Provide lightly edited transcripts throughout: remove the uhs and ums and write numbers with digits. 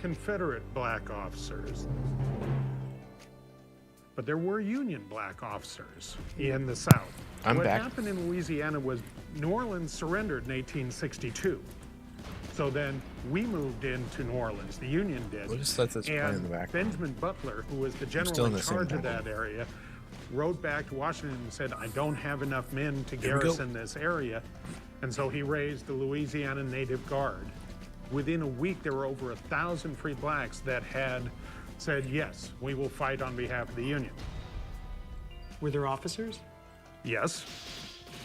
Confederate black officers. But there were Union black officers in the South. What happened in Louisiana was New Orleans surrendered in 1862. So then we moved into New Orleans, the Union did. We'll just let this play in the background. Benjamin Butler, who was the general in charge of that area, rode back to Washington and said, I don't have enough men to garrison this area. And so he raised the Louisiana Native Guard. Within a week, there were over 1,000 free blacks that had said, yes, we will fight on behalf of the Union. Were there officers? Yes.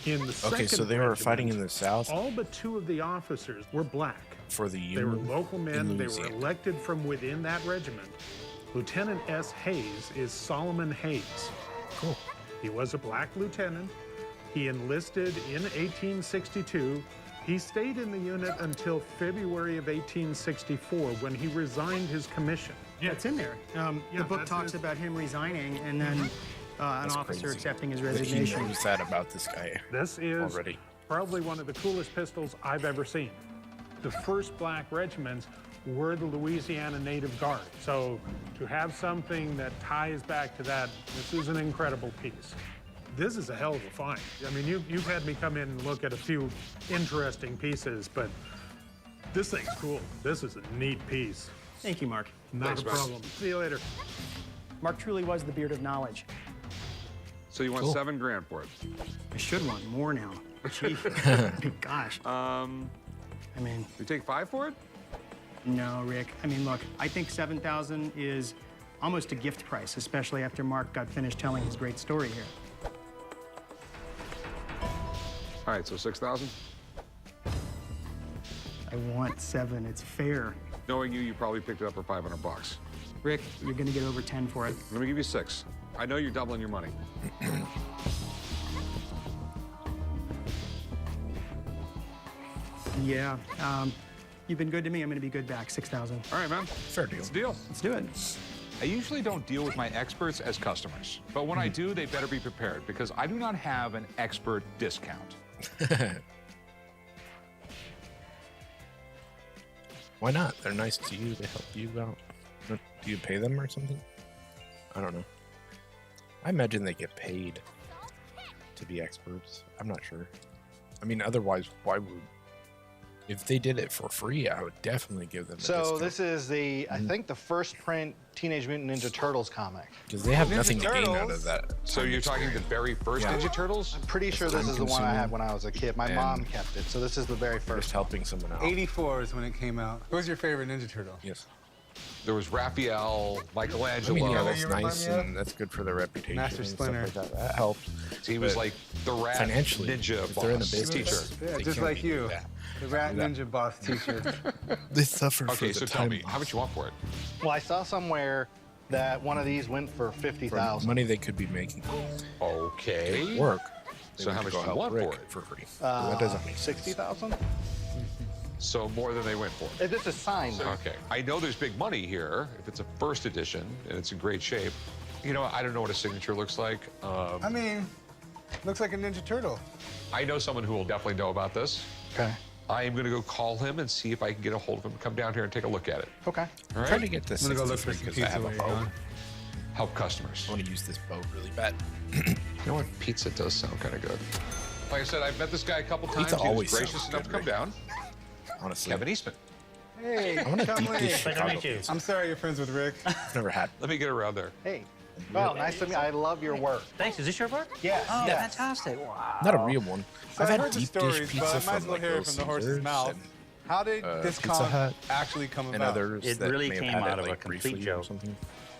In the Okay, so they were fighting in the South? All but 2 of the officers were black. For the Union? They were local men. They were elected from within that regiment. Lieutenant S. Hayes is Solomon Hayes. Cool. He was a black lieutenant. He enlisted in 1862. He stayed in the unit until February of 1864 when he resigned his commission. Yeah, it's in there. The book talks about him resigning and then an officer accepting his resignation. He knows that about this guy. This is probably one of the coolest pistols I've ever seen. The first black regiments were the Louisiana Native Guard. So to have something that ties back to that, this is an incredible piece. This is a hell of a find. I mean, you've had me come in and look at a few interesting pieces, but this thing's cool. This is a neat piece. Thank you, Mark. Not a problem. See you later. Mark truly was the beard of knowledge. So you want $7 grand for it? I should want more now. Gee, gosh. I mean... You take 5 for it? No, Rick. I mean, look, I think $7,000 is almost a gift price, especially after Mark got finished telling his great story here. All right, so 6,000? I want 7. It's fair. Knowing you probably picked it up for $500. Rick, you're gonna get over 10 for it. Let me give you 6. I know you're doubling your money. Yeah. You've been good to me. I'm gonna be good back. 6,000. All right, man. Fair deal. It's a deal. Let's do it. I usually don't deal with my experts as customers, but when I do, they better be prepared because I do not have an expert discount. Why not? They're nice to you. They help you out. Do you pay them or something? I don't know. I imagine they get paid to be experts. I'm not sure. I mean, otherwise, why would... If they did it for free, I would definitely give them a discount. So this is the, I think, the first print Teenage Mutant Ninja Turtles comic. Because they have nothing to gain out of that. So you're talking the very first Ninja Turtles? I'm pretty sure this is the one I had when I was a kid. My mom kept it, so this is the very first. Just helping someone out. 84 is when it came out. Who was your favorite Ninja Turtle? Yes. There was Raphael, Michelangelo. I mean, yeah, that's nice, and that's good for their reputation. Master Splinter. Stuff like that. That helps. He was like the rat financially, ninja if they're in the boss business, teacher. Yeah, just like you. The rat ninja boss teacher. They suffer for Okay, the so tell me, how much you want for it? Well, I saw somewhere that one of these went for 50,000. Money they could be making. Okay. Work. So how much do you want for it? For free. That doesn't make sense. 60,000. So more than they went for. This is signed. Okay. I know there's big money here if it's a first edition and it's in great shape. You know, I don't know what a signature looks like. I mean, looks like a Ninja Turtle. I know someone who will definitely know about this. Okay. I am going to go call him and see if I can get a hold of him. Come down here and take a look at it. Okay. All I'm right? trying to get this I'm gonna go look for some because I have a pizza boat. Help customers. I want to use this boat really bad. You know what? Pizza does sound kind of good. Like I said, I've met this guy a couple times. Pizza He was always gracious sounds enough to good, come down. Honestly. Kevin Eastman. Hey, I want to deep dish Nice Chicago. I'm sorry you're friends with Rick. I've never had. Let me get around there. Hey. Well, nice to meet you. I love your work. Thanks. Is this your work? Yes. Oh, yes. fantastic. Wow. Not a real one. So I've I had heard the deep dish stories, pizza but I might from as well like hear it Little from the horse's Caesars mouth. and, How did this Pizza con Hut actually come and about? others It that really may have came had out it, of like, a complete briefly or joke. something.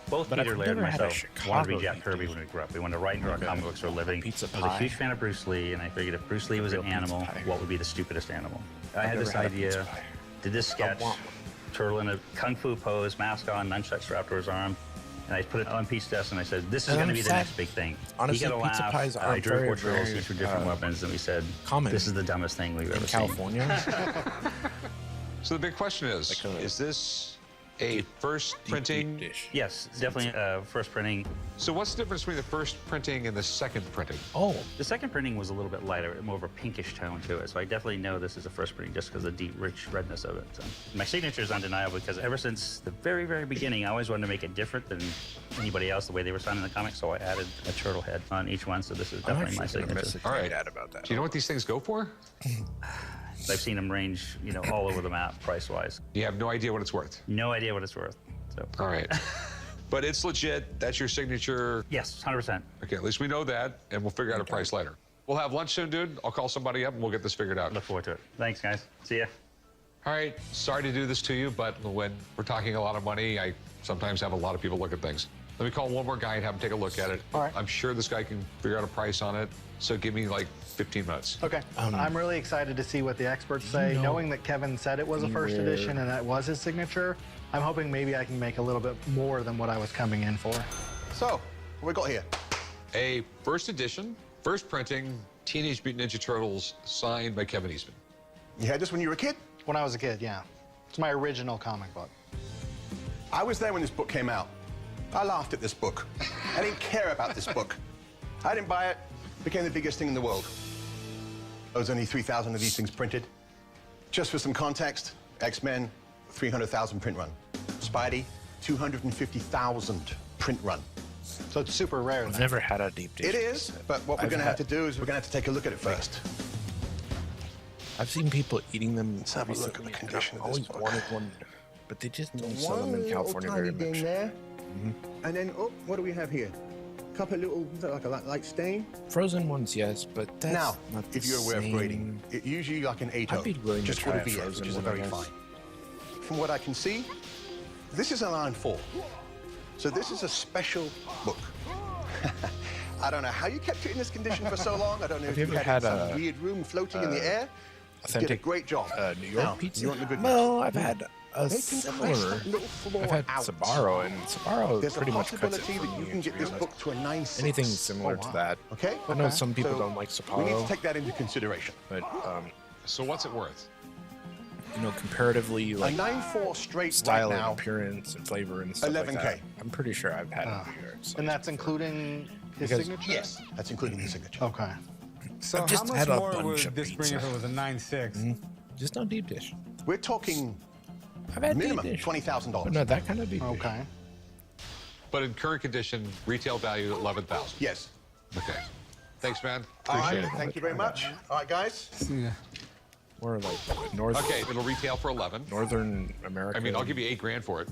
Both But Peter I've Laird and never had a myself wanted to Chicago be Jack deep Kirby dish. when we grew up. We wanted to write and draw comic books for a living. Pizza I was a pie. huge fan of Bruce Lee, and I figured if Bruce Lee was an Real pizza animal, pie. what would be the stupidest animal? I had never this had a pizza idea, pie. did this sketch, want turtle in a kung fu pose, mask on, nunchucks wrapped to his arm, and I put it on Pete's desk, and I said, this is And going to I'm be the sad. next big thing. Honestly, he got a pizza laugh. pies I aren't drew very, four turtles, very, each with different weapons, and we said, common this is the dumbest thing we've in ever seen. California. So the big question is this A first printing. Dish. Yes, definitely first printing. So what's the difference between the first printing and the second printing? Oh, The second printing was a little bit lighter, more of a pinkish tone to it. So I definitely know this is a first printing just because of the deep, rich redness of it. So my signature is undeniable because ever since the very, very beginning, I always wanted to make it different than anybody else, the way they were signing the comics. So I added a turtle head on each one. So this is I'm definitely my actually gonna signature. message All my right. dad about that. Do you know what these things go for? I've seen them range, all over the map price-wise. You have no idea what it's worth. No idea what it's worth. So All right. But it's legit. That's your signature. yes, 100%. Okay, at least we know that, and we'll figure out a price later. We'll have lunch soon, dude. I'll call somebody up, and we'll get this figured out. Look forward to it. Thanks, guys. See ya. All right, sorry to do this to you, but when we're talking a lot of money, I sometimes have a lot of people look at things. Let me call one more guy and have him take a look at it. All right. I'm sure this guy can figure out a price on it, so give me like 15 minutes. Okay. I'm really excited to see what the experts say. Knowing that Kevin said it was a first edition and that was his signature, I'm hoping maybe I can make a little bit more than what I was coming in for. So, what we got here? A first edition, first printing, Teenage Mutant Ninja Turtles, signed by Kevin Eastman. You had this when you were a kid? When I was a kid, yeah. It's my original comic book. I was there when this book came out. I laughed at this book. I didn't care about this book. I didn't buy it. It became the biggest thing in the world. There was only 3,000 of these things printed. Just for some context, X-Men, 300,000 print run. Spidey, 250,000 print run. So it's super rare. I've then. never had a deep dish. It is, but what we're I've going to have to had- do is we're going to have to take a look at it first. I've seen people eating them. Let's have a look at the recently, and condition I've of this always book. wanted one, but they just don't sell them in California very much. there. And then, oh, what do we have here? Couple little, like a light stain. Frozen ones, yes, but that's Now, not the if you're aware of same. grading, it usually like an 8.0, I'd be willing to just try for a the VS, frozen which is a one, I very guess. fine. From what I can see, this is a line 4. So this is a special book. I don't know how you kept it in this condition for so long. I don't know Have if you you ever had it in had some a, weird room floating in the air. You did a Authentic great job. New York Now, pizza? You want the good news? No, I've had a They can similar. press that little floor I've had out. Sabaro, and Sabaro There's pretty a much cuts it possibility for that you me, can to get be this honest. book to a 9.6. Anything similar to that. Okay. I know some people So don't like we need Sapporo, to take that into consideration. but So what's it worth? comparatively, A like 9.4 straight style right and now. appearance and flavor and stuff 11K. like that. I'm pretty sure I've had it in New York. so And that's it's preferred. including his Because- signature? Yes, that's including the signature. Okay. So I've just how much had a more bunch would of this bring if pizza. it was a 9.6? Just not deep dish. We're talking I've had minimum deep dish, $20,000. but not that kind of deep dish. Okay. But in current condition, retail value 11,000. Yes. Okay. Thanks, man. All right. Appreciate it. Thank you very much. All right, guys. Yeah. Or like Okay, it'll retail for 11. Northern America. I mean, I'll give you 8 grand for it.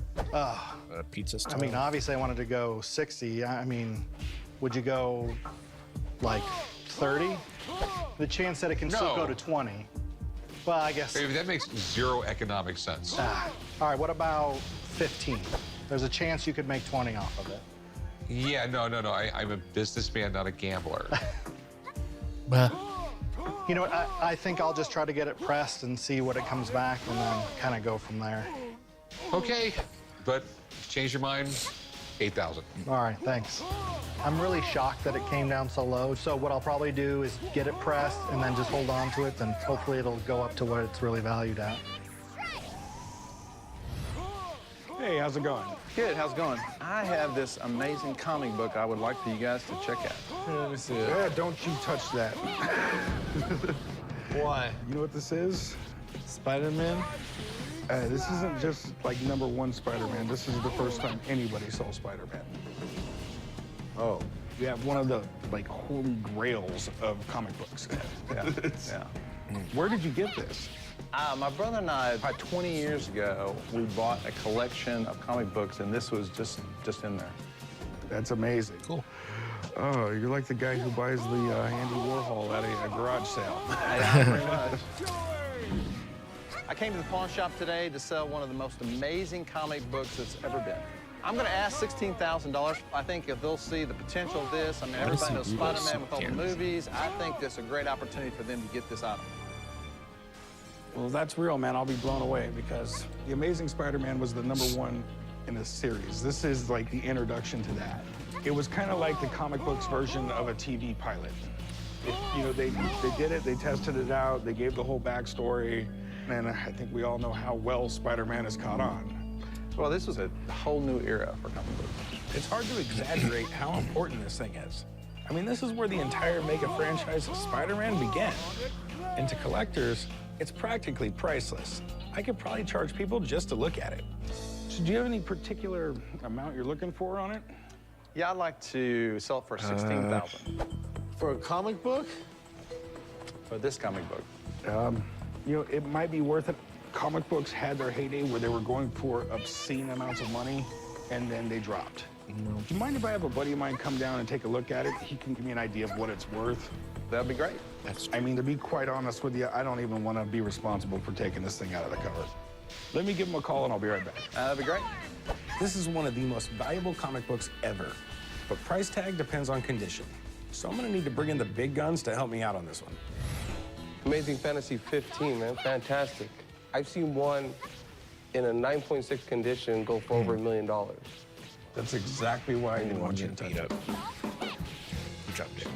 Pizza I style. mean, obviously I wanted to go 60. I mean, would you go like 30? The chance that it can still No. go to 20. Well, I guess. Maybe that makes zero economic sense. All right, what about 15? There's a chance you could make 20 off of it. Yeah, no. I'm a businessman, not a gambler. You know what? I think I'll just try to get it pressed and see what it comes back and then kind of go from there. Okay, but change your mind, 8,000. All right, thanks. I'm really shocked that it came down so low. So what I'll probably do is get it pressed and then just hold on to it. Then hopefully it'll go up to what it's really valued at. Hey, how's it going? Good, how's it going? I have this amazing comic book I would like for you guys to check out. Let me see. Yeah, don't you touch that. Why? You know what this is? Spider-Man? This isn't just like #1 Spider-Man. This is the first time anybody saw Spider-Man. Oh. You have one of the like holy grails of comic books. Yeah. Where did you get this? My brother and I, about 20 years ago, we bought a collection of comic books, and this was just in there. That's amazing. Cool. Oh, you're like the guy who buys the Andy Warhol at a garage sale. Pretty much. I came to the pawn shop today to sell one of the most amazing comic books that's ever been. I'm going to ask $16,000. I think if they'll see the potential of this, I mean, everybody knows Spider-Man with all the movies. I think this is a great opportunity for them to get this item. Well, that's real, man. I'll be blown away because The Amazing Spider-Man was the #1 in the series. This is like the introduction to that. It was kind of like the comic books version of a TV pilot. They did it, they tested it out, they gave the whole backstory, and I think we all know how well Spider-Man has caught on. Well, this was a whole new era for comic books. It's hard to exaggerate how important this thing is. I mean, this is where the entire mega franchise of Spider-Man began. And to collectors, it's practically priceless. I could probably charge people just to look at it. So do you have any particular amount you're looking for on it? Yeah, I'd like to sell it for $16,000. For a comic book? For this comic book. You know, it might be worth it. Comic books had their heyday where they were going for obscene amounts of money, and then they dropped. Do you mind if I have a buddy of mine come down and take a look at it? He can give me an idea of what it's worth. That'd be great. I mean, to be quite honest with you, I don't even want to be responsible for taking this thing out of the cover. Let me give him a call, and I'll be right back. That'd be great. This is one of the most valuable comic books ever, but price tag depends on condition. So I'm gonna need to bring in the big guns to help me out on this one. Amazing Fantasy 15, man, fantastic. I've seen one in a 9.6 condition go for over $1 million. That's exactly why I didn't want you to touch it. Good job, Dave.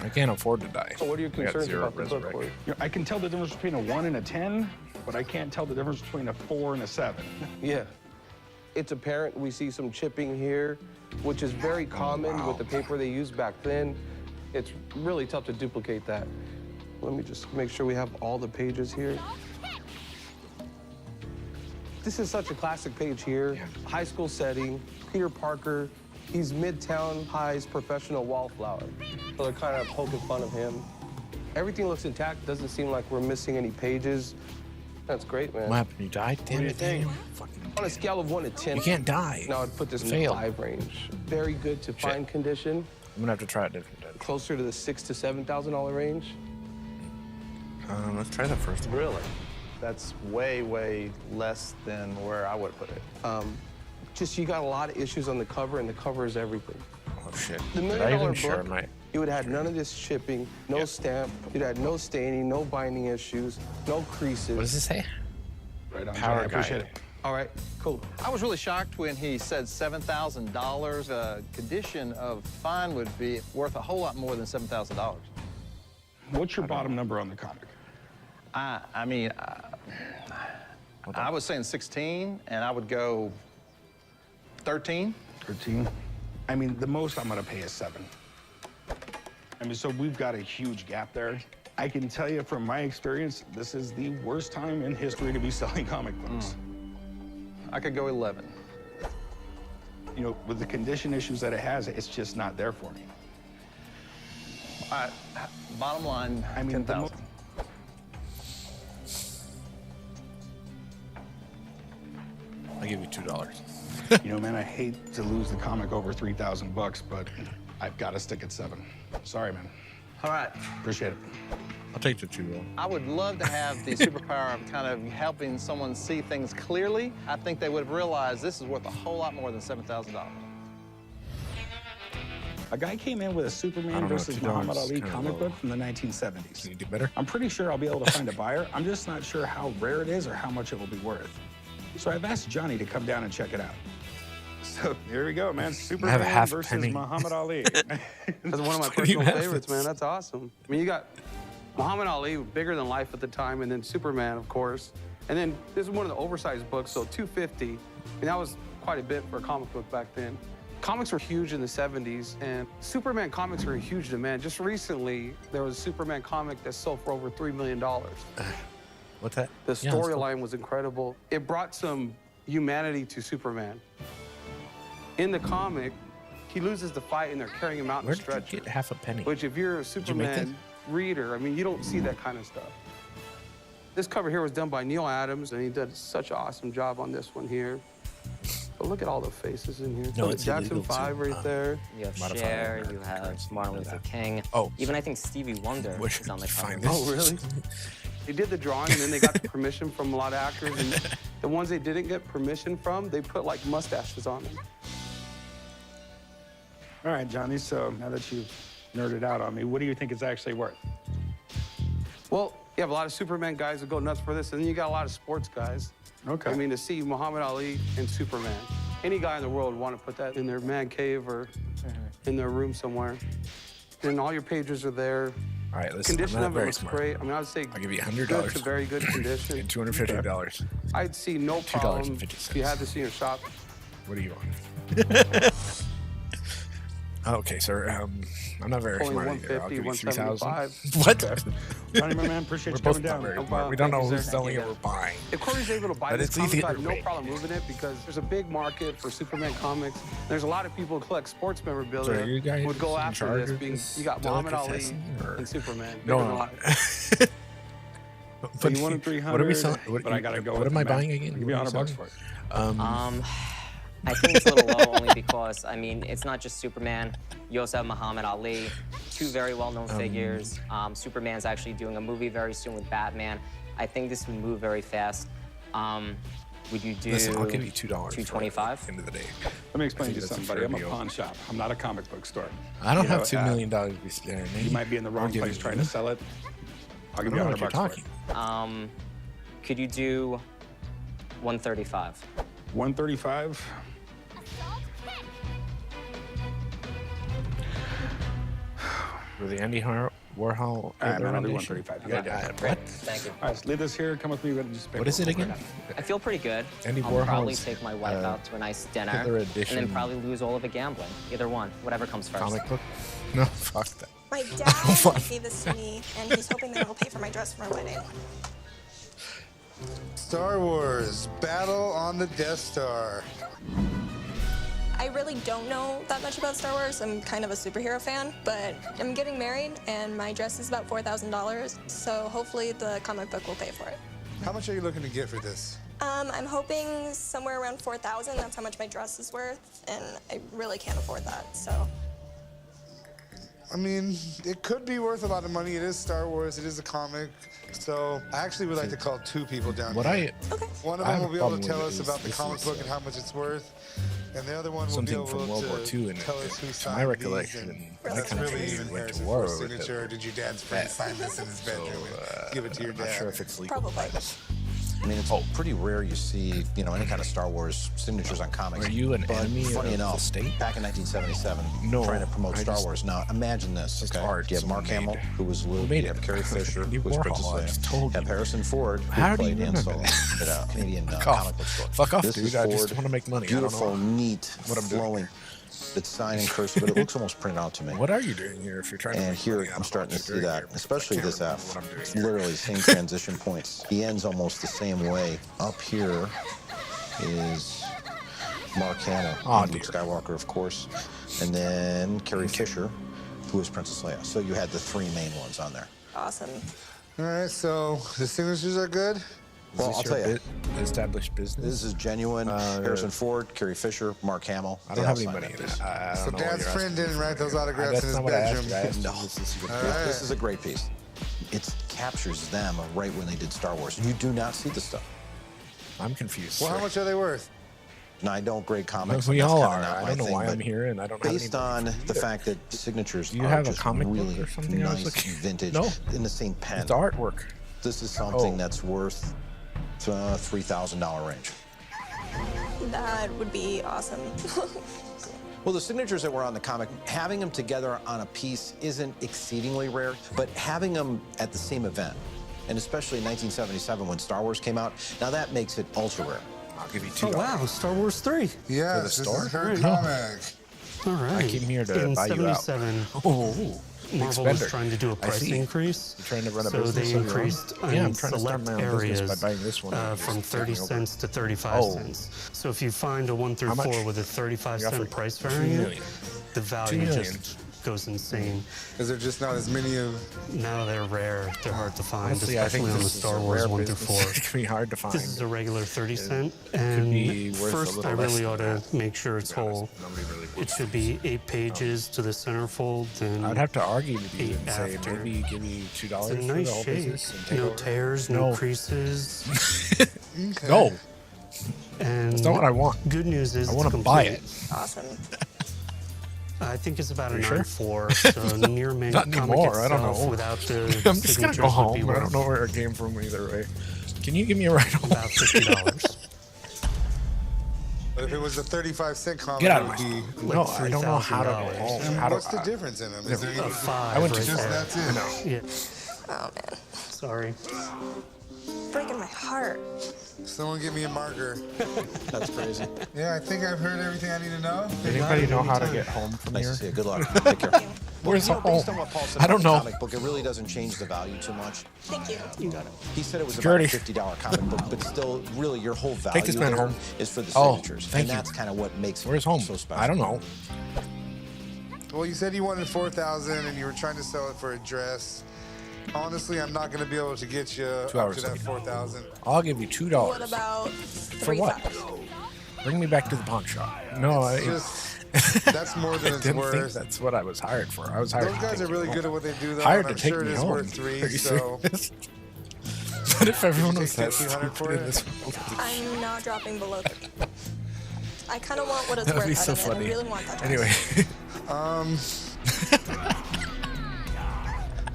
I can't afford to die. So what are your I got concerns 0 about the book, resurrect. Corey? You know, I can tell the difference between a 1 and a 10, but I can't tell the difference between a 4 and a 7. Yeah. It's apparent we see some chipping here, which is very common with the paper they used back then. It's really tough to duplicate that. Let me just make sure we have all the pages here. This is such a classic page here. High school setting, Peter Parker. He's Midtown High's professional wallflower. So they're kind of poking fun of him. Everything looks intact. Doesn't seem like we're missing any pages. That's great, man. What happened? You died? Damn it, Daniel. On a scale of 1 to 10. You can't die. Now I'd put this in the Fail. 5 range. Very good to fine condition. I'm gonna have to try it different. Closer to the $6,000 to $7,000 range. Let's try the first one. Really? That's way, way less than where I would put it. Just you got a lot of issues on the cover, and the cover is everything. Oh shit! The $1 Did I even million share book, my? you would have had none of this chipping, no stamp. You'd had no staining, no binding issues, no creases. What does it say? Right on. Power I appreciate guide. it. All right, cool. I was really shocked when he said $7,000. A condition of fine would be worth a whole lot more than $7,000. What's your bottom number on the comic? I mean, I was saying 16, and I would go 13. 13? I mean, the most I'm gonna pay is 7. I mean, so we've got a huge gap there. I can tell you from my experience, this is the worst time in history to be selling comic books. I could go 11. You know, with the condition issues that it has, it's just not there for me. All right, bottom line, I mean, 10,000. I'll give you $2. You know, man, I hate to lose the comic over $3,000, but I've got to stick at 7. Sorry, man. All right. Appreciate it. I'll take the 2. I would love to have the superpower of kind of helping someone see things clearly. I think they would have realized this is worth a whole lot more than $7,000. A guy came in with a I Superman don't know, versus $2 Muhammad is Ali kinda comic low. book from the 1970s. Can you do better? I'm pretty sure I'll be able to find a buyer. I'm just not sure how rare it is or how much it will be worth. So I've asked Johnny to come down and check it out. So here we go, man. Superman half versus penny. Muhammad Ali. That's one of my Why do you personal have favorites, this? man. That's awesome. I mean, you got Muhammad Ali, bigger than life at the time, and then Superman, of course. And then this is one of the oversized books, so $250. I mean, that was quite a bit for a comic book back then. Comics were huge in the 70s, and Superman comics were in huge demand. Just recently, there was a Superman comic that sold for over $3 million. What's that? The Yeah, that's cool. storyline was incredible. It brought some humanity to Superman. In the comic, he loses the fight and they're carrying him out in Where a did you stretcher. get half a penny? Which, if you're a you make Superman reader, I mean, you don't see that kind of stuff. This cover here was done by Neil Adams, and he did such an awesome job on this one here. But look at all the faces in here. No, Look, it's Jackson illegal to, 5 right there. You have Modify Cher, American you have currency. Martin Know Luther that. King. Oh, Even I think Stevie Wonder Where is on the did you cover. find this? Oh, really? They did the drawing, and then they got the permission from a lot of actors. And the ones they didn't get permission from, they put, like, mustaches on them. All right, Johnny, so now that you've nerded out on me, what do you think it's actually worth? Well, you have a lot of Superman guys that go nuts for this, and then you got a lot of sports guys. Okay. I mean, to see Muhammad Ali and Superman, any guy in the world would want to put that in their man cave or in their room somewhere. And all your pages are there. All right, listen. Condition I'm not of it very looks smart. great. I mean, I would say I'll give you good $100 to very good condition. and $250. I'd see no problem $2.50. if you had this in your shop. What do you want? Okay, sir. I'm not very Only smart either. I'll 150, give you 3,000. 175. What? Johnny, my man, appreciate We're you both coming not down. very No smart. We don't know problem. who's Thank you, selling sir. it or buying. If Corey's able to buy But this it's comic, easy I have to no rate. problem moving it because there's a big market for Superman comics. There's a lot of people who collect sports So are memorabilia you guys who would go in after charge this. of Being this you got Muhammad Ali delicatessen, or- and Superman. No, bigger no. than life. So you wanted 300, What are we selling? but I gotta go. What with am I the max. buying again? I'll give you What are we $100 for selling? it. I think it's a little low only because, I mean, it's not just Superman. You also have Muhammad Ali, two very well-known figures. Superman's actually doing a movie very soon with Batman. I think this would move very fast. Would you do Listen, I'll give you $2. $225? End of the day. Let me explain I to you think that's a something, buddy. fair I'm a deal. pawn shop. I'm not a comic book store. I don't You have know, $2 million to be staring at. You might be in the wrong give place you trying money. to sell it. I'll I give don't you know $100 what you're for it. talking. Could you do 135? 135. With the Andy Warhol. All right, man, I'll do rendition? 135. You got it. What? Thank you. All right, so leave this here. Come with me. Just pick What is it one. again? I feel pretty good. Andy I'll probably Warhol's, take my wife out to a nice dinner Hitler and edition then probably lose all of it gambling. Either one, whatever comes first. Comic book? No, fuck that. My dad gave this to me, and he's hoping that it'll pay for my dress for my wedding. Star Wars, Battle on the Death Star. I really don't know that much about Star Wars. I'm kind of a superhero fan, but I'm getting married, and my dress is about $4,000, so hopefully the comic book will pay for it. How much are you looking to get for this? I'm hoping somewhere around $4,000. That's how much my dress is worth, and I really can't afford that, so. I mean, it could be worth a lot of money. It is Star Wars. It is a comic. So I actually would like to call two people down What here. Okay. One of I them have will a be able problem to tell with us it is about the this comic is, book and how much it's worth. And the other one will be Something able from World War II, and tell us who to signed my these recollection, and my that's country really even went to Harrison war Ford's with signature, Hitler. or did your dad's friend sign this in his bedroom and give it to your I'm not dad? sure if it's legal. Probably. I mean, it's pretty rare you see, you know, any kind of Star Wars signatures on comics. Are you an but enemy funny of the enough, state? back in 1977, No, trying to promote I Star just- Wars. Now, imagine this, just okay? art You have Mark someone Hamill, made. who was Luke. made You have it? Carrie Fisher, Andy who was Princess Warhol, I just Leia. told Have you. Harrison Ford, who How do you played Han remember Solo that? at a Canadian Fuck off. comic book store. Fuck off, This dude. is I just Ford, wanna make money. I don't Beautiful, know neat, what I'm doing flowing. It's signed in cursive, but it looks almost printed out to me. What are you doing here if you're trying to And make here, money? I I'm don't know starting what to see you're doing that, here. especially I can't this remember F. what I'm doing It's here. literally the same transition points. He ends almost the same way. Up here is Mark Hamill, Aw, and Luke Skywalker, of course, and then Carrie Fisher, who is Princess Leia. So you had the three main ones on there. Awesome. All right, so the signatures are good? Well, Is I'll this tell your you, established business? this is genuine. Harrison Ford, Carrie Fisher, Mark Hamill. I they don't have all any signed money that in piece. it. I So don't know what Dad's you're friend asking didn't me write for those here. autographs That's in his not what I asked bedroom. you. I asked you, No. this is your- All right. This is a great piece. It captures them right when they did Star Wars. You do not see the stuff. I'm confused. Well, how sir. much are they worth? Now, I don't grade comics. We and that's all kinda are. not I my don't know thing, why but I'm here, and I don't have based any on money the either. fact that signatures Do you are have a just comic book really or something I was nice, looking- vintage, No. in the same pen. It's artwork. This is something Oh. that's worth $3,000 range. That would be awesome. Well, the signatures that were on the comic, having them together on a piece isn't exceedingly rare, but having them at the same event, and especially in 1977 when Star Wars came out, now that makes it ultra rare. I'll give you $2. Oh, wow, Star Wars 3. Yes, the this store? is her Right. comic. All right. I came here to In buy you out. 77, Oh, big Marvel was spender. trying to do a I price see. increase. You're trying to run a so business they of your own? increased Yeah, in I'm trying to start select my own business areas by buying this one and from just 30 starting over. cents to 35 Oh. cents. So if you find a 1 through How much? 4 with a 35 You offer cent price 2 variant, million. the value 2 million. just goes insane. Is there just not as many of... Now they're rare. They're hard to find, Honestly, I think especially on the this is Star a Wars rare 1 through business. 4. It can be hard to find. This is a regular 30 It cent, could and be worth a first little I less really than ought that, to make sure it's to be honest. whole. Nobody really It wants should be 8 pages to the centerfold, and I'd have to argue with you 8 and say after. maybe give you $2 It's a for the nice whole shape. business and take No over. tears, no creases. Okay. No, And that's not what I want. good news is I it's want to buy complete. it. Awesome. I think it's about a You sure? 9.4. So near main Not comic anymore. I don't itself know. without the I'm just gonna signatures go would home. be I worth don't know where it came from either way. Can you give me a ride home? about $50. But if it was a 35-cent comic, Get out it of would my be. store. No, I don't know how to go home. And How do what's the difference in them? Is there any? I went to just school. that's it. No. Yeah. Oh man, Sorry. breaking my heart. Someone give me a marker. That's crazy. Yeah, I think I've heard everything I need to know. Anybody know how to get home from Nice here? to see you. Good luck. Take care. Where's You know, based home? on what Paul said I don't about the know. comic book, it really doesn't change the value too much. Thank you. You got it. He said it was Security. about a $50 comic book, but still, really, your whole value Take this man there home. is for the Oh, signatures. thank and you. that's kind of what makes Where's it home? so special. I don't know. Well, you said you wanted 4,000 and you were trying to sell it for a dress. Honestly, I'm not going to be able to get you 2 up hours to that later. 4,000. I'll give you $2. What about For what? 3,500? Bring me back to the pawn shop. No, It's I just, that's more than I it's didn't think worth. that's what I was hired for. I was hired. Those to guys take are you really home. good at what they do, though. Hired and to I'm take sure me it is home. worth 3, Are you so. serious? What if everyone Did you was take that 1,500 stupid for in it? this world? I'm not dropping below 30. I kind of want what it's That would worth be out so of it. I funny. really want that dress. Anyway.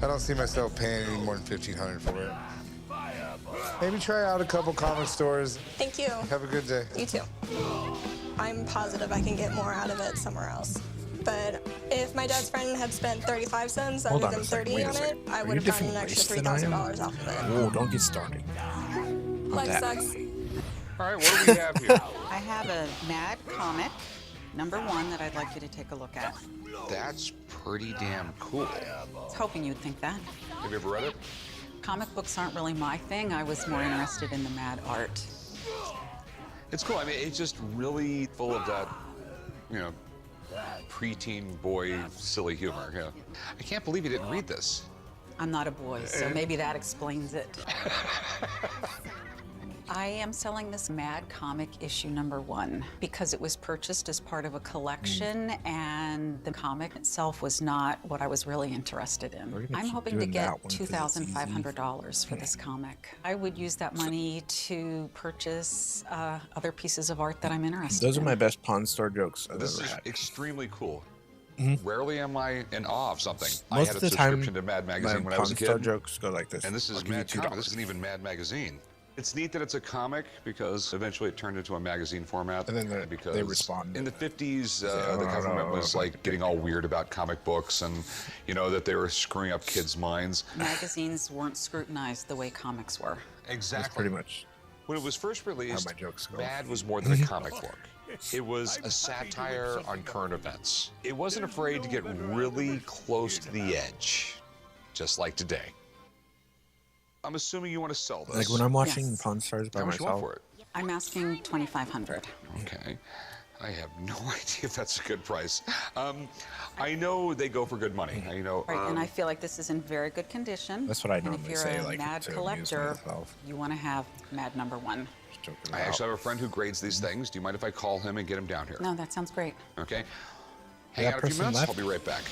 I don't see myself paying any more than 1,500 for it. Maybe try out a couple comic stores. Thank you. Have a good day. You too. I'm positive I can get more out of it somewhere else. But if my dad's friend had spent 35 cents Hold rather on than a second. 30 Wait a on it, second. I Are would you have gotten an different extra race than I am? $3,000 off of it. Oh, don't get started. Life that. sucks. All right, what do we have here? I have a Mad comic, #1, that I'd like you to take a look at. That's pretty damn cool. I was hoping you'd think that. Have you ever read it? Comic books aren't really my thing. I was more interested in the Mad art. It's cool. I mean, it's just really full of that, you know, preteen boy silly humor. Yeah. I can't believe you didn't read this. I'm not a boy, so maybe that explains it. I am selling this Mad comic issue #1 because it was purchased as part of a collection and the comic itself was not what I was really interested in. I'm hoping to get $2,500 for this comic. I would use that money to purchase other pieces of art that I'm interested in. Those are my best pawn store jokes I've This ever is had. extremely cool. Mhm. Rarely am I in awe of something. I Most had of a the time, subscription to Mad Magazine my when I was a pawn store kid. jokes go like this. And this is I'll give you Mad Comic. $2. This isn't even Mad Magazine. It's neat that it's a comic because eventually it turned into a magazine format. And then because they respond. In the 50s, "Oh, the no, government no, was no, like getting all weird about comic books and, you know, that they were screwing up kids' minds. Magazines weren't scrutinized the way comics were. Exactly. That's pretty much When it was first released, my jokes go. Mad was more than a comic book. It was a satire on current events. It wasn't afraid to get really close to the edge, just like today. I'm assuming you want to sell this. like when I'm watching Yes. Pawn Stars by How much you want myself. for it? I'm asking $2,500. Okay. I have no idea if that's a good price. I know they go for good money. I know. Right, and I feel like this is in very good condition. That's what I And if normally you're say, a like, Mad to amuse collector, myself. you want to have Mad #1. I actually have a friend who grades these things. Do you mind if I call him and get him down here? No, that sounds great. Okay. Hang That out a few person minutes. left. I'll be right back.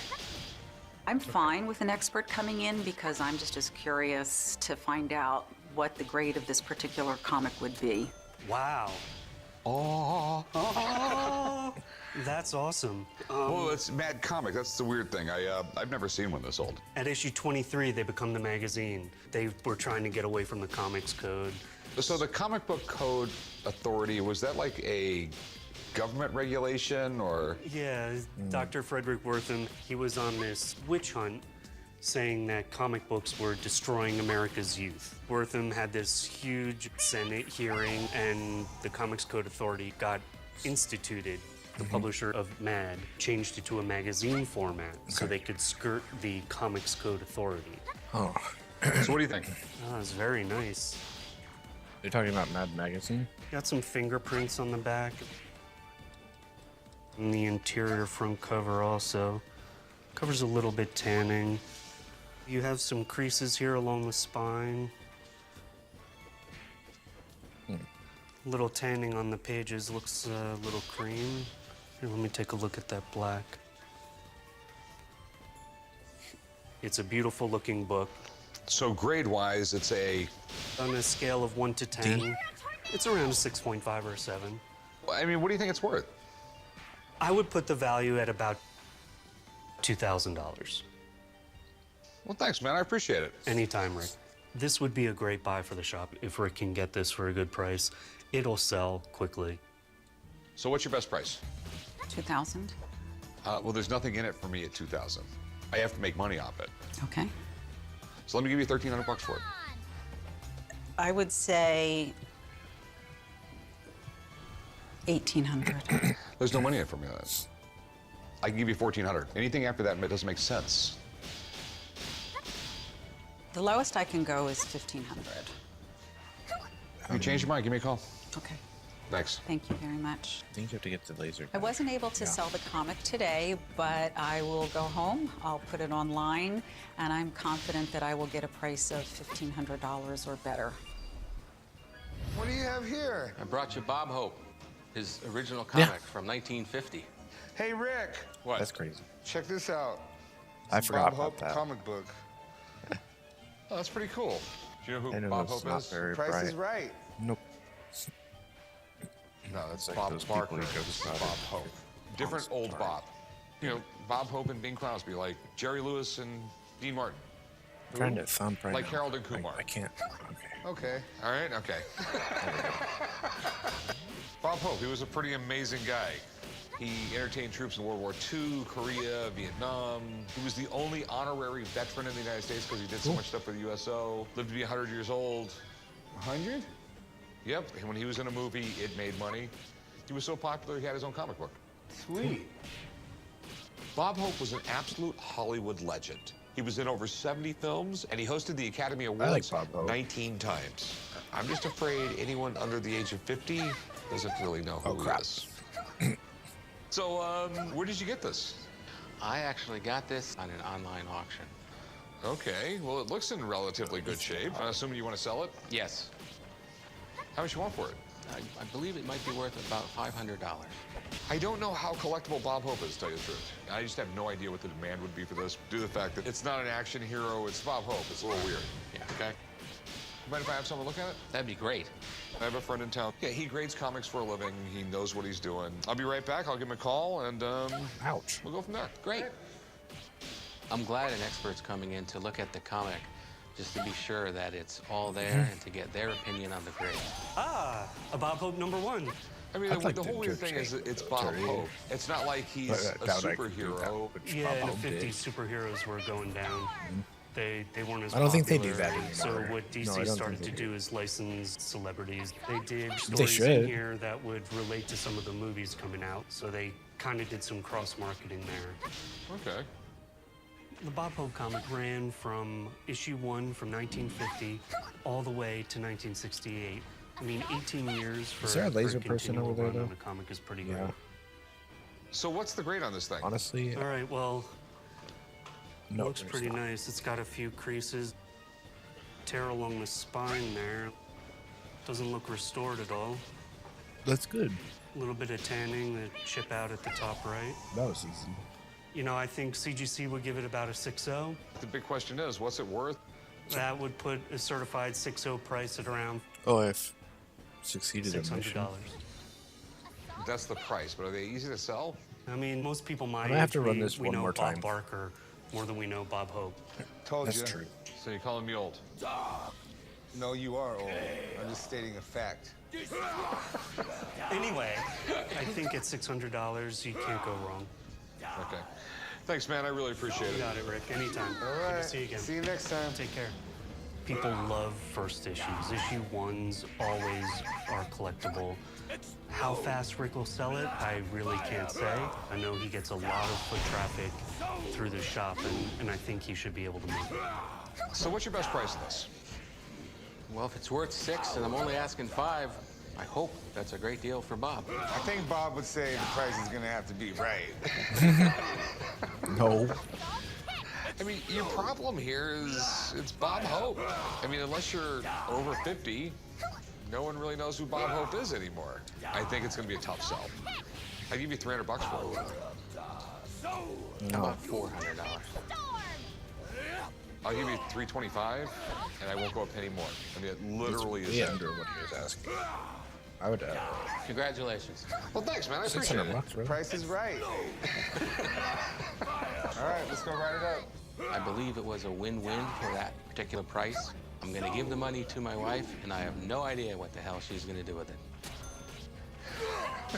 I'm fine with an expert coming in because I'm just as curious to find out what the grade of this particular comic would be. Wow. Oh. That's awesome. Well, it's Mad Comic. That's the weird thing. I've never seen one this old. At issue 23, they become the magazine. They were trying to get away from the comics code. So the Comic Book Code Authority, was that like a government regulation or? Yeah, Dr. Frederick Wortham, he was on this witch hunt saying that comic books were destroying America's youth. Wortham had this huge Senate hearing and the Comics Code Authority got instituted. The publisher of Mad changed it to a magazine format so they could skirt the Comics Code Authority. Oh. So what do you think? Oh, it's very nice. You're talking about Mad Magazine? Got some fingerprints on the back. And the interior front cover also. Cover's a little bit tanning. You have some creases here along the spine. Little tanning on the pages, looks a little cream. Here, let me take a look at that black. It's a beautiful looking book. So grade-wise, it's a... On a scale of 1 to 10, it's around a 6.5 or a 7. I mean, what do you think it's worth? I would put the value at about $2,000. Well, thanks, man. I appreciate it. Anytime, Rick. This would be a great buy for the shop if Rick can get this for a good price. It'll sell quickly. So what's your best price? 2,000. Well, there's nothing in it for me at 2,000. I have to make money off it. Okay. So let me give you 1,300 bucks for it. I would say 1,800. There's no money in it for me on this. I can give you 1,400. Anything after that doesn't make sense. The lowest I can go is 1,500. If you change your mind, give me a call. Okay. Thanks. Thank you very much. I think you have to get the laser. I wasn't able to sell the comic today, but I will go home. I'll put it online, and I'm confident that I will get a price of $1,500 or better. What do you have here? I brought you Bob Hope, his original comic from 1950. Hey, Rick. What? That's crazy. Check this out. I It's a forgot Bob about Hope that. comic book. Oh, that's pretty cool. Do you know who I know Bob it's Hope not is? very Price bright. is right. Nope. No, that's like Bob those people Barker. who go This is about Bob it. Hope. Different Oh, old sorry. Bob. You know, Bob Hope and Bing Crosby, like Jerry Lewis and Dean Martin. I'm trying to thump right Like now. Harold and Kumar. I can't. Okay. Okay. All right, okay. Bob Hope, he was a pretty amazing guy. He entertained troops in World War II, Korea, Vietnam. He was the only honorary veteran in the United States because he did so much stuff for the USO. Lived to be 100 years old. 100? Yep, and when he was in a movie, it made money. He was so popular, he had his own comic book. Sweet. Bob Hope was an absolute Hollywood legend. He was in over 70 films, and he hosted the Academy Awards Bob Hope. 19 times. I'm just afraid anyone under the age of 50 doesn't really know who he is. So, where did you get this? I actually got this on an online auction. Okay, well, it looks in relatively good shape. I assume you want to sell it? Yes. How much you want for it? I believe it might be worth about $500. I don't know how collectible Bob Hope is, to tell you the truth. I just have no idea what the demand would be for this, due to the fact that it's not an action hero, it's Bob Hope. It's a little weird. Yeah. Okay? Mind if I have someone look at it? That'd be great. I have a friend in town. Yeah, he grades comics for a living. He knows what he's doing. I'll be right back. I'll give him a call, and ouch. We'll go from there. Great. I'm glad an expert's coming in to look at the comic just to be sure that it's all there and to get their opinion on the grade. Ah, a Bob Hope #1. I mean, I'd like the to whole weird judge thing is that, that it's though, Bob Terry. Hope. It's not like he's But I a doubt I could do that, superhero. which Yeah, Bob the Hope 50 did. superheroes were going down. They weren't as I don't think they popular. do that anymore. So what DC No, I don't started think to they do is license celebrities. They did They stories should. in here that would relate to some of the movies coming out. So they kind of did some cross-marketing there. Okay. The Bob Hope comic ran from issue 1 from 1950 all the way to 1968. I mean, 18 years for Is there a laser for person continual over there, run on though? The comic is pretty Yeah. good. So what's the grade on this thing? Honestly, All right, well, no, looks there's pretty not. nice. It's got a few creases, tear along the spine there. Doesn't look restored at all. That's good. A little bit of tanning, the chip out at the top right. That was easy. You know, I think CGC would give it about a 6.0. The big question is, what's it worth? That would put a certified 6.0 price at around Oh, if succeeded in mission. $600. That's the price, but are they easy to sell? I mean, most people my I'm gonna have age, to run we, this we one know more Bob time. Barker more than we know Bob Hope. Told That's you. true. So you're calling me old? No, you are old. I'm just stating a fact. Anyway, I think at $600, you can't go wrong. Okay. Thanks, man. I really appreciate You it. got it, Rick. Anytime. All Good right. to see you again. See you next time. Take care. People love first issues. Issue 1s always are collectible. How fast Rick will sell it, I really can't say. I know he gets a lot of foot traffic through the shop, and I think he should be able to make it. So what's your best price on this? Well, if it's worth $6 and I'm only asking $5, I hope that's a great deal for Bob. I think Bob would say the price is going to have to be right. No. I mean, your problem here is it's Bob Hope. I mean, unless you're over 50, no one really knows who Bob Hope is anymore. I think it's going to be a tough sell. I'll give you $300 for it. How about $400? I'll give you $325, and I won't go a penny more. I mean, it literally is way it. under what he was asking. I would. Congratulations. Well, thanks, man. I appreciate it. $600, really? Price is right. All right, let's go write it up. I believe it was a win-win for that particular price. I'm going to give the money to my wife, and I have no idea what the hell she's going to do with it.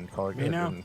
and call it Me good. now. And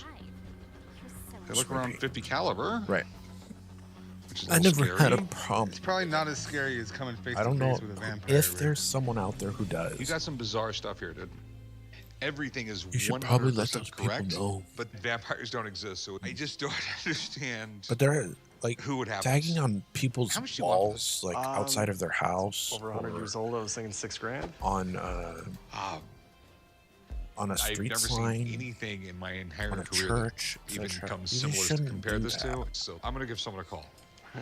guns. They look around 50 caliber. Right. Which is I never had a problem. It's probably not as scary as coming face I to don't know face with a vampire. if there's someone out there who does. You got some bizarre stuff here, dude. Everything is You should 100% probably let those people correct, know. but vampires don't exist, so I just don't understand. But there like who would have tagging on people's much do you want for walls, like outside of their house, Over 100 or years old, I was thinking $6,000. on a I've street never sign, seen anything in my entire on a career church, that even etc. comes You similar to shouldn't compare do this that. to. So I'm gonna give someone a call.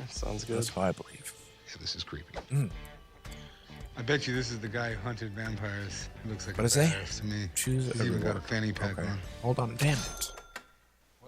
Sounds good. That's what I believe. Yeah, this is creepy. I bet you this is the guy who hunted vampires. Looks like What a is that? badass to me. Choose He's a even got a reward. fanny pack Okay. on. Hold on, damn it.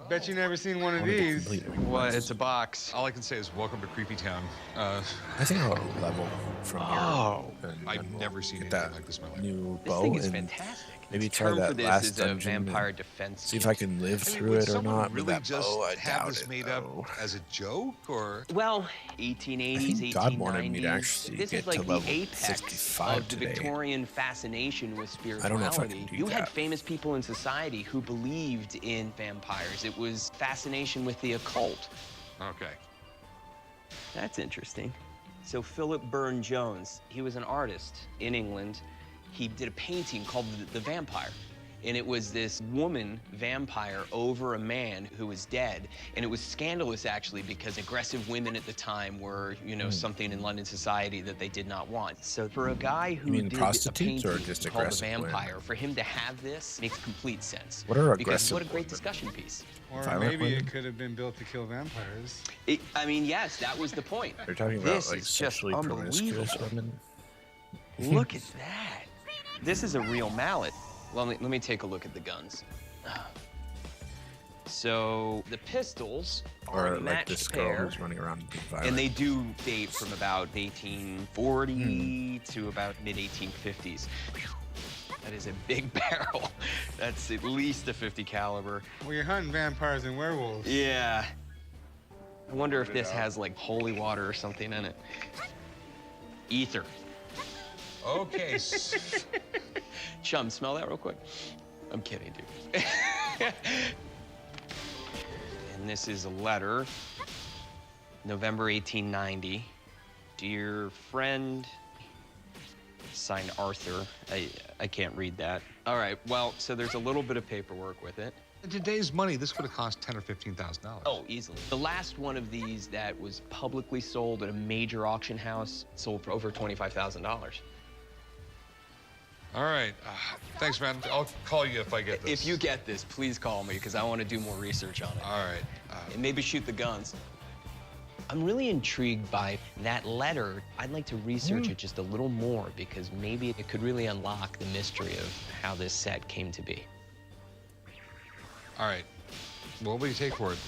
Bet you never seen one of Wanna get these. complete What? It's a box. All I can say is welcome to Creepy Town. I think I'll level from here. Oh. and I've then never we'll seen get anything that like this in my life. new This bow thing is and fantastic. maybe The try term that for this last is a dungeon and vampire defense see if kit. I can live I mean, through would it or someone not. really with that just bow, I have doubt this it, made though. up as a joke, or Well, 1880s, I think God wanted me to 1890s. actually This get is like to the level apex 65 of the today. Victorian fascination with I don't know if I spirituality. can do You had that. famous people in society who believed in vampires. It was fascination with the occult. okay. That's interesting. So Philip Burne-Jones, he was an artist in England. He did a painting called The Vampire. And it was this woman vampire over a man who was dead. And it was scandalous, actually, because aggressive women at the time were, you know, something in London society that they did not want. So for a guy who mean did a prostitutes or painting just called The aggressive women? Vampire, for him to have this makes complete sense. What are Because aggressive what a great women? discussion piece. Or Violent maybe women? it could have been built to kill vampires. I mean, yes, that was the point. They're talking about This like is just sexually promiscuous unbelievable. women. Look at that. This is a real mallet. Let me take a look at the guns. So the pistols are Or a like this matched girl pair, who's running around being violent. and they do date from about 1840 to about mid-1850s. That is a big barrel. That's at least a 50 caliber. Well, you're hunting vampires and werewolves. Yeah. I wonder if this has like holy water or something in it. Ether. Okay. Chum, smell that real quick. I'm kidding, dude. And this is a letter, November 1890. Dear friend, signed Arthur. I can't read that. All right, well, so there's a little bit of paperwork with it. In today's money, this would have cost $10,000 or $15,000. Oh, easily. The last one of these that was publicly sold at a major auction house sold for over $25,000. All right. Thanks, man. I'll call you if I get this. If you get this, please call me, because I want to do more research on it. All right. And maybe shoot the guns. I'm really intrigued by that letter. I'd like to research it just a little more, because maybe it could really unlock the mystery of how this set came to be. All right. What will you take for it?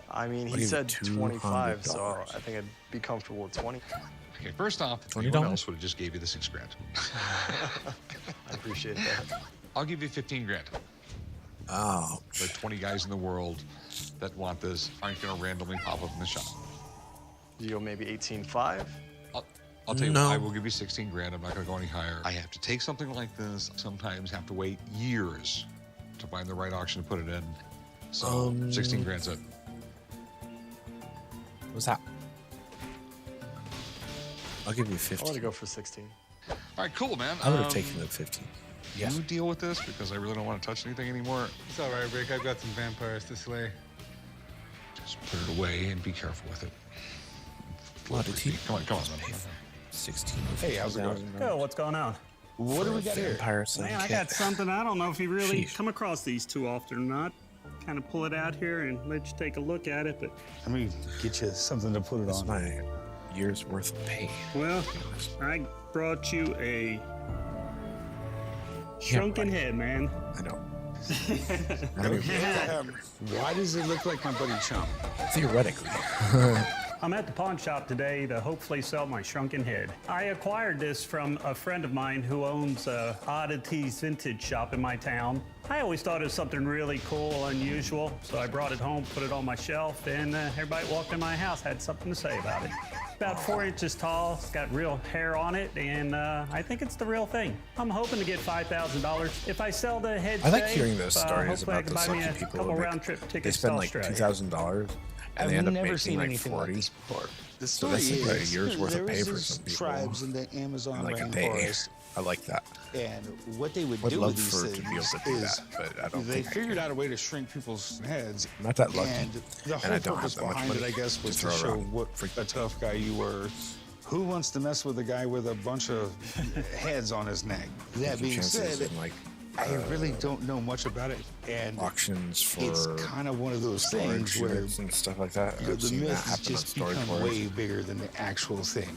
I mean, I'll he give said you 25, so $200. I think I'd be comfortable with 20. Okay, first off, $20? anyone else would have just gave you the $6,000. I appreciate that. I'll give you $15,000. Oh. The 20 guys in the world that want this aren't going to randomly pop up in the shop. You go maybe 18.5? I'll tell you No. what, I will give you $16,000. I'm not going to go any higher. I have to take something like this, sometimes have to wait years to find the right auction to put it in. So $16,000's it. What's that? I'll give you I 15. want to go for 16. All right, cool, man. I would have taken the 15. Yeah. You deal with this because I really don't want to touch anything anymore. It's all right, Rick. I've got some vampires to slay. Just put it away and be careful with it. What did he? Come on, man. 16. Hey, how's it going? Good, what's going on? What do we got here? Vampire Man, I got something. I don't know if you really come across these too often or not. Kind of pull it out here and let you take a look at it, but Let me get you something to put it That's on. my year's worth of pay. well, I brought you a shrunken head, man. I know. Why does it look like my buddy Chum? Theoretically. I'm at the pawn shop today to hopefully sell my shrunken head. I acquired this from a friend of mine who owns a oddities vintage shop in my town. I always thought it was something really cool, unusual, so I brought it home, put it on my shelf, and everybody walked in my house had something to say about it. About 4 inches tall, it's got real hair on it, and I think it's the real thing. I'm hoping to get $5,000. If I sell the head I like today, hearing those stories hopefully I about can the buy me sucky a people couple who round trip they tickets to spend like Australia. $2,000 And they end up never making seen like anything like 40. this before. The So story this is like a is year's worth of there pay for was some these people. tribes in the Amazon Like a day. rainforest. I like that. And what they would Would do love with these for it things to be able to do is that, but I don't they think I figured out a way to shrink people's heads. I'm not that lucky, And the and whole I don't have purpose that much behind it, money I guess, to was to throw show around. what a tough guy you were. Who wants to mess with a guy with a bunch of heads on his neck? That being chances said, in, like, I really don't know much about it, and auctions for it's kind of one of those storage things where units and stuff like that. the I've seen that myth has happen on just storage become forums. way bigger than the actual thing.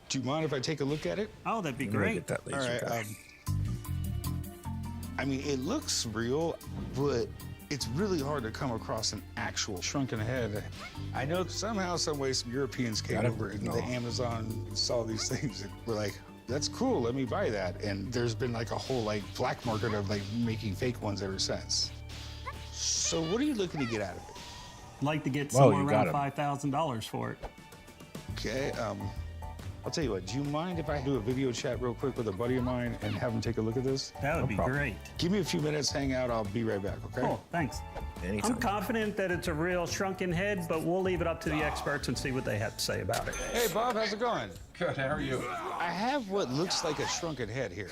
Do you mind if I take a look at it? Oh, that'd be I'm gonna great. get that laser All right. back. I mean, it looks real, but it's really hard to come across an actual shrunken head. I know somehow, some way, some Europeans came over into the Amazon and saw these things and were like, that's cool, let me buy that. And there's been like a whole like black market of like making fake ones ever since. So what are you looking to get out of it? I'd like to get Well, somewhere you around got $5,000 for it. Okay, I'll tell you what, do you mind if I do a video chat real quick with a buddy of mine and have him take a look at this? That would be great. Give me a few minutes, hang out, I'll be right back, okay? Cool, thanks. I'm confident that it's a real shrunken head, but we'll leave it up to the experts and see what they have to say about it. Hey, Bob, how's it going? Good, how are you? I have what looks like a shrunken head here.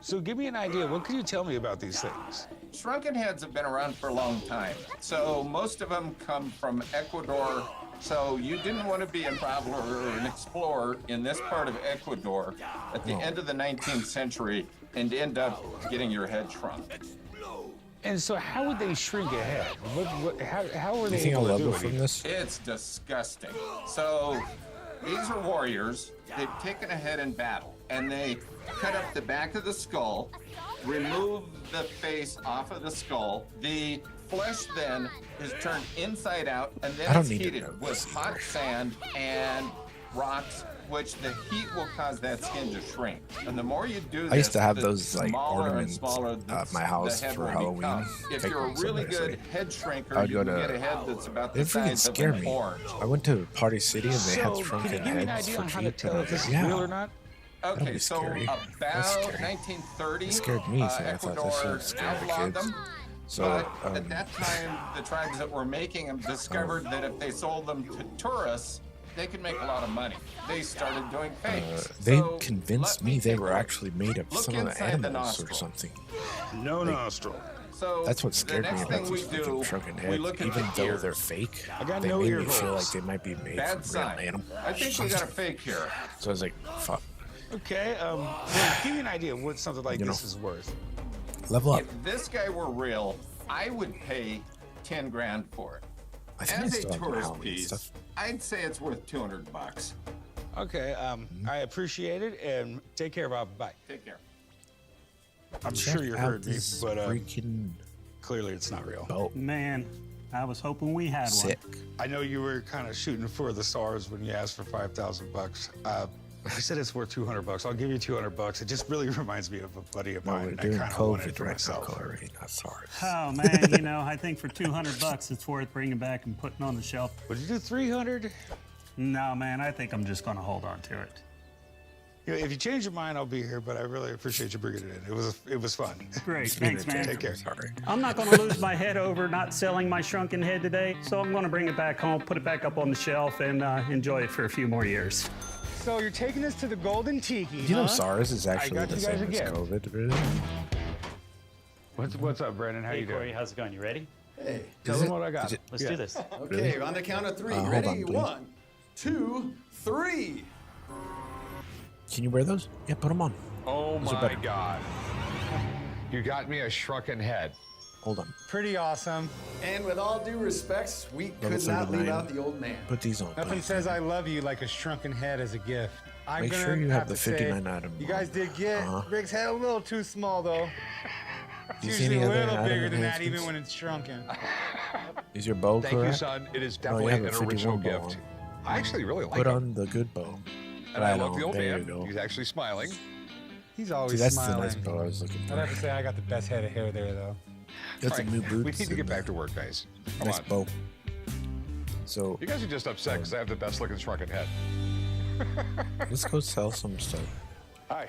So give me an idea, what can you tell me about these things? Shrunken heads have been around for a long time. So most of them come from Ecuador. So you didn't want to be a traveler or an explorer in this part of Ecuador at the end of the 19th century and end up getting your head shrunk. And so how would they shrink a head? How were they Anything able I'll to do level it? from this? It's disgusting. So these are warriors. They've taken a head in battle and they cut up the back of the skull, remove the face off of the skull. The flesh then is turned inside out and I then don't it's need to heated know with hot sand and rocks, which the heat will cause that skin to shrink. And the more you do this, I used to have the those like smaller and ornaments smaller at my house the head for will Halloween. become. If Fake you're a ones, really somebody good say. head shrinker, I would you go can to. get a head that's about They the freaking size of scare an me. orange. I went to Party City and they had So, shrunken can you give me an heads idea for on how to cheap, tell and I if was this like, is yeah. real or not? That'd Okay, be so scary. That's about scary. 1930, It scared me, so I thought this Ecuador would scare the outlawed kids. them. So, But at that time, the tribes that were making them discovered that if they sold them to tourists, they could make a lot of money. They started doing fakes. they So convinced me they were actually made of Look some of the inside the animals or nostril. something. No nostril. So That's what scared the me next about thing we these freaking do, shrunken we heads. look at Even the though ears. they're fake, I got they no made ear me feel holes. like they might be made Bad from real sign. animals. I think we got a fake here. So I was like, fuck. Okay, well, give me an idea of what something like this is worth. Level up. If this guy were real, I would pay 10 grand for it. I think I As a still have my tourist Halloween piece, stuff. I'd say it's worth 200 bucks. Okay, I appreciate it, and take care, Bob. Bye. Take care. I'm Check sure you out heard me, this but freaking clearly it's not real. boat. Man, I was hoping we had Sick. one. I know you were kind of shooting for the stars when you asked for 5,000 bucks. I said it's worth 200 bucks. I'll give you 200 bucks. It just really reminds me of a buddy of No, mine. we're and I doing kind of want it COVID for right now, myself. Corey, not SARS. Oh man, you know, I think for 200 bucks, it's worth bringing back and putting on the shelf. Would you do 300? No, man, I think I'm just gonna hold on to it. You know, if you change your mind, I'll be here. But I really appreciate you bringing it in. It was fun. Great, thanks, man. Take care. Sorry. I'm not gonna lose my head over not selling my shrunken head today, so I'm gonna bring it back home, put it back up on the shelf, and enjoy it for a few more years. So you're taking us to the Golden Tiki, You know, huh? SARS is actually got the you guys same as again. COVID, really? What's up, Brandon? How Hey, you doing? Corey, how's it going? You ready? Hey. Tell them what I got. Let's do this. Okay, Really? on the count of 3. Hold Ready? on, please. 1, 2, 3. Can you wear those? Yeah, put them on. Oh Those are my better. God. You got me a shrunken head. Hold on. Pretty awesome. And with all due respects, we Level could not leave 39. out the old man. Put these on. Nothing please. says I love you like a shrunken head as a gift. I'm Make gonna sure you have have the to say, 59 item. You guys did get Rick's head a little too small, though. It's Do you see usually any a other little item bigger than that, enhancements? even when it's shrunken. Is your bow Thank you, correct? son. It is Oh, definitely you have an a 51 original bow gift. on. I actually really like Put it. on the good bow. And I Right love the on, old there man. you go. He's actually smiling. He's See, always that's smiling. the nice bow I was looking I'd for. have to say I got the best head of hair there, though. Got All some right, new boots. We need to get and, back to work, guys. Come nice on. bow. So You guys are just upset because I have the best looking shrunken head. let's go sell some stuff. Hi.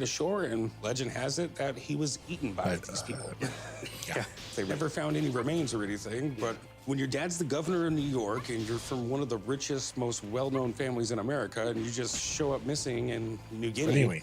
to shore, and legend has it that he was eaten by these people. Yeah, they never found any remains or anything, but when your dad's the governor of New York and you're from one of the richest, most well-known families in America, and you just show up missing in New Guinea,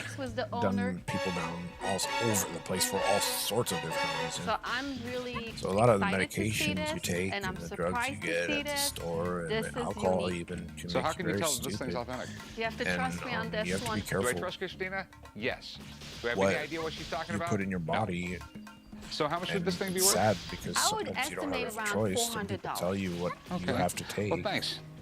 connects with the owner. done people down all over the place for all sorts of different reasons. So I'm really So a lot of the excited to see medications you this, take and and I'm the drugs you surprised to get see at the this. store and This the is alcohol unique. even can So make how you can you very tell that this thing's stupid. authentic? You have to And, trust me on this you have to one. be careful. Do I trust Christina? Yes. Do I have What any idea what she's talking you about? put in your body. So how much would And this thing be it's worth? sad because I would sometimes you don't estimate have a around choice. Some people $400. tell you what you have to take. Well, thanks.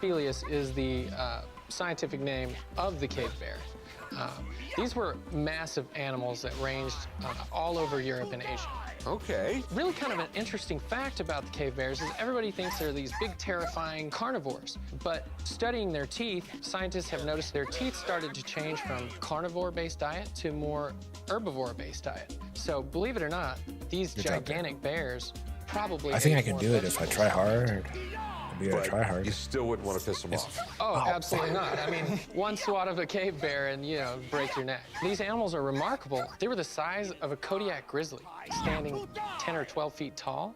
Spelius is the scientific name of the cave bear. These were massive animals that ranged all over Europe and Asia. Okay. Really kind of an interesting fact about the cave bears is everybody thinks they're these big, terrifying carnivores. But studying their teeth, scientists have noticed their teeth started to change from carnivore-based diet to more herbivore-based diet. So believe it or not, these gigantic bears probably I think I ate can more do it if I try hard. I'll be able to try hard. You still wouldn't want to piss them off. Oh, absolutely not. I mean, one swat of a cave bear and, you know, break your neck. These animals are remarkable. They were the size of a Kodiak grizzly, standing 10 or 12 feet tall.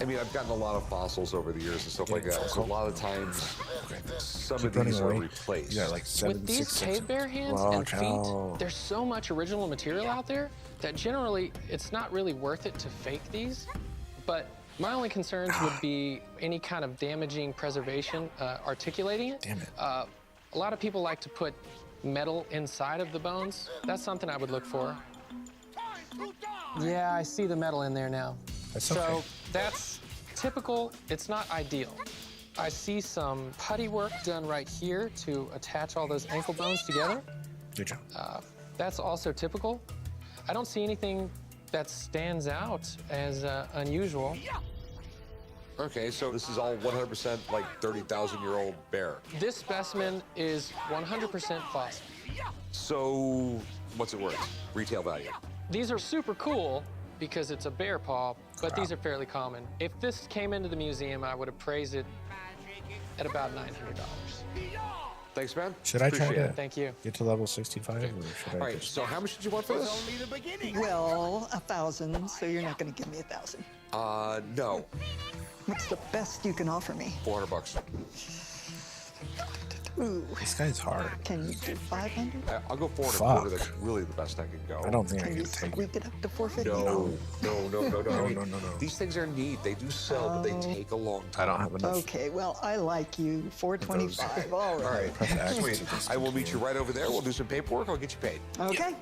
I mean, I've gotten a lot of fossils over the years and stuff like that. So a lot of times, some Keep of these running are away. replaced. You got like 7, With these 6, 6. cave bear hands and feet, there's so much original material out there that generally it's not really worth it to fake these. But my only concerns would be any kind of damaging preservation, articulating it. Damn it. A lot of people like to put metal inside of the bones. That's something I would look for. Yeah, I see the metal in there now. That's so okay. that's typical. It's not ideal. I see some putty work done right here to attach all those ankle bones together. Good job. That's also typical. I don't see anything that stands out as unusual. Okay, so this is all 100% like 30,000-year-old bear. This specimen is 100% fossil. So what's it worth? Retail value? These are super cool because it's a bear paw, but these are fairly common. If this came into the museum, I would appraise it at about $900. Thanks, man. Should I try Appreciate to it. Thank you. get to level 65 or should I All right, just... so how much did you want for this? Well, 1,000, so you're not going to give me 1,000. No. What's the best you can offer me? $400. Ooh. This guy's hard. Can you do 500? I'll go 4 and a Fuck. quarter. That's really the best I can go. I don't think I Can can you take it. squeak it up to 450? No. These things are neat. They do sell, but they take a long time. I don't have enough. Okay, well, I like you. 425. All All right. right, sweet. I will meet you right over there. We'll do some paperwork. I'll get you paid. Okay.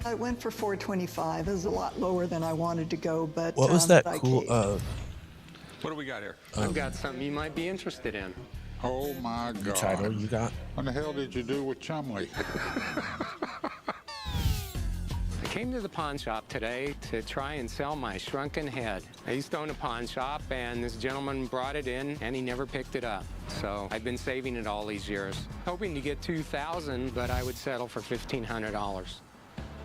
I went for 425. It was a lot lower than I wanted to go, but What was that I cool... caved. What do we got here? I've got something you might be interested in. Oh my God. Title you got? What the hell did you do with Chumley? I came to the pawn shop today to try and sell my shrunken head. I used to own a pawn shop, and this gentleman brought it in, and he never picked it up. So I've been saving it all these years, hoping to get $2,000, but I would settle for $1,500.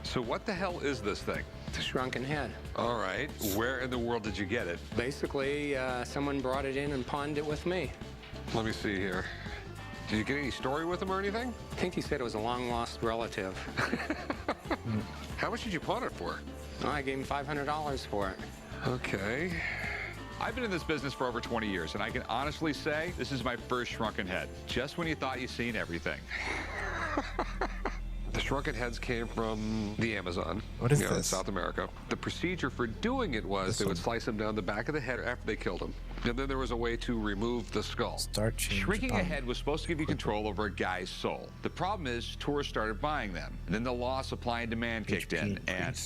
So what the hell is this thing? The shrunken head. All right. Where in the world did you get it? Basically, someone brought it in and pawned it with me. Let me see here. Did you get any story with him or anything? I think he said it was a long-lost relative. How much did you pawn it for? Well, I gave him $500 for it. Okay. I've been in this business for over 20 years, and I can honestly say this is my first shrunken head. Just when you thought you'd seen everything. The shrunken heads came from the Amazon. What is in this? South America. The procedure for doing it was they would slice them down the back of the head after they killed them. And then there was a way to remove the skull. Start change Shrinking a on. head was supposed to give you control over a guy's soul. The problem is tourists started buying them. And then the law of supply and demand kicked in. And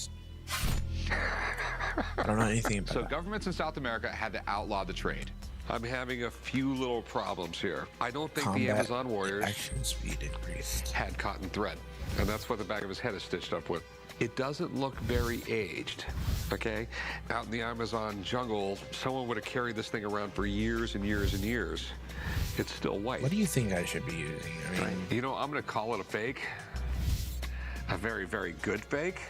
I don't know anything about so that. governments in South America had to outlaw the trade. I'm having a few little problems here. I don't think the Combat Amazon warriors action speed increased. had cotton thread. And that's what the back of his head is stitched up with. It doesn't look very aged, okay? Out in the Amazon jungle, someone would have carried this thing around for years and years and years. It's still white. What do you think I should be using? I mean, You know, I'm gonna call it a fake. A very, very good fake.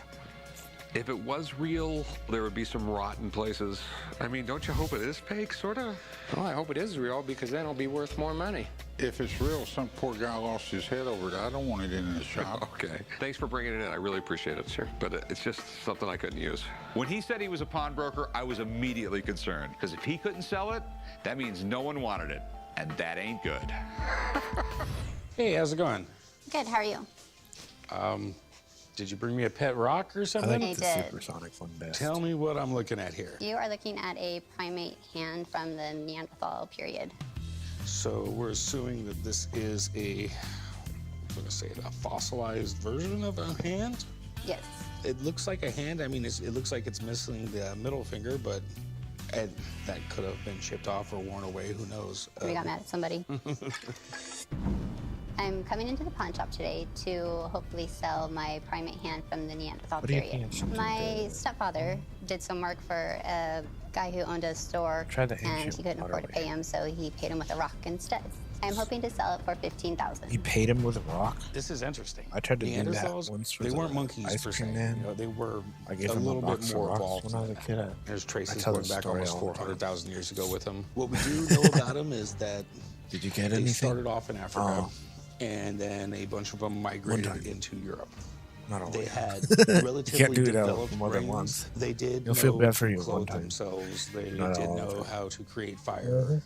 If it was real, there would be some rotten places. I mean, don't you hope it is fake, sorta? Well, I hope it is real, because then it'll be worth more money. If it's real, some poor guy lost his head over it. I don't want it in the shop. Okay. Thanks for bringing it in. I really appreciate it. Sure. But it's just something I couldn't use. When he said he was a pawnbroker, I was immediately concerned. Because if he couldn't sell it, that means no one wanted it. And that ain't good. Hey, how's it going? Good, how are you? Did you bring me a pet rock or something? I did. Supersonic one best. Tell me what I'm looking at here. You are looking at a primate hand from the Neanderthal period. So we're assuming that this is a fossilized version of a hand? Yes. It looks like a hand. I mean, it looks like it's missing the middle finger, but And that could have been chipped off or worn away, who knows? We got mad at somebody. I'm coming into the pawn shop today to hopefully sell my primate hand from the Neanderthal period. My stepfather did some work for a guy who owned a store, and he couldn't afford to pay him, so he paid him with a rock instead. I'm hoping to sell it for $15,000. He paid him with a rock? This is interesting. I tried to do that Neanderthals, once for they the weren't monkeys ice per se. cream man. You know, they were I gave a him little box bit of more rocks evolved. when I was a kid. There's I traces tell going the back story almost all the time. 400,000 years ago with them. What we do know about them is that Did you get they anything? started off in Africa, Oh. and then a bunch of them migrated into Europe. Not always. They had You relatively can't do that developed more than brains. once. They did You'll feel know bad for to you one clothe time. themselves. They Not did all the know time. how to create fire.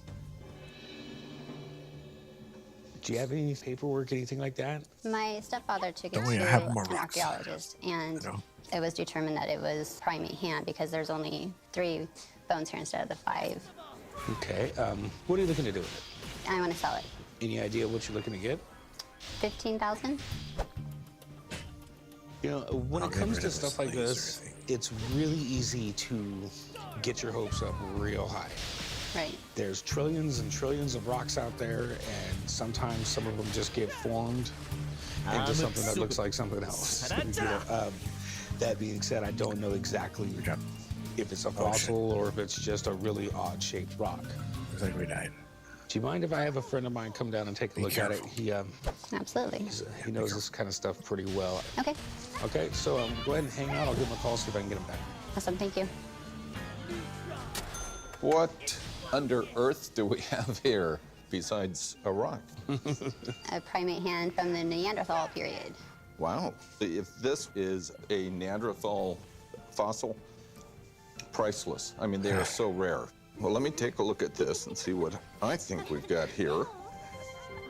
Do you have any paperwork, anything like that? My stepfather took it Don't to worry, I have an more rocks. archaeologist, and it was determined that it was primate hand because there's only 3 bones here instead of the 5. Okay. What are you looking to do with it? I want to sell it. Any idea what you're looking to get? $15,000. You know, when I'll it get comes rid to of stuff this like this, it's really easy to get your hopes up real high. Right. There's trillions and trillions of rocks out there, and sometimes some of them just get formed into something that looks like something else. You know, that being said, I don't know exactly if it's a fossil or if it's just a really odd-shaped rock. Looks like we died. Do you mind if I have a friend of mine come down and take a look at it? He Absolutely. he knows this kind of stuff pretty well. Okay. Okay, so go ahead and hang out. I'll give him a call, see if I can get him back. Awesome. Thank you. What under earth do we have here besides a rock? A primate hand from the Neanderthal period. Wow. If this is a Neanderthal fossil, priceless. I mean, they are so rare. Well, let me take a look at this and see what I think we've got here.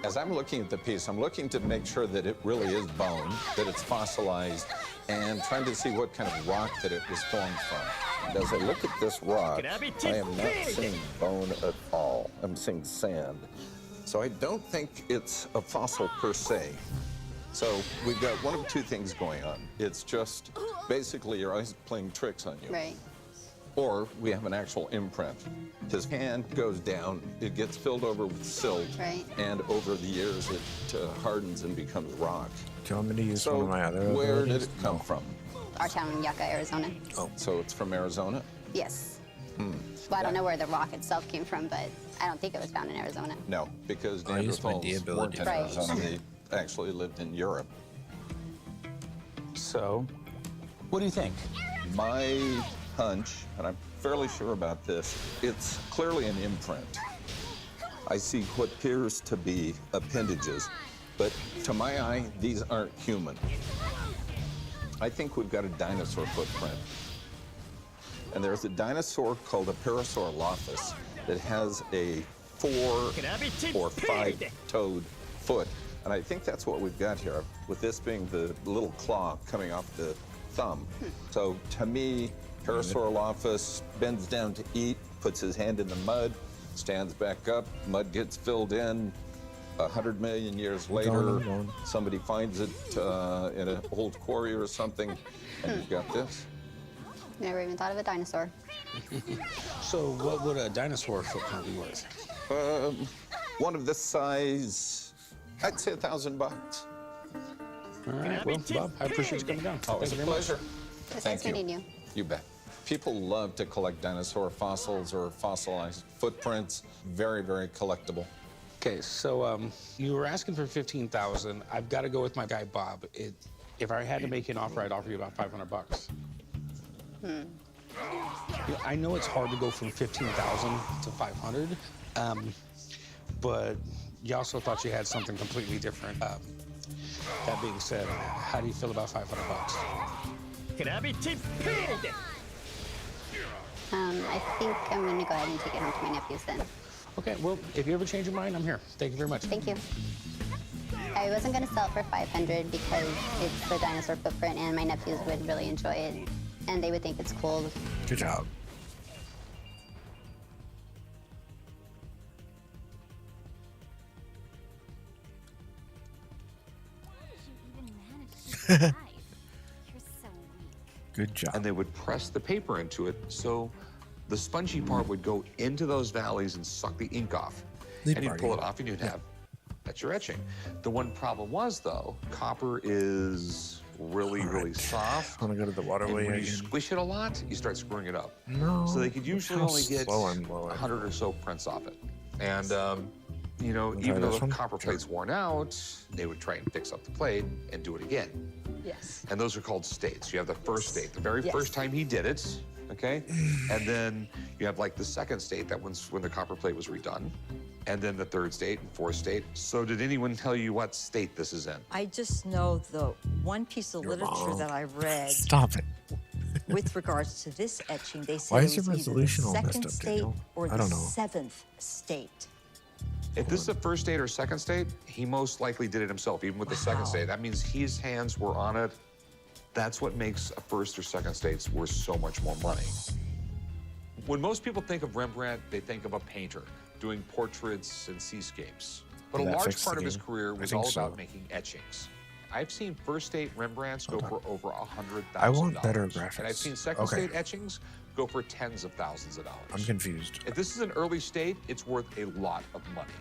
As I'm looking at the piece, I'm looking to make sure that it really is bone, that it's fossilized, and trying to see what kind of rock that it was formed from. And as I look at this rock, I am not seeing bone at all. I'm seeing sand. So I don't think it's a fossil per se. So we've got one of 2 things going on. It's just basically your eyes playing tricks on you. Right. Or we have an actual imprint. His hand goes down, it gets filled over with silt, Right. and over the years it hardens and becomes rock. Do you want me to use So one of my other where did abilities? it come from? Our town in Yucca, Arizona. Oh, so it's from Arizona? Yes. Hmm. Well, I don't know where the rock itself came from, but I don't think it was found in Arizona. No, because I used my D Neanderthals ability. weren't in Right. Arizona. They actually lived in Europe. So, what do you think? My hunch, and I'm fairly sure about this, it's clearly an imprint. I see what appears to be appendages, but to my eye, these aren't human. I think we've got a dinosaur footprint. And there's a dinosaur called a Parasaurolophus that has a 4 or 5-toed foot. And I think that's what we've got here, with this being the little claw coming off the thumb. So to me, Parasaurolophus bends down to eat, puts his hand in the mud, stands back up, mud gets filled in. 100 million years later, somebody finds it in an old quarry or something, and you've got this. Never even thought of a dinosaur. So what would a dinosaur footprint be worth? One of this size, I'd say $1,000. All right, well, Bob, I appreciate you coming down. Always a Thank you very much. pleasure. It's Thank nice meeting you. You bet. People love to collect dinosaur fossils or fossilized footprints. Very, very collectible. Okay, so you were asking for $15,000. I've got to go with my guy Bob. If I had to make you an offer, I'd offer you about $500. You know, I know it's hard to go from $15,000 to $500, but you also thought you had something completely different. That being said, how do you feel about $500? I think I'm going to go ahead and take it home to my nephews then. Okay, well, if you ever change your mind, I'm here. Thank you very much. Thank you. I wasn't going to sell it for $500 because it's a dinosaur footprint and my nephews would really enjoy it and they would think it's cool. Good job. Good job. And they would press the paper into it, so The spongy part would go into those valleys and suck the ink off. And you'd pull it off and you'd have, that's your etching. The one problem was, though, copper is really soft. I want to go to the waterway and when you again. squish it a lot, you start screwing it up. No. So they could usually only get slow I'm blowing. 100 or so prints off it. And, you know, Wanna even try though this the one? copper plate's worn out, they would try and fix up the plate and do it again. Yes. And those are called states. You have the first state, the very first time he did it, okay? And then you have like the second state, that one's when the copper plate was redone. And then the third state and fourth state. So did anyone tell you what state this is in? I just know the one piece of You're literature wrong. that I read Stop it. with regards to this etching. They said Why it is your was either resolution the all messed second up, state Daniel? or I the don't know. seventh state. If this is the first state or second state, he most likely did it himself, even with the second state. That means his hands were on it. That's what makes a first or second states worth so much more money. When most people think of Rembrandt, they think of a painter doing portraits and seascapes. But a Did that large fix part the of his game? career I was think all so. about making etchings. I've seen first state Rembrandts go for over $100,000. I want better graphics. And I've seen second Okay. state etchings go for tens of thousands of dollars. I'm confused. If this is an early state, it's worth a lot of money.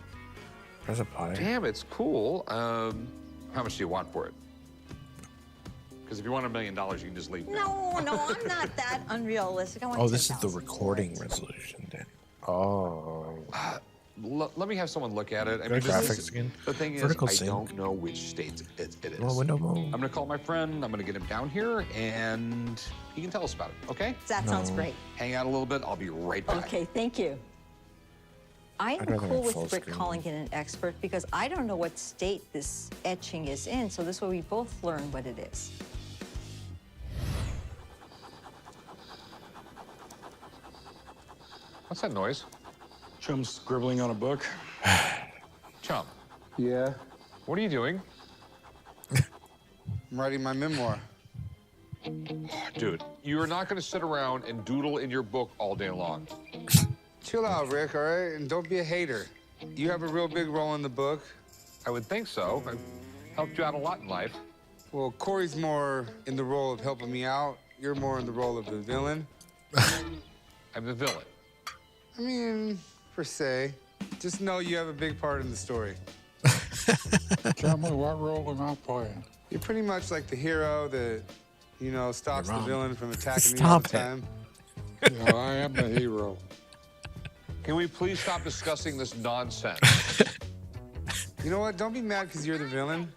Press a pie. Damn, it's cool. How much do you want for it? Because if you want $1 million, you can just leave. No, I'm not that unrealistic. I want Oh, this is the 10,000. recording resolution, Daniel. Oh. Let me have someone look at it. I Go mean, to this graphics is- again. The thing is, Vertical I sync. don't know which state it is. Well, window mode. I'm gonna call my friend. I'm gonna get him down here, and he can tell us about it. Okay? That sounds great. Hang out a little bit. I'll be right back. Okay, thank you. I I'd am rather cool have full with Rick screen. calling it an expert because I don't know what state this etching is in, so this way we both learn what it is. What's that noise? Chum's scribbling on a book. Chum, Yeah, what are you doing? I'm writing my memoir. Dude, you are not gonna sit around and doodle in your book all day long. Chill out, Rick, all right? And don't be a hater. You have a real big role in the book. I would think so. I've helped you out a lot in life. Well, Corey's more in the role of helping me out. You're more in the role of the villain. I'm the villain. I mean, per se. Just know you have a big part in the story. Tell me what role am I playing? You're pretty much like the hero that, you know, stops the wrong. villain from attacking me all the Stop it. time. Yeah, I am the hero. Can we please stop discussing this nonsense? You know what? Don't be mad because you're the villain.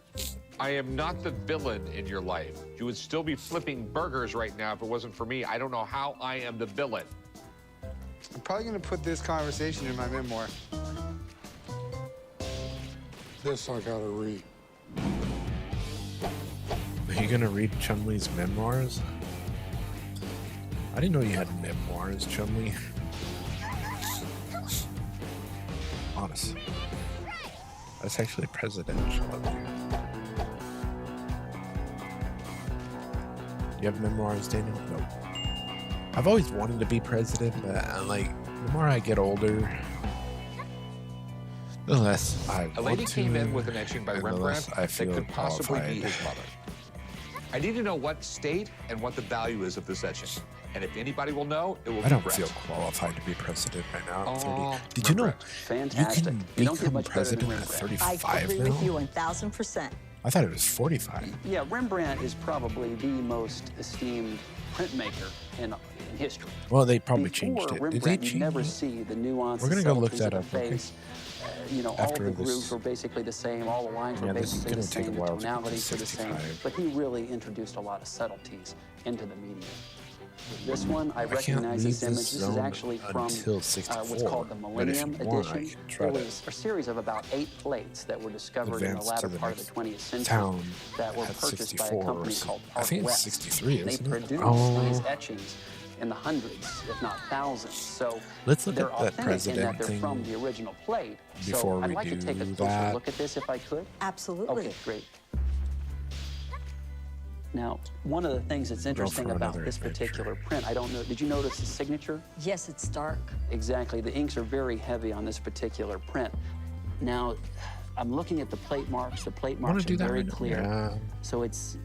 I am not the villain in your life. You would still be flipping burgers right now if it wasn't for me. I don't know how I am the villain. I'm probably going to put this conversation in my memoir. This I gotta read. Are you gonna read Chun-Li's memoirs? I didn't know you had memoirs, Chun-Li. Honest. That's actually presidential of you. You have memoirs, Daniel? No. I've always wanted to be president, but like, the more I get older, the less I A want lady to, came in with an etching by and the Rembrandt less I that feel could possibly be qualified. his mother. I need to know what state and what the value is of this etching. And if anybody will know, it will I be don't Brett. feel qualified to be president right now. at 30. Oh, Did you know Rembrandt. you can become president at 35 I agree now? with you 1,000%. I thought it was 45. Yeah, Rembrandt is probably the most esteemed printmaker in history. Well, they probably Before changed it. Did Rembrandt, they you'd change never it? see the nuances. We're gonna go look subtleties that of the up, okay? face. You know, After all of the this- grooves were basically the same, all the lines were Yeah, this is basically the gonna take a same, the while to get to tonalities were the same. 65. But he really introduced a lot of subtleties into the medium. This one, I I can't recognize this leave image. this This is zone actually from until what's 64, called the but if Millennium you want, I Edition. can try It to was a series of about 8 plates that were discovered in the advance latter to the part of the next 20th century town that were at purchased by a 64 or company something. called I Park think it's West. 63, They isn't it? produced Oh. these etchings in the hundreds, if not thousands. So Let's look they're at that authentic in president that they're thing from the original plate. before so I'd we like to do take a closer that. look at this if I could. Absolutely. Okay, great. Now, one of the things that's interesting for about another this adventure. particular print, I don't know, did you notice the signature? Yes, it's dark. Exactly. The inks are very heavy on this particular print. Now, I'm looking at the plate marks. The plate Wanna marks do are that very right now? clear. Yeah. So it's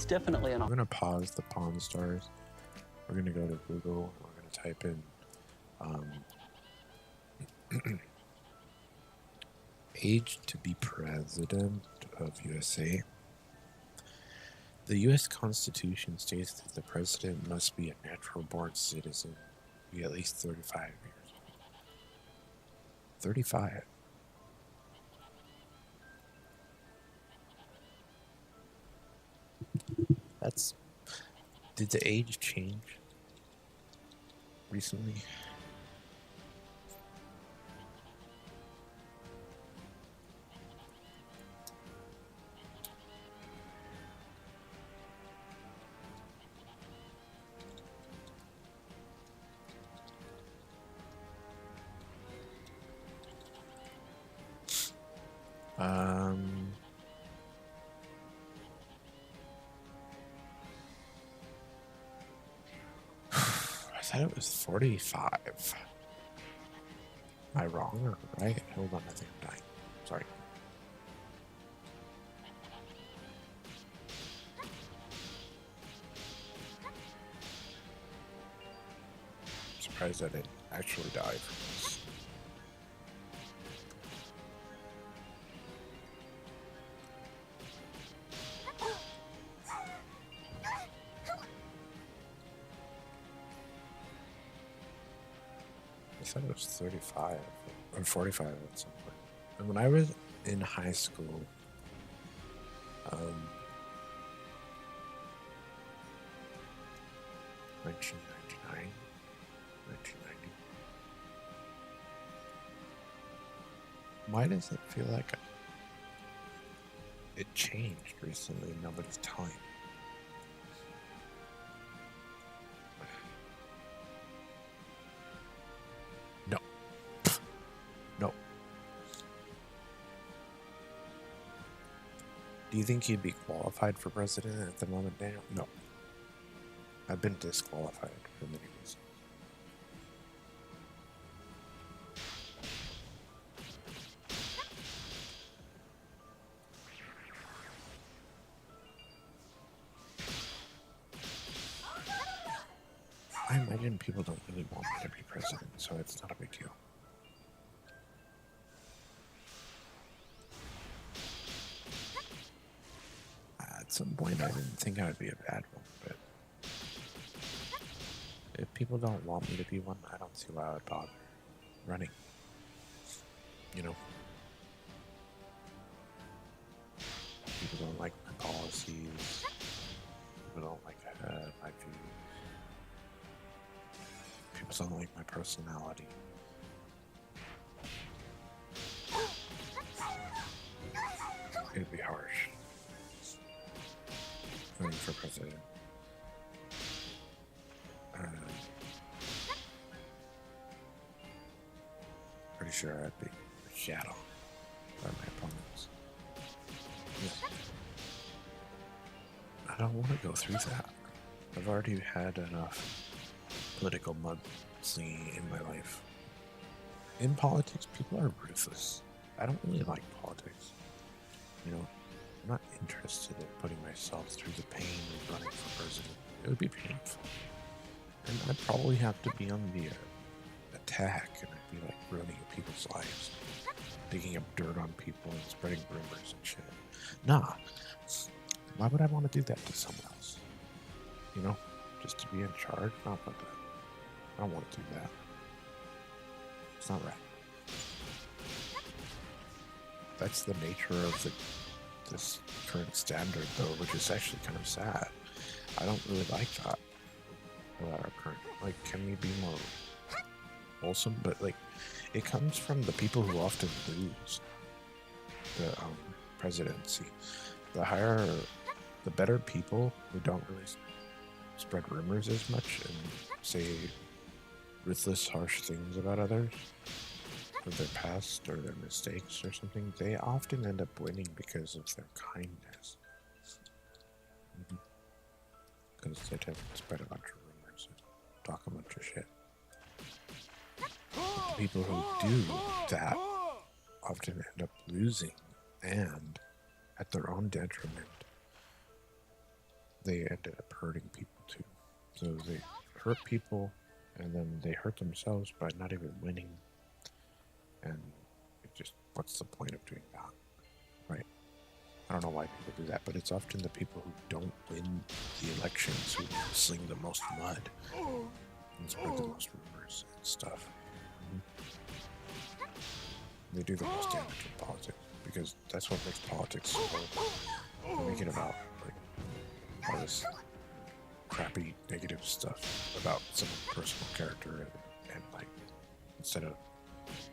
definitely an I'm gonna pause the Pawn Stars. We're gonna go to Google. We're gonna type in Age to be president of USA. The U.S. Constitution states that the president must be a natural-born citizen, be at least 35 years old. 35. That's... Did the age change recently? I thought it was 45. Am I wrong or right? Hold on, I think I'm dying. Sorry. I'm surprised I didn't actually die from this. I thought it was 35 or 45 at some point. And when I was in high school, 1999, 1990. Why does it feel like it changed recently and nobody's telling me? Do you think you'd be qualified for president at the moment, Daniel? No. I've been disqualified for many reasons. I imagine people don't really want me to be president, so it's not a big deal. At some point, I didn't think I would be a bad one, but if people don't want me to be one, I don't see why I would bother running. You know? People don't like my policies. People don't like my views. People don't like my personality. It'd be harsh running for president. Pretty sure I'd be shadowed by my opponents. Yeah. I don't want to go through that. I've already had enough political mudslinging in my life. In politics, people are ruthless. I don't really like politics. You know, I'm not interested in putting myself through the pain of running for president. It would be painful. And I'd probably have to be on the attack, and I'd be like ruining people's lives, digging up dirt on people and spreading rumors and shit. Nah. Why would I want to do that to someone else? You know? Just to be in charge? Not like that. I don't want to do that. It's not right. That's the nature of this current standard, though, which is actually kind of sad. I don't really like that about our current. Like, can we be more wholesome? But like, it comes from the people who often lose the presidency. The better people who don't really spread rumors as much and say ruthless, harsh things about others, or their past, or their mistakes, or something, they often end up winning because of their kindness. Because they tend to spread a bunch of rumors and talk a bunch of shit. The people who do that often end up losing, and at their own detriment, they ended up hurting people too. So they hurt people and then they hurt themselves by not even winning. And it just, what's the point of doing that, right? I don't know why people do that, but it's often the people who don't win the elections who sling the most mud and spread the most rumors and stuff. They do the most damage in politics because that's what makes politics so horrible. They make it about like all this crappy negative stuff about someone's personal character and like instead of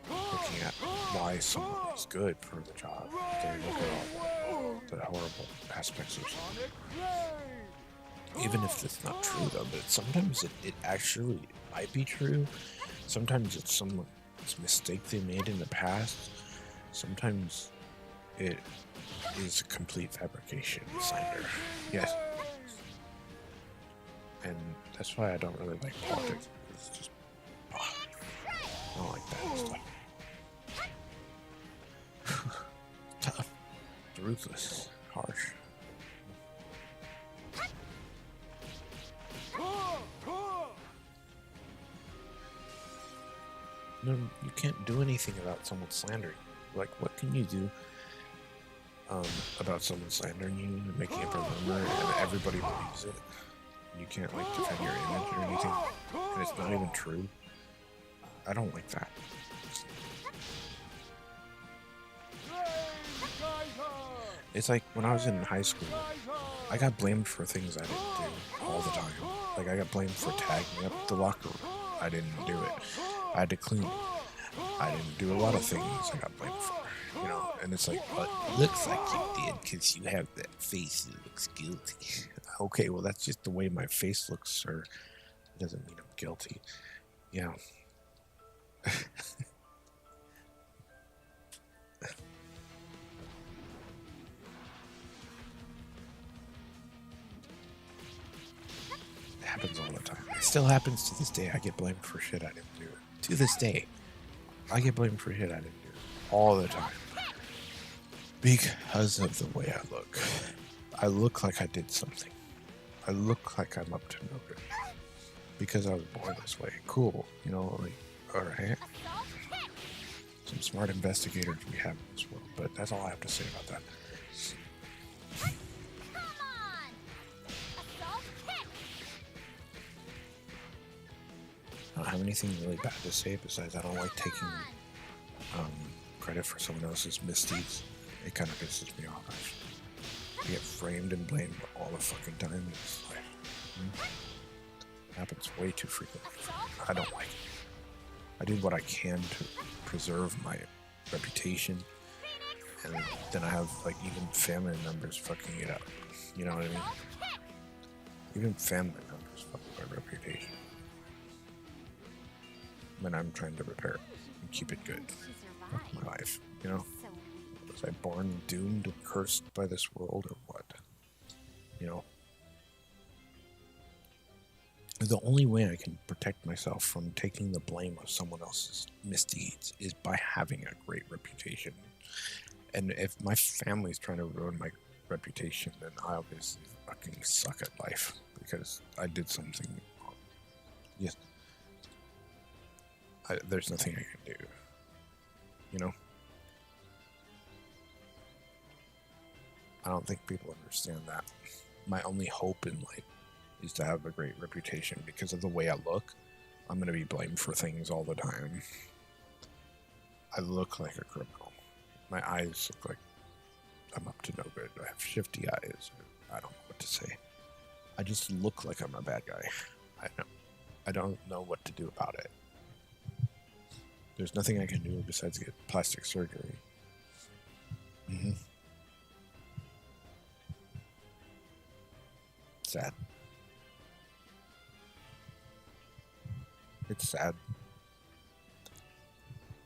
looking at why someone is good for the job, they look at all the horrible aspects of someone. Even if it's not true though, but sometimes it actually might be true. Sometimes it's someone's mistake they made in the past. Sometimes it is a complete fabrication, slander. Yes. And that's why I don't really like politics. It's just, I don't like that stuff. Tough, ruthless, harsh. No, you can't do anything about someone slandering. Like, what can you do about someone slandering you and making up a rumor and everybody believes it? You can't, like, defend your image or anything, and it's not even true. I don't like that. It's like when I was in high school, I got blamed for things I didn't do all the time. Like, I got blamed for tagging up the locker room. I didn't do it. I had to clean. I didn't do a lot of things I got blamed for, you know. And it's like, well, it looks like you did because you have that face that looks guilty. Okay, well, that's just the way my face looks, sir. It doesn't mean I'm guilty. Yeah. It happens all the time. It still happens to this day. I get blamed for shit I didn't do. To this day, I get blamed for shit I didn't do all the time because of the way I look. I look like I did something. I look like I'm up to no good because I was born this way. Cool, you know, like, all right. Some smart investigators we have in this world, but that's all I have to say about that. I don't have anything really bad to say besides I don't like taking credit for someone else's misdeeds. It kind of pisses me off, actually. I get framed and blamed all the fucking time in this life. It happens way too frequently. I don't like it. I did what I can to preserve my reputation, and then I have like even family members fucking it up. You know what I mean? Even family members fuck my reputation when I'm trying to repair it and keep it good. Fuck my life, you know? Was I born doomed and cursed by this world or what? You know? The only way I can protect myself from taking the blame of someone else's misdeeds is by having a great reputation. And if my family's trying to ruin my reputation, then I obviously fucking suck at life because I did something wrong. Yes. There's nothing I can do. You know? I don't think people understand that. My only hope in life is to have a great reputation because of the way I look. I'm going to be blamed for things all the time. I look like a criminal. My eyes look like I'm up to no good. I have shifty eyes. I don't know what to say. I just look like I'm a bad guy. I don't know what to do about it. There's nothing I can do besides get plastic surgery. Sad. It's sad.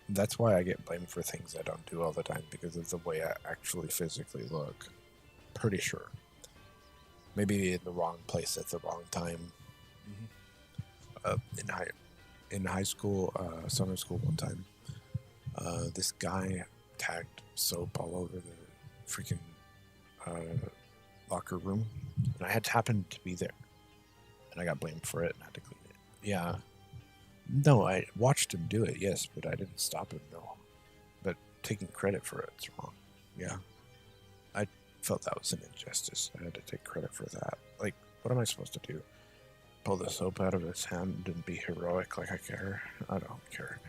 That's why I get blamed for things I don't do all the time, because of the way I actually physically look. Pretty sure. Maybe in the wrong place at the wrong time. In high school, summer school one time, this guy tagged soap all over the freaking locker room, and I had happened to be there, and I got blamed for it and had to clean it. Yeah, No, I watched him do it, yes, but I didn't stop him, no. But taking credit for it's wrong. Yeah. I felt that was an injustice. I had to take credit for that. Like, what am I supposed to do? Pull the soap out of his hand and be heroic like I care? I don't care.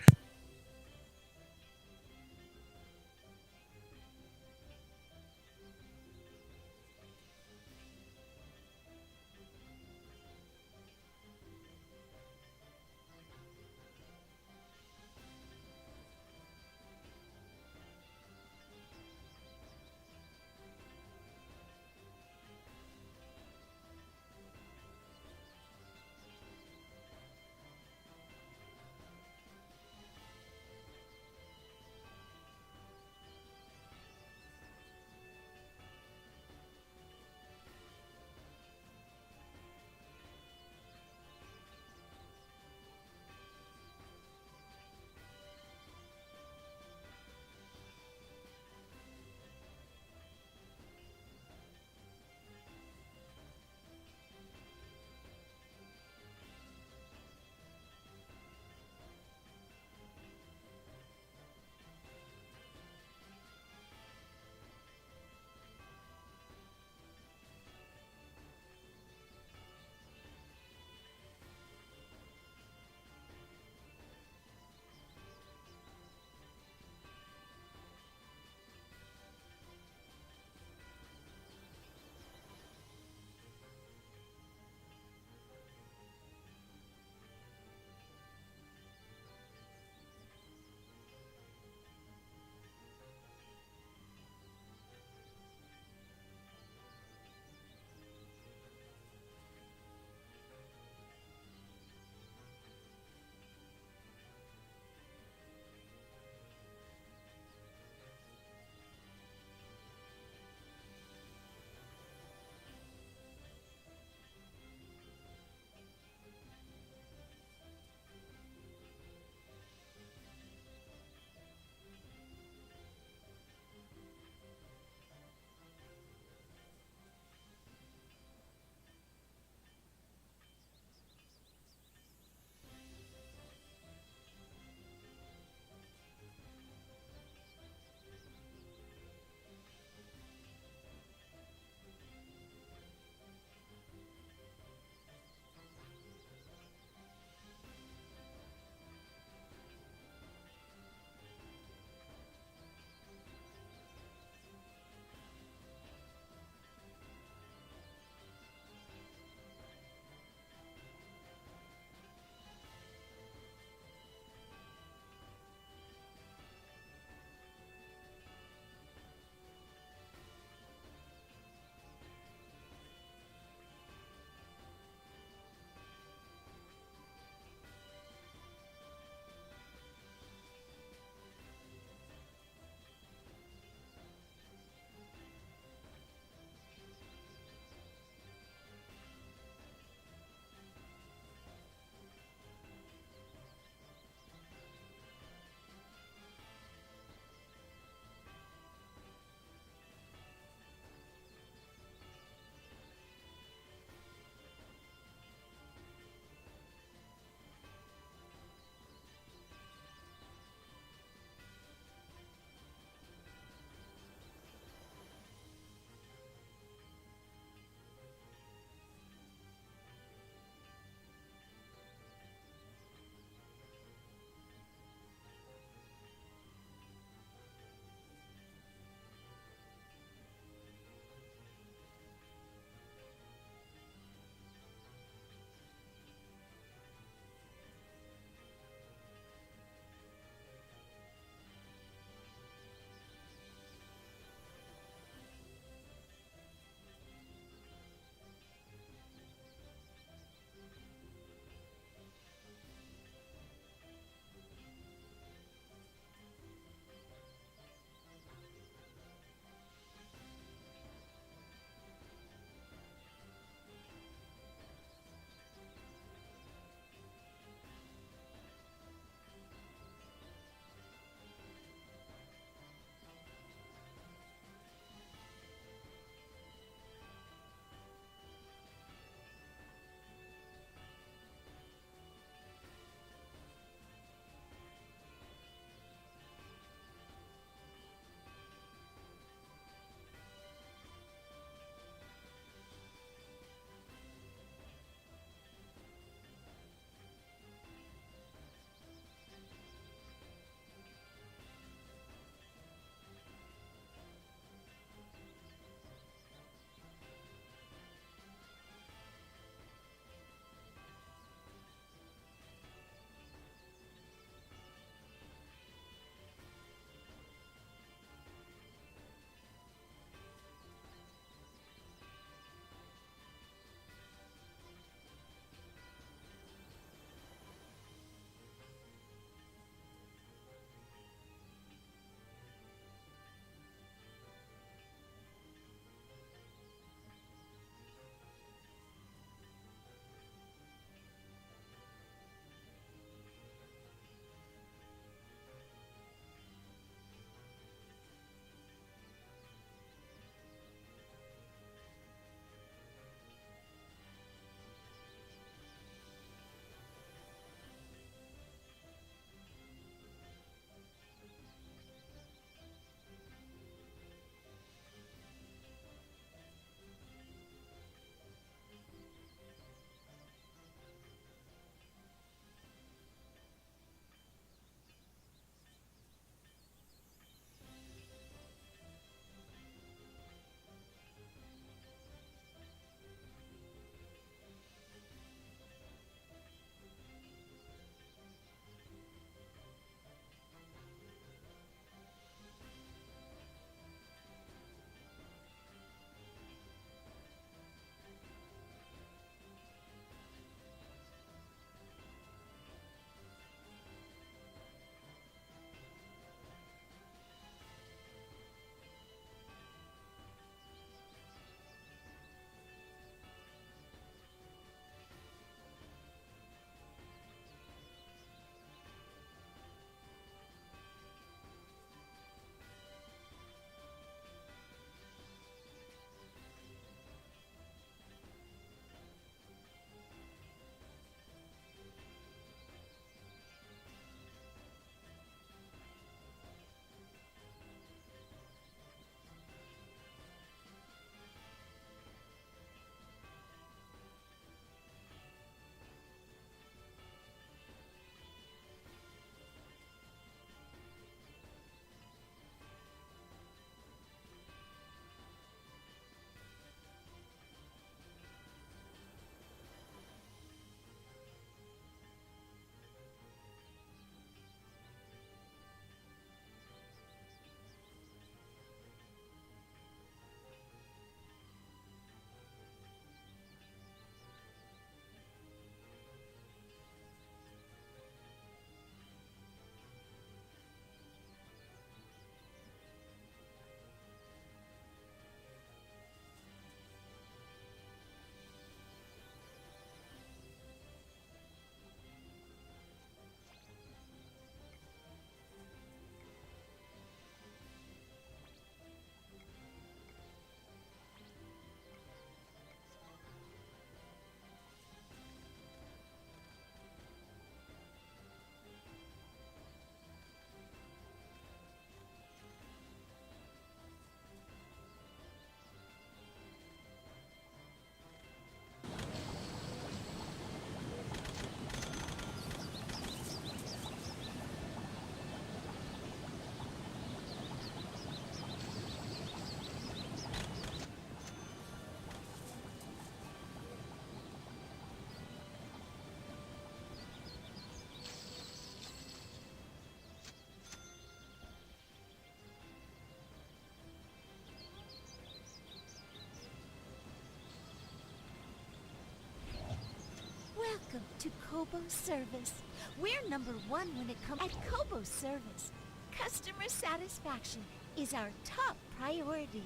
to Kobo service. We're #1 when it comes at Kobo service. Customer satisfaction is our top priority.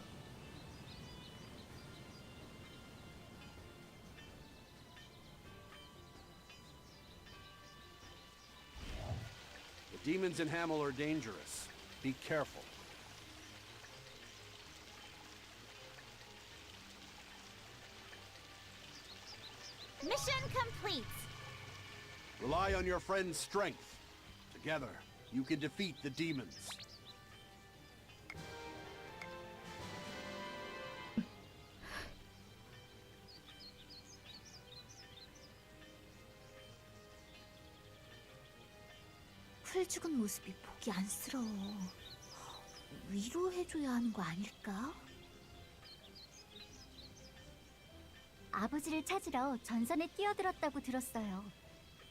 The demons in Hamel are dangerous. Be careful. Mission complete. Rely on your friend's strength. Together, you can defeat the demons. 풀 죽은 모습이 보기 안쓰러워. 위로해줘야 하는 거 아닐까? 아버지를 찾으러 전선에 뛰어들었다고 들었어요.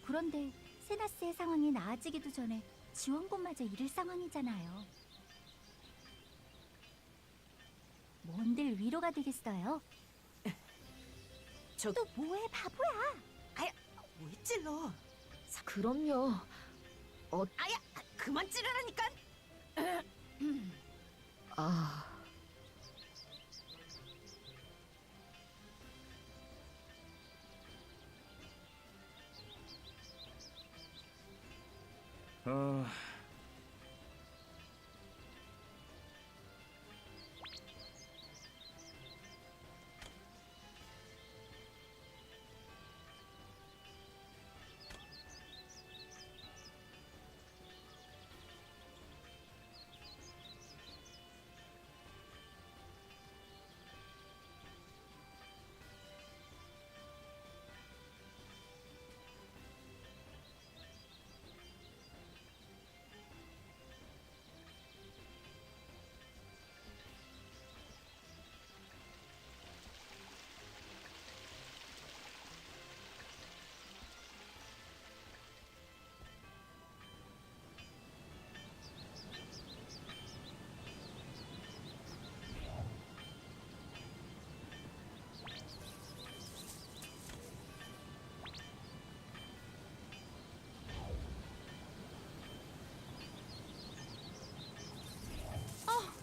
그런데 세나스의 상황이 나아지기도 전에 지원군마저 잃을 상황이잖아요. 뭔들 위로가 되겠어요? 너 뭐해, 바보야? 아야, 왜 찔러? 그럼요. 아야, 그만 찌르라니까. 아.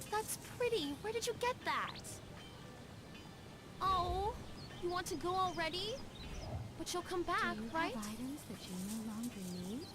That's pretty. Where did you get that? Oh, you want to go already? But you'll come back, right? Do you have items that you no longer need?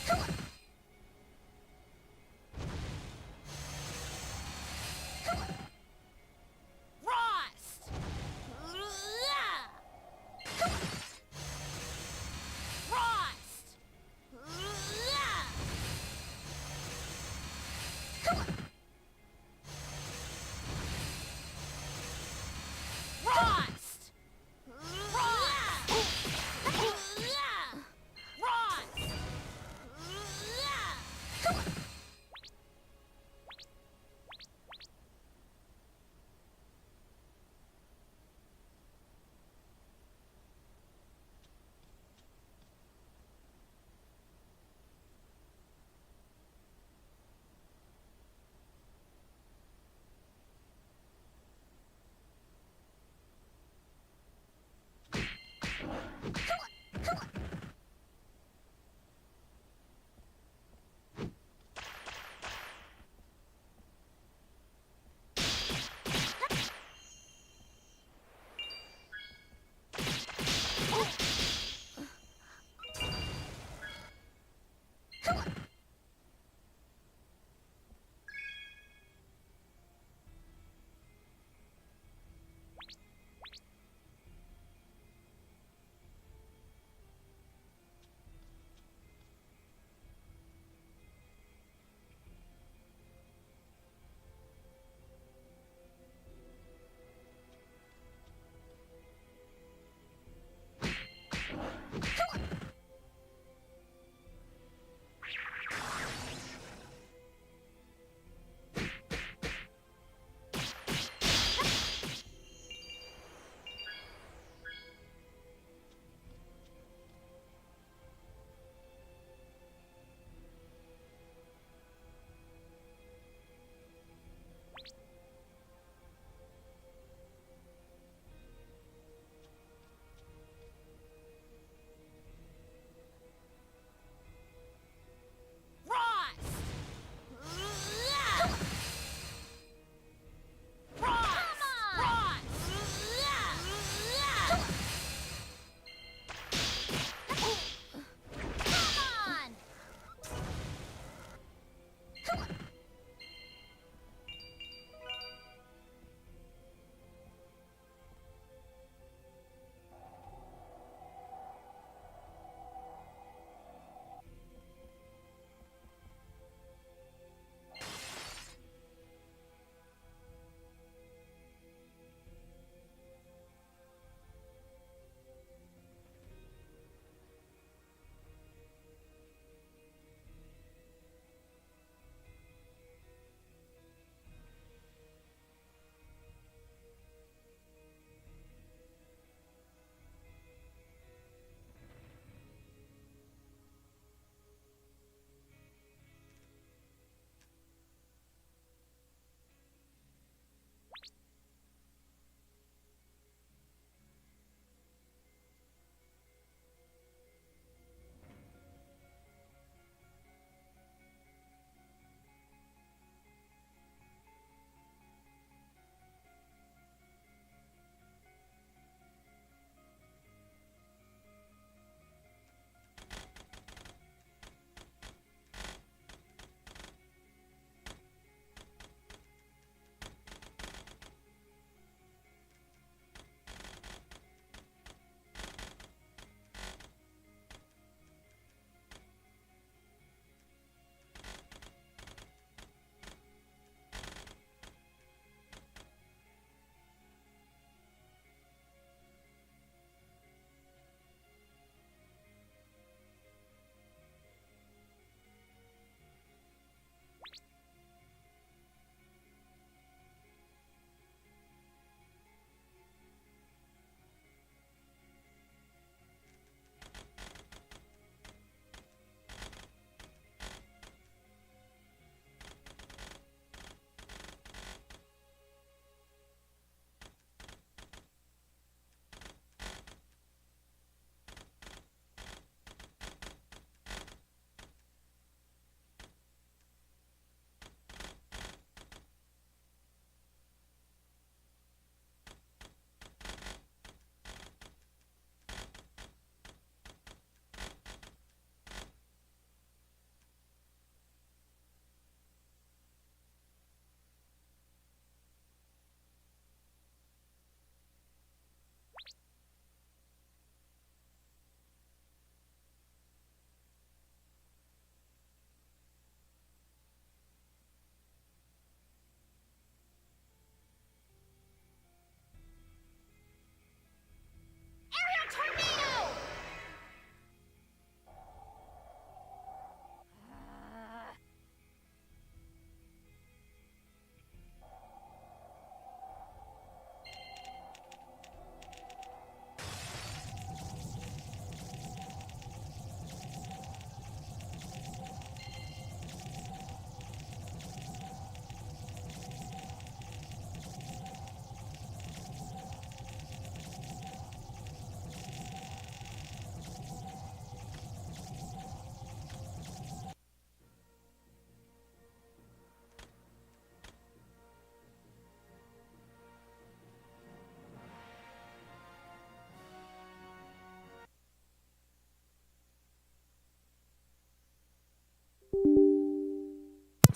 Frost! Frost! Frost! Frost! Frost!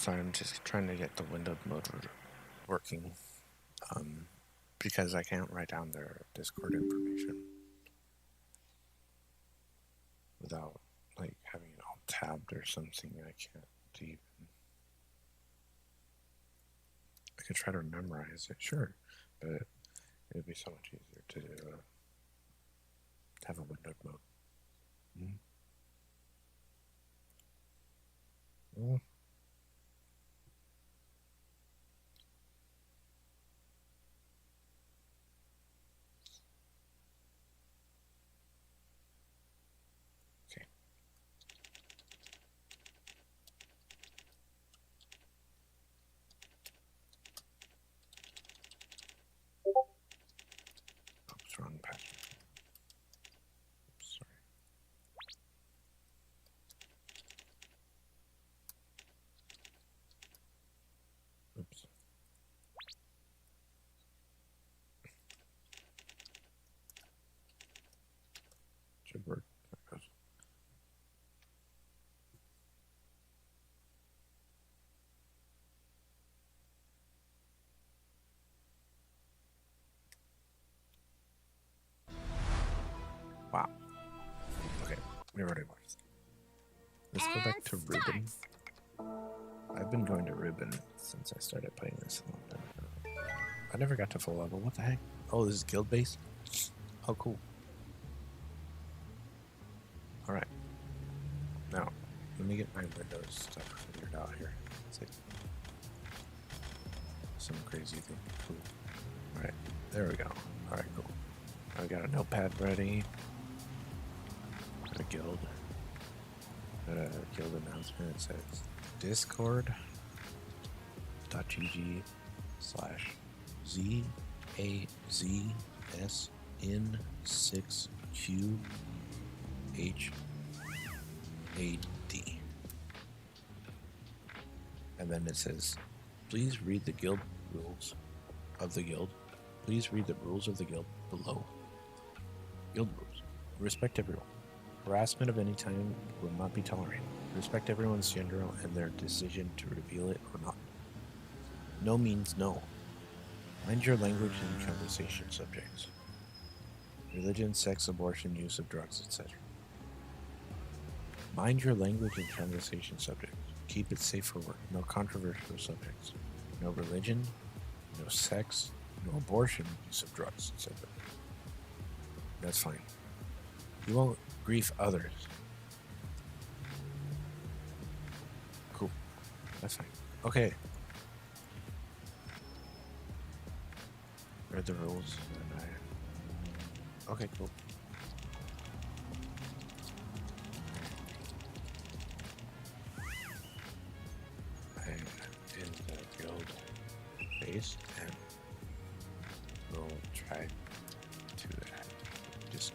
Sorry, I'm just trying to get the windowed mode working. Because I can't write down their Discord information without like having it all tabbed or something. I can't even. I could try to memorize it, sure, but it would be so much easier to have a windowed mode. Well, okay. Oops, wrong password. Oops, sorry. Oops. Should work. There it goes. Wow. Okay, we already watched. Let's go back to Ribbon. I've been going to Ribbon since I started playing this a long time ago. I never got to full level. What the heck? Oh, this is guild based? Oh, cool. Alright. Now, let me get my Windows stuff figured out here. It's like some crazy thing. Cool. Alright, there we go. Alright, cool. I got a notepad ready. Got a guild. Got a guild announcement. It says discord.gg/ZAZN6QHAD. And then it says, please read the guild rules of the guild. Please read the rules of the guild below. Guild rules. Respect everyone. Harassment of any kind will not be tolerated. Respect everyone's gender and their decision to reveal it or not. No means no. Mind your language in conversation subjects. Religion, sex, abortion, use of drugs, etc. Mind your language in conversation subjects. Keep it safe for work. No controversial subjects. No religion, no sex, no abortion, use of drugs, etc. That's fine. You won't grief others. Cool. That's fine. Okay. Read the rules and okay, cool. I'm in the guild base and we'll try to just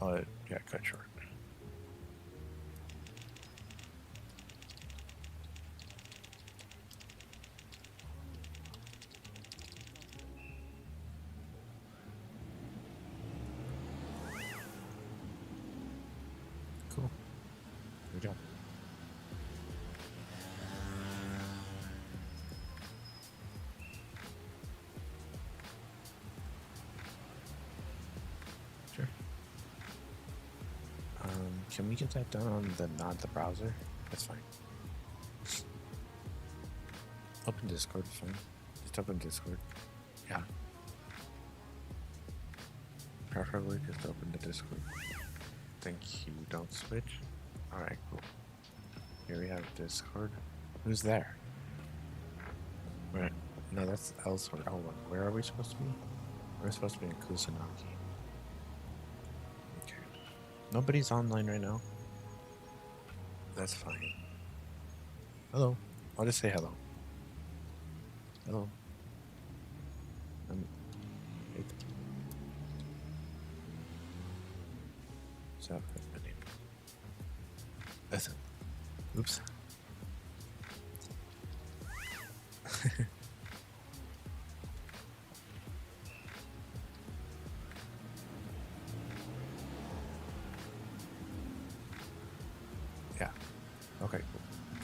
it got cut short. Cool. Good job. Sure. Can we get that done on not the browser? That's fine. Open Discord, fine. Just open Discord. Yeah. Preferably just open the Discord. Thank you. Don't switch. Alright, cool. Here we have Discord. Who's there? Where? No, that's Elsword. Oh, where are we supposed to be? We're supposed to be in Kusanagi. Okay. Nobody's online right now. That's fine. Hello. I'll just say hello. Hello. Wait. So, that's my name. Listen. Oops.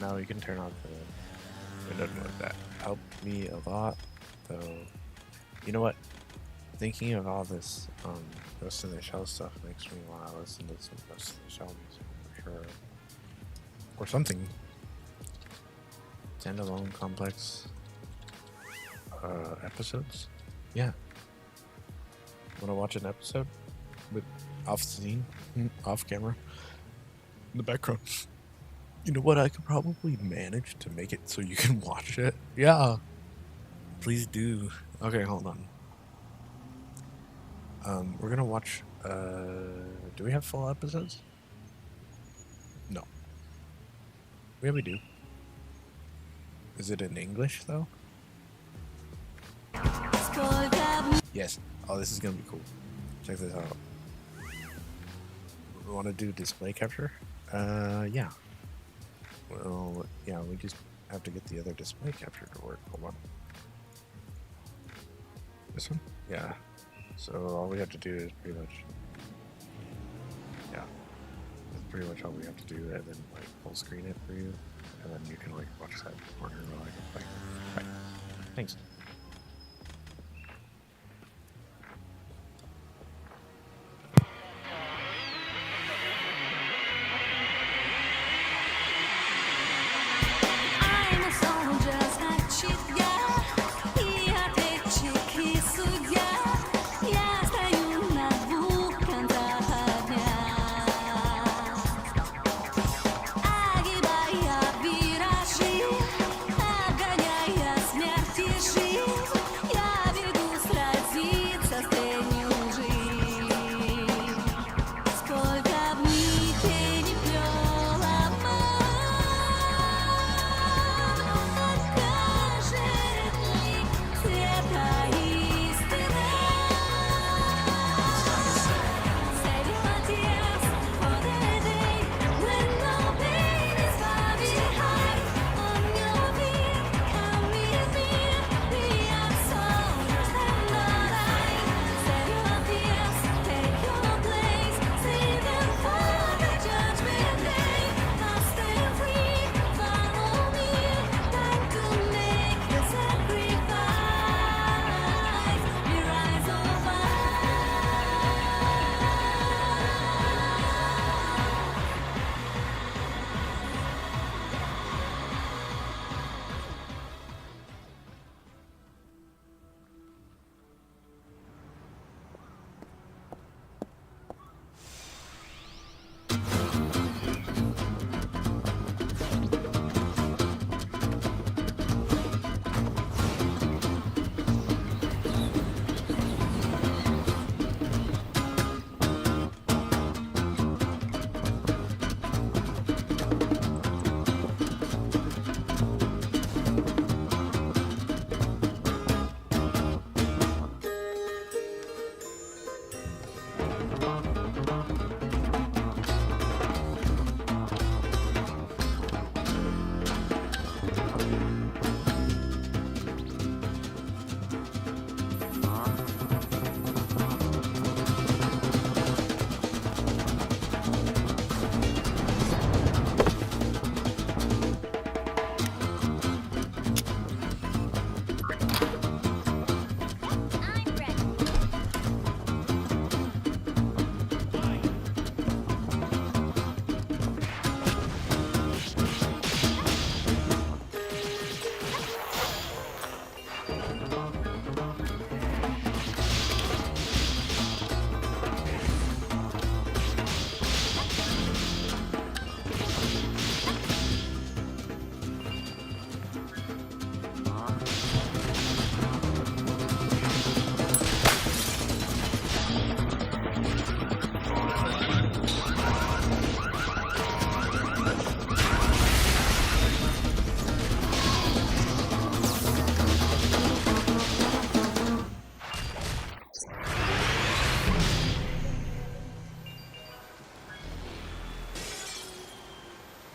now you can turn off the window mode. That helped me a lot, though. You know what? Thinking of all this Ghost in the Shell stuff makes me want to listen to some Ghost in the Shell music for sure. Or something. Standalone complex episodes? Yeah. Want to watch an episode with off scene, off camera, in the background? You know what? I could probably manage to make it so you can watch it. Yeah. Please do. Okay, hold on. We're gonna watch. Do we have full episodes? No. Yeah, we do. Is it in English though? Yes. Oh, this is gonna be cool. Check this out. We want to do display capture? Yeah. Well, yeah, we just have to get the other display capture to work. Hold on. This one? Yeah. So all we have to do is pretty much, yeah, that's pretty much all we have to do, and then like full screen it for you, and then you can like watch that corner while I can play. Right. Thanks.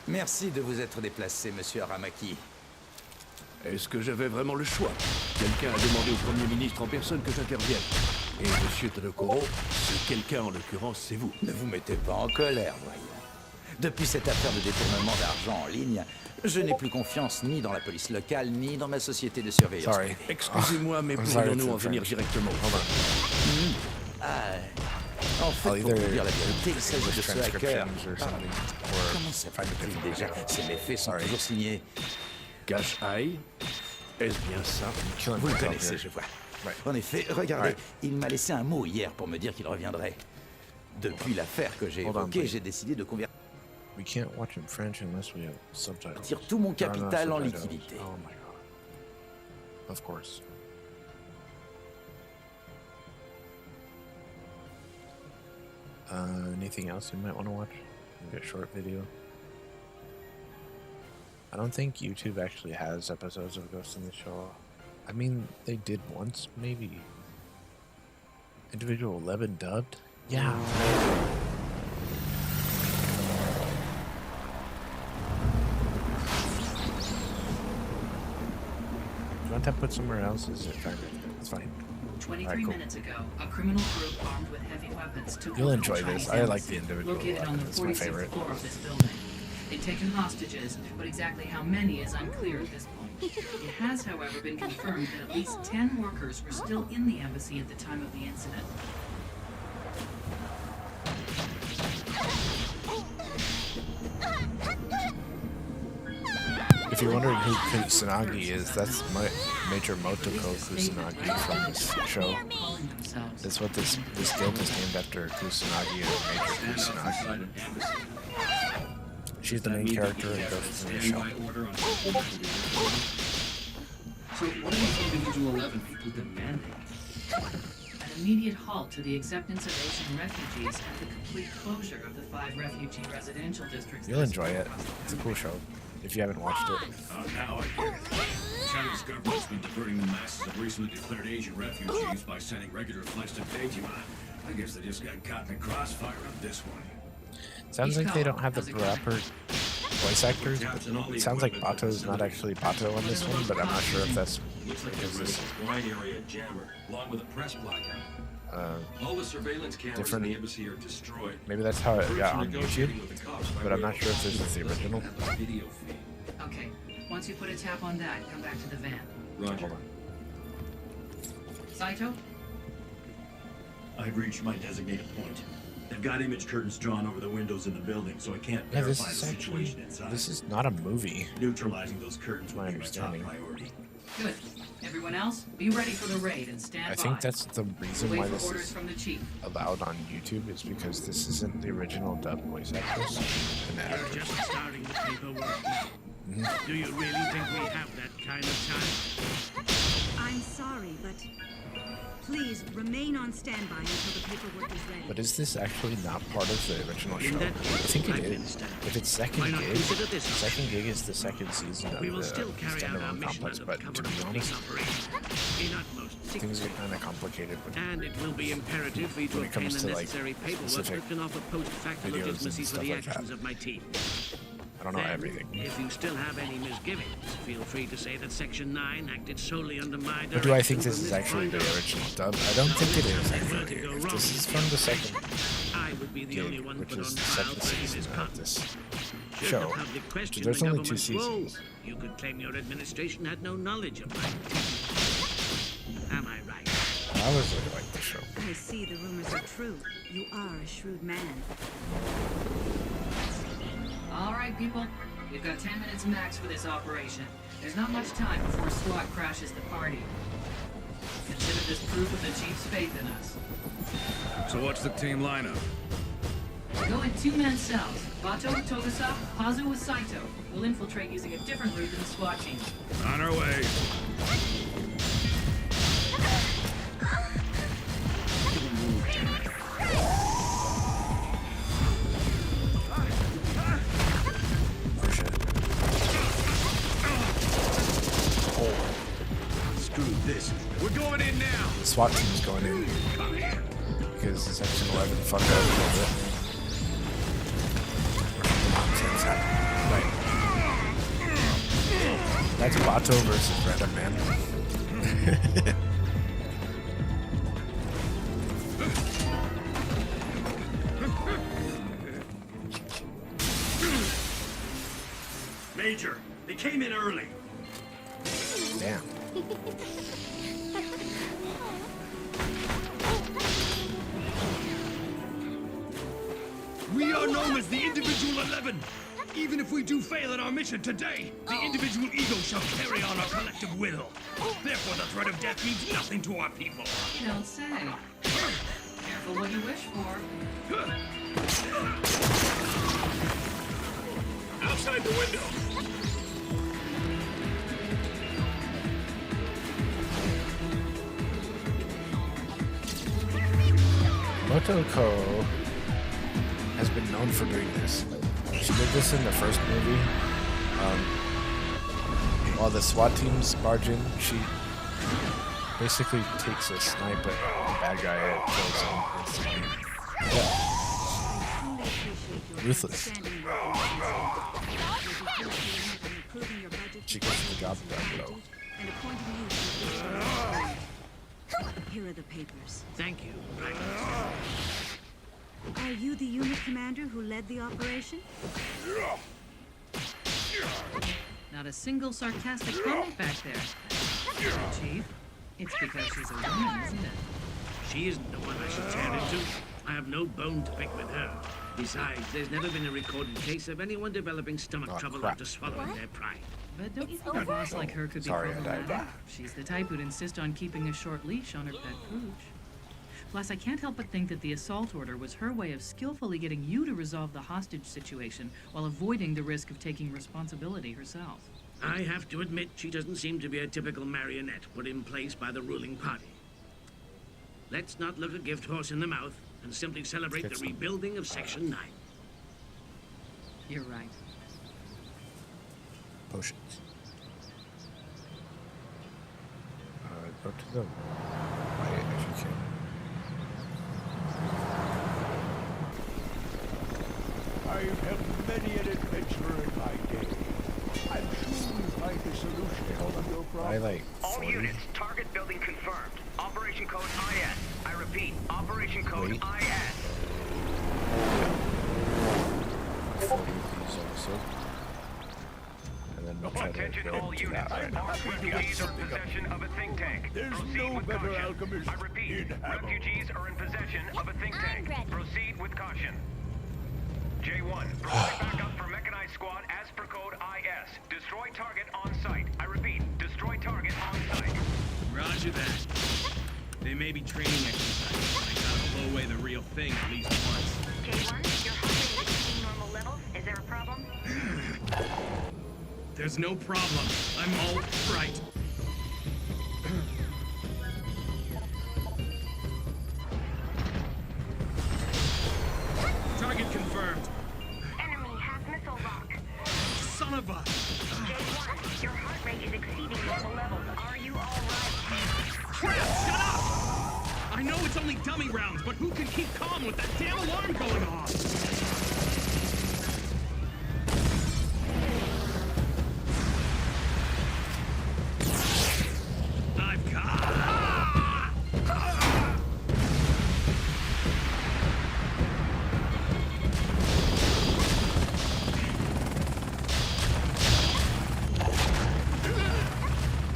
Merci de vous être déplacé, monsieur Aramaki. Est-ce que j'avais vraiment le choix? Quelqu'un a demandé au Premier ministre en personne que j'intervienne. Et monsieur Tadokoro, ce quelqu'un en l'occurrence, c'est vous. Ne vous mettez pas en colère, voyons. Depuis cette affaire de détournement d'argent en ligne, Je n'ai plus confiance ni dans la police locale, ni dans ma société de surveillance. Sorry. Excusez-moi, mais I'm sorry, pourrions-nous en it's venir French. directement? Hold on. En fait, pour either vous dire la vérité, il s'agit de English ce hacker. transcriptions or something, or Comment ça find a different déjà? way. Ces méfaits sont toujours signés. Cache Eye? Est-ce bien ça? Vous le connaissez, je vois. En effet, regardez, il m'a laissé un mot hier pour me dire qu'il reviendrait. Depuis l'affaire que j'ai Hold on, évoquée, please. j'ai décidé de convertir We can't watch in French unless we have subtitles. tout mon There are no capital en subtitles. liquidité. Oh my god. Of course. Anything else you might want to watch? Maybe a short video. I don't think YouTube actually has episodes of Ghost in the Shell. I mean, they did once, maybe. Individual 11 dubbed? Yeah. Do you want that put somewhere else? Is it fine? It's fine. 23 Alright, cool. minutes ago, a criminal group armed with heavy weapons took You'll over enjoy the this. Chinese I like the embassy, individual located on the weapons. It's my 46th favorite. floor of this building. They've taken hostages, but exactly how many is unclear at this point. It has, however, been confirmed that at least 10 workers were still in the embassy at the time of the incident. If you're wondering who Kusanagi is, that's Major Motoko Kusanagi from this show. That's what this guild is named after, Kusanagi and Major Kusanagi. She's the main character in Ghost in the Shell. So what are these individual 11 people demanding? An immediate halt to the acceptance of Asian refugees and the complete closure of the 5 refugee residential districts. You'll enjoy it. It's a cool show, if you haven't watched it. Now I get it. The Chinese government's been diverting the masses of recently declared Asian refugees by sending regular flights to Beijing. I guess they just got caught in the crossfire on this one. Sounds like they don't have the proper voice actors, but it sounds like Bato's not actually Bato on this one, but I'm not sure if that's because this Wine area jammer, along with a press placard. All the surveillance cameras in different. the embassy are destroyed. Maybe that's how it got on YouTube, Negotiating with the cops by but I'm way not of sure if this is the original. video feed. Okay, once you put a tap on that, come back to the van. Roger. Saito? I've reached my designated point. They've got image curtains drawn over the windows in the building, so I can't Yeah, this verify is the actually situation inside. this is not a movie. Neutralizing those curtains my would be my top understanding. priority. Good. Everyone else, be ready for the raid and stand by. I think that's the reason Wait why for this orders is from the chief. allowed on YouTube is because this isn't the original dub voice actors and You're actors. just starting the paperwork now. Do you really think we have that kind of time? I'm sorry, but please remain on standby until the paperwork is ready. But is this actually not part of the original show? that I think it I've been is. stabbed. If it's Why second not gig, consider this second gig is the second season of We will the still carry out our standalone mission complex. under But cover to be of the honest, operation. In utmost things secrecy. get kind of complicated And it will be imperative for you to when it obtain comes the to like necessary paperwork specific that can offer post-facto videos and legitimacy for stuff the like actions that. of my team. I don't know Then, everything. If you still have any misgivings, feel free to say that Section 9 acted solely under my direction. But do I think this from is actually the point original dub? I don't think it is. Actually. If this is from the second I would be the only gig, one which put is on the trial second for any season of misconduct. this Should show, the public question there's the only 2 government's role, seasons. you could claim your administration had no knowledge of my teaching. Am I right? I always really like this show. I see the rumors are true. You are a shrewd man. All right, people. We've got 10 minutes max for this operation. There's not much time before SWAT crashes the party. Consider this proof of the chief's faith in us. So what's the team lineup? Go in 2-man cells. Bato with Togasak, Pazu with Saito. We'll infiltrate using a different route than the SWAT team. On our way. Screw this. We're going in now. The SWAT team's going in because Section 11 fucked up a little bit. Nonsense happened. Right. That's Bato versus Random Man. Major, they came in early. Damn. We are known as the Individual 11. Even if we do fail in our mission today, the individual ego shall carry on our collective will. Therefore, the threat of death means nothing to our people. Don't say. Careful what you wish for. Outside the window! Motoko has been known for doing this. She did this in the first movie. While the SWAT teams barge in, she basically takes a snipe at the bad guy and kills him instantly. Yeah. Ruthless. She gets the job done, though. And appointing you to the Here are the papers. Thank you, Private. Are you the unit commander who led the operation? Not a single sarcastic comment back there. Chief, it's because she's a woman, isn't it? She isn't the one I should tear into. I have no bone to pick with her. Besides, there's never been a recorded case of anyone developing stomach trouble after swallowing their pride. But don't you think a boss like her could be problematic? She's the type who'd insist on keeping a short leash on her pet pooch. Plus, I can't help but think that the assault order was her way of skillfully getting you to resolve the hostage situation while avoiding the risk of taking responsibility herself. I have to admit, she doesn't seem to be a typical marionette put in place by the ruling party. Let's not look a gift horse in the mouth and simply celebrate the rebuilding of Section 9. You're right. Potions. Go to the right if you can. I've had many an adventure in my day. I'm sure we'll find a solution to your problem. All units, target building confirmed. Operation code IS. I repeat, operation code IS. 40 of these also. And then we'll try to Attention go all to units. that right All now. refugees are in possession of a think tank. Proceed with caution. I repeat, refugees are in possession of a think tank. Proceed with caution. J1, provide backup for mechanized squad as per code IS. Destroy target on site. I repeat, destroy target on site. Roger that. They may be training exercises, but I gotta blow away the real thing at least once. J1, your heart rate is exceeding normal levels. Is there a problem? There's no problem. I'm all right. Target confirmed. Enemy has missile lock. Son of a... J1, your heart rate is exceeding normal levels. Are you all right? Crap! Shut up! I know it's only dummy rounds, but who can keep calm with that damn alarm going off?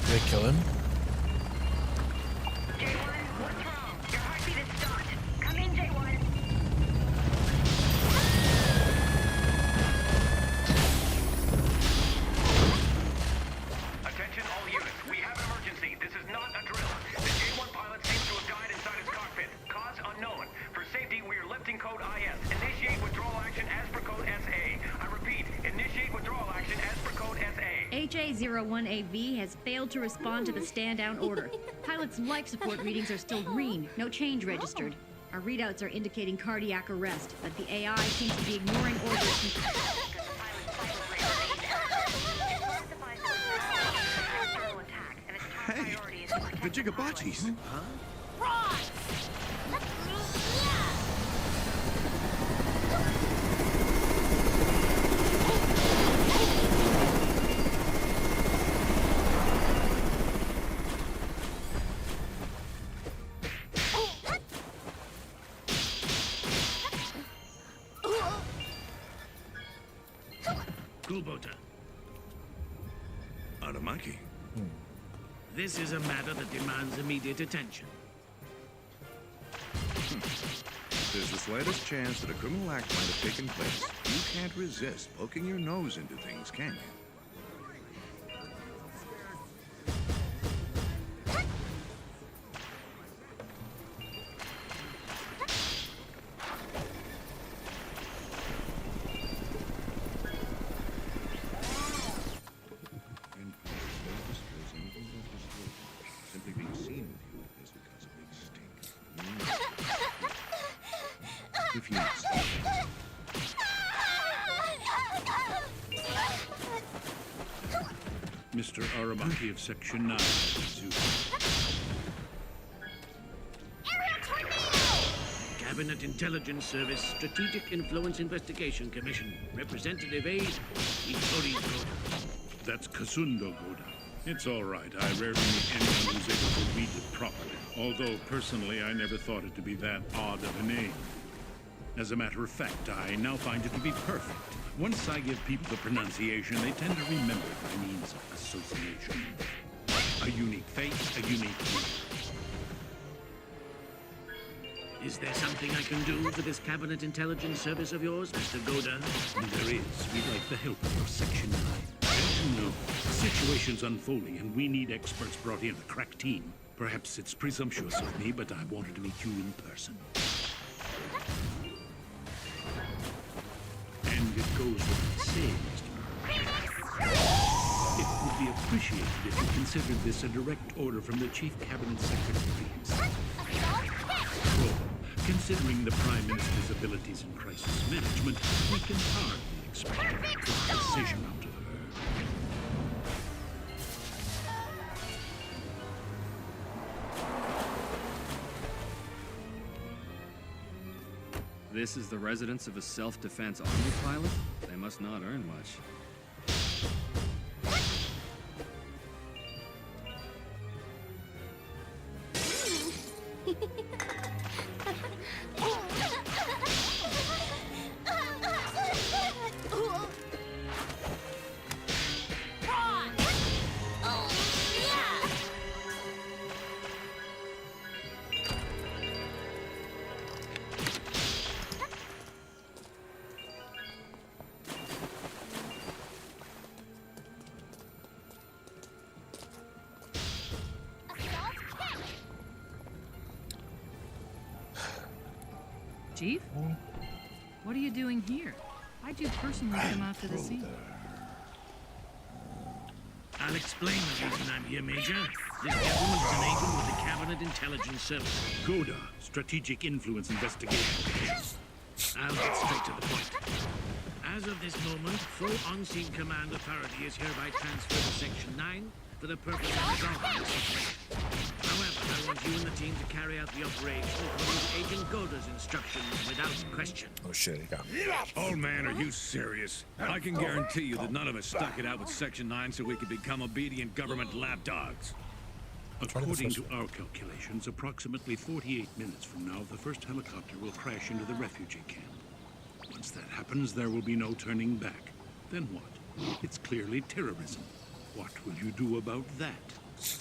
Did they kill him? J1, what's wrong? Your heartbeat is stopped. Come in, J1. Attention all units. We have an emergency. This is not a drill. The J1 pilot seems to have died inside his cockpit. Cause unknown. For safety, we are lifting code IS. Initiate withdrawal action as per code SA. I repeat, initiate withdrawal action as per code SA. HA-01AV has failed to respond to the stand-down order. Pilot's life support readings are still green, no change registered. Our readouts are indicating cardiac arrest, but the AI seems to be ignoring orders. Hey, the Jigabachis. Gulbota, Aramaki. This is a matter that demands immediate attention. If there's the slightest chance that a criminal act might have taken place, you can't resist poking your nose into things, can you? Simply being seen with you is because of the stink. If you Mr. Aramaki of Section 9. Cabinet Intelligence Service Strategic Influence Investigation Commission. Representative Aide, Itori Goda. That's Kasundo Goda. It's all right. I rarely meet anyone who's able to read it properly. Although, personally, I never thought it to be that odd of a name. As a matter of fact, I now find it to be perfect. Once I give people the pronunciation, they tend to remember it by means of association. A unique face, a unique name. Is there something I can do for this Cabinet Intelligence Service of yours, Mr. Goda? There is. We'd like the help of your Section 9. As you know, the situation's unfolding, and we need experts brought in, a crack team. Perhaps it's presumptuous of me, but I wanted to meet you in person. And it goes without saying, Mr. It would be appreciated if you considered this a direct order from the Chief Cabinet Secretary. Considering the Prime Minister's abilities in crisis management, we can hardly expect a quick decision out of her. This is the residence of a self-defense army pilot? They must not earn much. Chief? What are you doing here? Why'd you personally come out to the scene? I'll explain the reason I'm here, Major. This gentleman is an agent with the Cabinet Intelligence Service. Goda, Strategic Influence Investigation. I'll get straight to the point. As of this moment, full on-scene command authority is hereby transferred to Section 9 for the purpose of resolving the situation. However, I want you and the team to carry out the operation according to Agent Goda's instructions without question. Oh shit, he got me. Old man, are you serious? I can guarantee you that none of us stuck it out with Section 9 so we could become obedient government lapdogs. According to our calculations, approximately 48 minutes from now, the first helicopter will crash into the refugee camp. Once that happens, there will be no turning back. Then what? It's clearly terrorism. What will you do about that?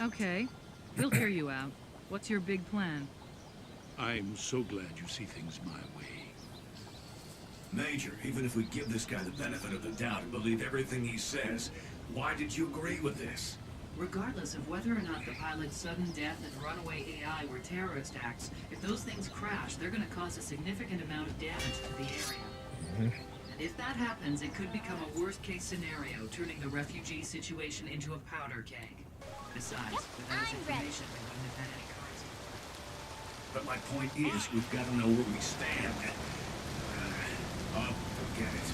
Okay, we'll hear you out. What's your big plan? I'm so glad you see things my way. Major, even if we give this guy the benefit of the doubt and believe everything he says, why did you agree with this? Regardless of whether or not the pilot's sudden death and runaway AI were terrorist acts, if those things crash, they're going to cause a significant amount of damage to the area. And if that happens, it could become a worst-case scenario, turning the refugee situation into a powder keg. Besides, without his information, we wouldn't have had any cards. But my point is, we've got to know where we stand. Forget it.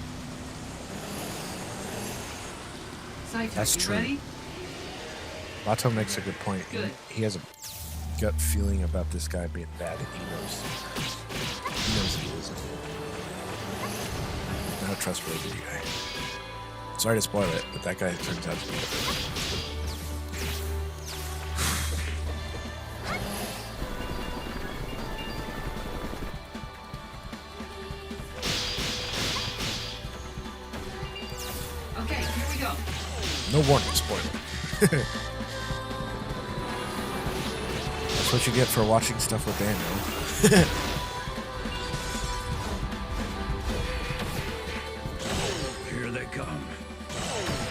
Saito, That's you true. ready? Lato makes a good point. He has a gut feeling about this guy being bad, and he knows he isn't. Not a trustworthy guy. Sorry to spoil it, but that guy turns out to be Okay, here we go. no warning, spoiler. That's what you get for watching stuff with Daniel. Here they come.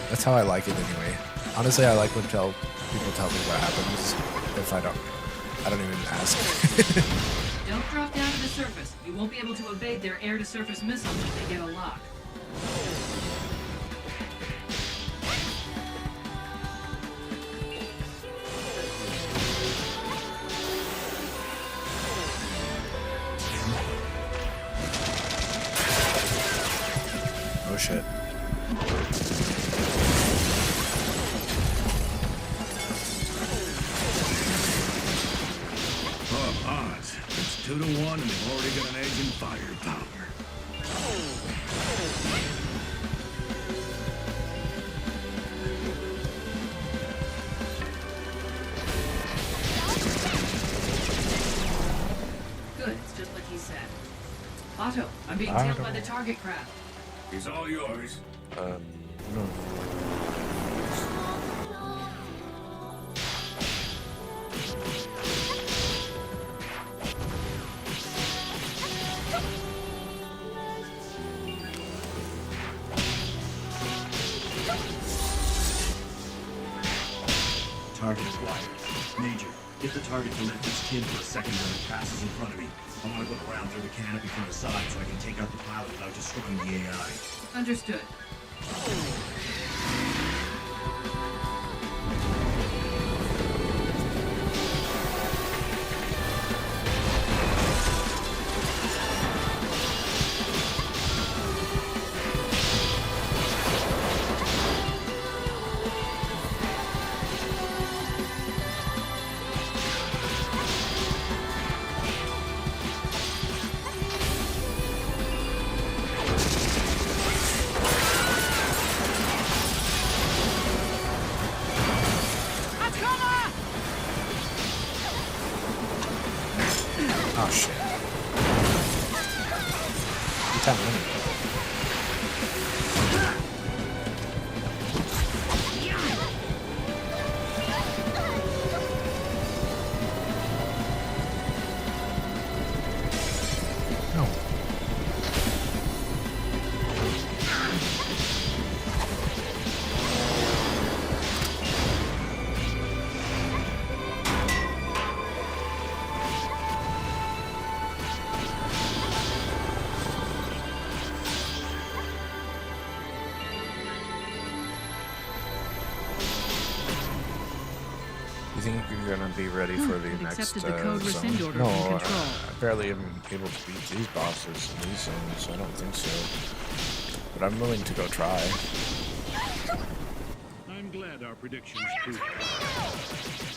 That's how I like it anyway. Honestly, I like when people tell me what happens if I don't even ask. Don't drop down to the surface. You won't be able to evade their air-to-surface missiles if they get a lock. Oh shit. Odds. It's 2 to 1 and they've already got an edge in firepower. Good, it's just like he said. Otto, I'm being tailed by the target craft. He's all yours. No. Target acquired. Major, get the target to lift its chin for a second when it passes in front of me. I want to go around through the canopy from the side so I can take out the pilot without destroying the AI. Understood. Oh shit. You tell me. No. You think you're gonna be ready for the You've next accepted the code rescind order No, from Control. I barely am able to beat these bosses in these zones. I don't think so. But I'm willing to go try. I'm glad our predictions proved correct.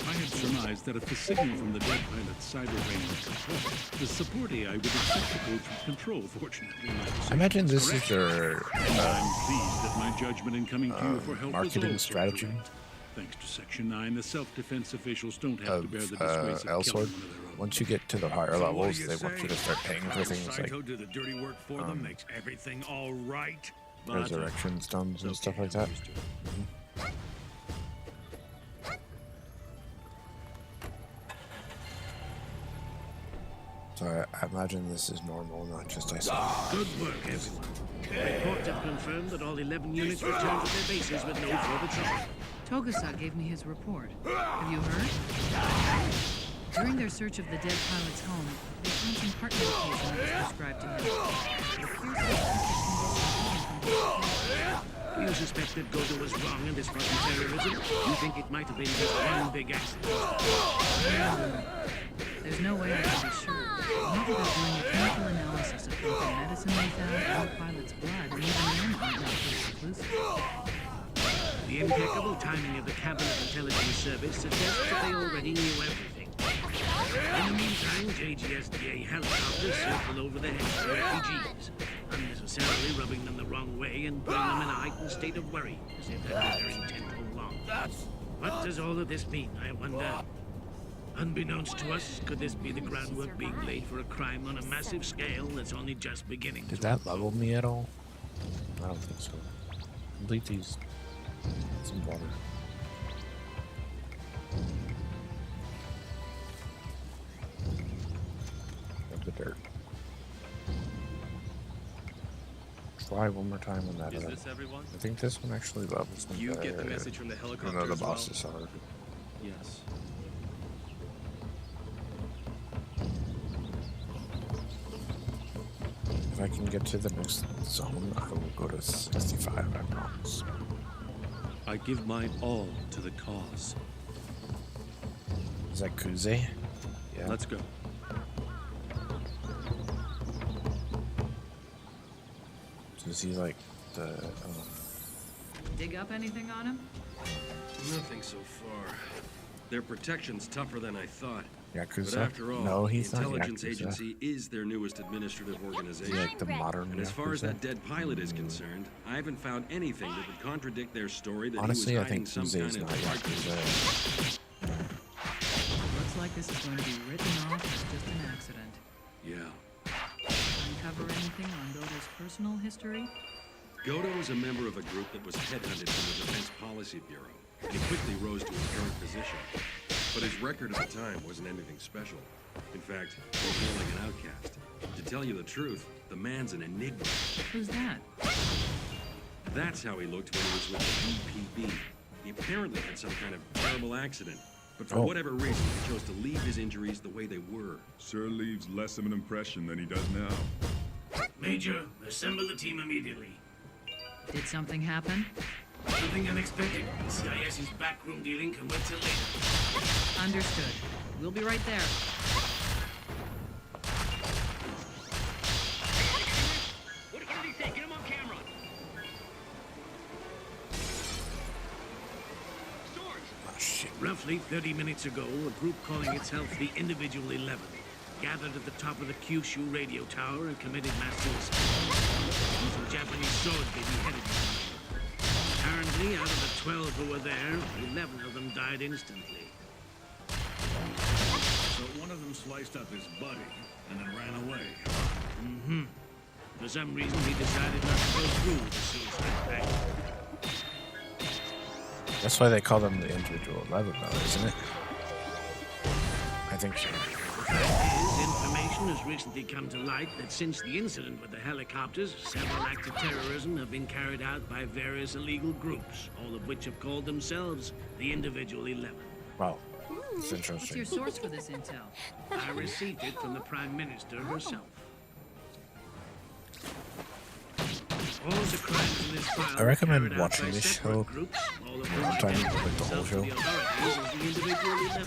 I had surmised that if the signal from the dead pilot's cyber brain was correct, the support AI would accept the code from Control. Fortunately, I imagine this is their I'm pleased that my judgment in coming to you for help was marketing also strategy. correct. Thanks to Section 9, the self-defense officials don't have to bear the disgrace of Elsword. killing one of their own. Once you get to the higher So what levels, do you they want you to say? start paying for things like Psycho do the dirty work for them, makes everything all right. But, resurrection stones and stuff like that. So I imagine this is normal, not just isolated. Good work, everyone. Reports have confirmed that all 11 units returned to their bases with no further trouble. Togusa gave me his report. Have you heard? During their search of the dead pilot's home, they found some heart medication that was prescribed to him. It appears that Do you suspect that Godo was wrong in this fucking terrorism? You think it might have been just one big accident? there's no way I can be sure. Not without doing a chemical analysis of both the medicine they found and the pilot's blood, and even then it might not be conclusive. The impeccable timing of the Cabinet Intelligence Service suggests that they already knew everything. In the meantime, JGSDA helicopters circle over the heads of refugees, unnecessarily rubbing them the wrong way and putting them in a heightened state of worry, as if that was their intent all along. What does all of this mean, I wonder? Unbeknownst to us, could this be the groundwork being laid for a crime on a massive scale that's only just beginning? Did that level me at all? I don't think so. Complete these. Some water. fly one more time on that. Is this everyone? I think this one actually levels me You better. get the message from the helicopter Even though the as well? bosses are. Yes. If I can get to the next zone, I will go to 65, I promise. I give my all to the cause. Is that Kuze? Yeah. Let's go. So is he like the... Dig up anything on him? Nothing so far. Their protection's tougher than I thought. Yakuza? But after all, No, he's the not intelligence Yakuza. agency is their newest administrative organization. Like the modern And as far as Yakuza? that dead pilot is concerned, I haven't found anything that would contradict their story that Honestly, he I was hiding think some Kuze is kind not of Yakuza. Looks like this is going to be written off as just an accident. Yeah. Uncover anything on Godo's personal history? Godo was a member of a group that was headhunted from the Defense Policy Bureau, and he quickly rose to his current position. But his record at the time wasn't anything special. In fact, he was more like an outcast. To tell you the truth, the man's an enigma. Who's that? That's how he looked when he was with the BPB. He apparently had some kind of terrible accident, but for whatever reason, he chose to leave his injuries the way they were. Sir leaves less of an impression than he does now. Major, assemble the team immediately. Did something happen? Something unexpected. CIS's backroom dealing can wait till later. Understood. We'll be right there. What did he say? Get him on camera. Roughly 30 minutes ago, a group calling itself the Individual 11 gathered at the top of the Kyushu radio tower and committed mass suicide. Using Japanese swords, they beheaded them. Apparently, out of the 12 who were there, 11 of them died instantly. So one of them sliced up his buddy and then ran away. Mm-hmm. For some reason, he decided not to go through with the suicide pact. That's why they call them the Individual 11, though, isn't it? I think so. Information has recently come to light that since the incident with the helicopters, several acts of terrorism have been carried out by various illegal groups, all of which have called themselves the Individual 11. Wow. It's What's interesting. your source for this intel? I received it from the Prime Minister herself. All of the crimes in this file I recommend were carried out watching by this separate show groups, all of one which time, identify like the whole themselves show. to the authorities as the Individual 11.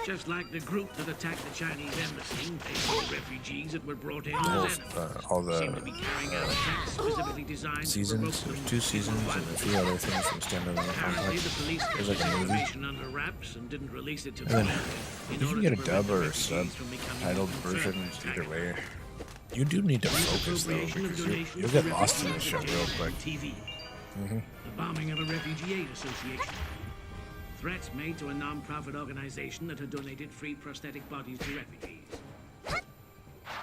Just like the group that attacked the Chinese embassy, facing the refugees that were brought in as enemies. All the Seem to be carrying out attacks specifically designed to seasons, provoke there's them 2 seasons, and a few other things from Standalone Apparently, Complex. the police There's kept like the a movie. information under wraps and didn't release it to And the then public in you order can get to a dub prevent the or a refugees from becoming subtitled even version, further either attacked. way. You do need to focus, though, Misappropriation of because donations you'll to get lost in this show refugees real quick. TV. The bombing of a refugee aid association. Threats made to a non-profit organization that had donated free prosthetic bodies to refugees.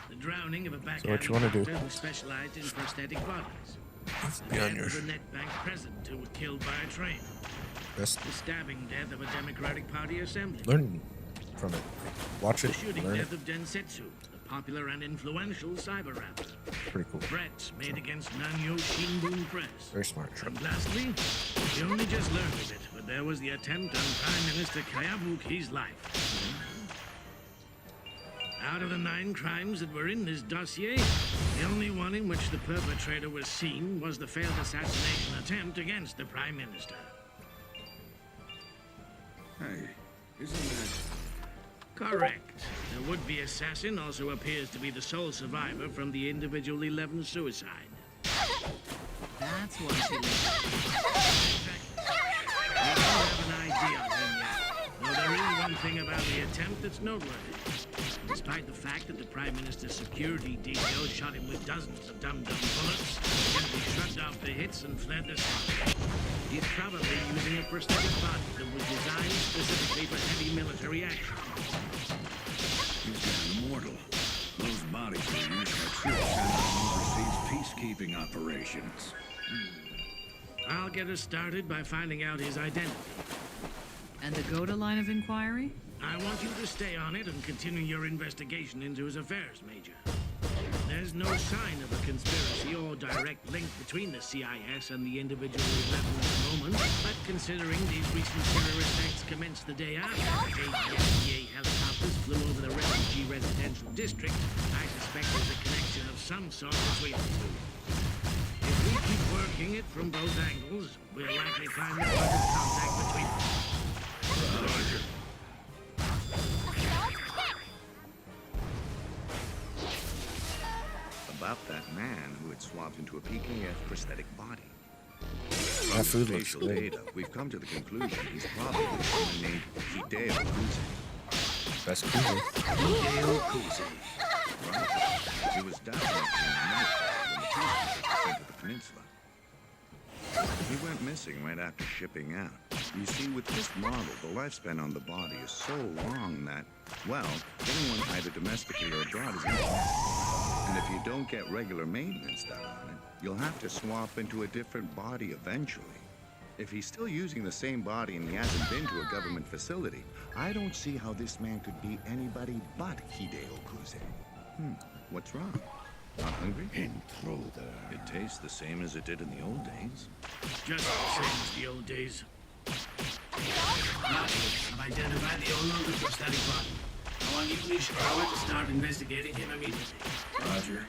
The drowning of a So what you wanna do? who specialized in prosthetic bodies. Be on The your death of a NetBank president who was killed by a train. best. The stabbing death of a Democratic Party assembly. Learn from it. Watch The it, shooting learn it. death of Densetsu, the popular and influential cyber rapper. Pretty cool. Threats made against Nanyo Shinbun Press. Very smart show. And lastly, we only just learned of it, but there was the attempt on Prime Minister Kayabuki's life. Out of the 9 crimes that were in this dossier, the only one in which the perpetrator was seen was the failed assassination attempt against the Prime Minister. Hey, isn't that... Correct. The would-be assassin also appears to be the sole survivor from the Individual 11 suicide. That's what she lives. I don't have an idea on him yet, though there is one thing about the attempt that's noteworthy. Despite the fact that the Prime Minister's security detail shot him with dozens of dum-dum bullets, he shrugged off the hits and fled the scene. He's probably using a prosthetic body that was designed specifically for heavy military action. He's got immortal. Those bodies were used by troops sent on overseas peacekeeping operations. I'll get us started by finding out his identity. And the Goda line of inquiry? I want you to stay on it and continue your investigation into his affairs, Major. There's no sign of a conspiracy or direct link between the CIS and the individual 11 at the moment, but considering these recent terrorist acts commenced the day after 8 FDA helicopters flew over the refugee residential district, I suspect there's a connection of some sort between the two. If we keep working it from both angles, we'll likely find the point of contact between them. Roger. About that man who had swapped into a PKF prosthetic body. That food From looks facial good. data, we've come to the conclusion he's probably someone named Hideo Kuze. That's cool. Hideo Kuze. Right. He was definitely in the military when the Kuze sent to the peninsula. He went missing right after shipping out. You see, with this model, the lifespan on the body is so long that, well, anyone either domestically or abroad is impossible. And if you don't get regular maintenance done on it, you'll have to swap into a different body eventually. If he's still using the same body and he hasn't been to a government facility, I don't see how this man could be anybody but Hideo Kuze. What's wrong? Not hungry? Intruder. It tastes the same as it did in the old days. Just the same as the old days. I've identified the owner of the prosthetic body. I want you and Ishikawa to start investigating him immediately. Roger.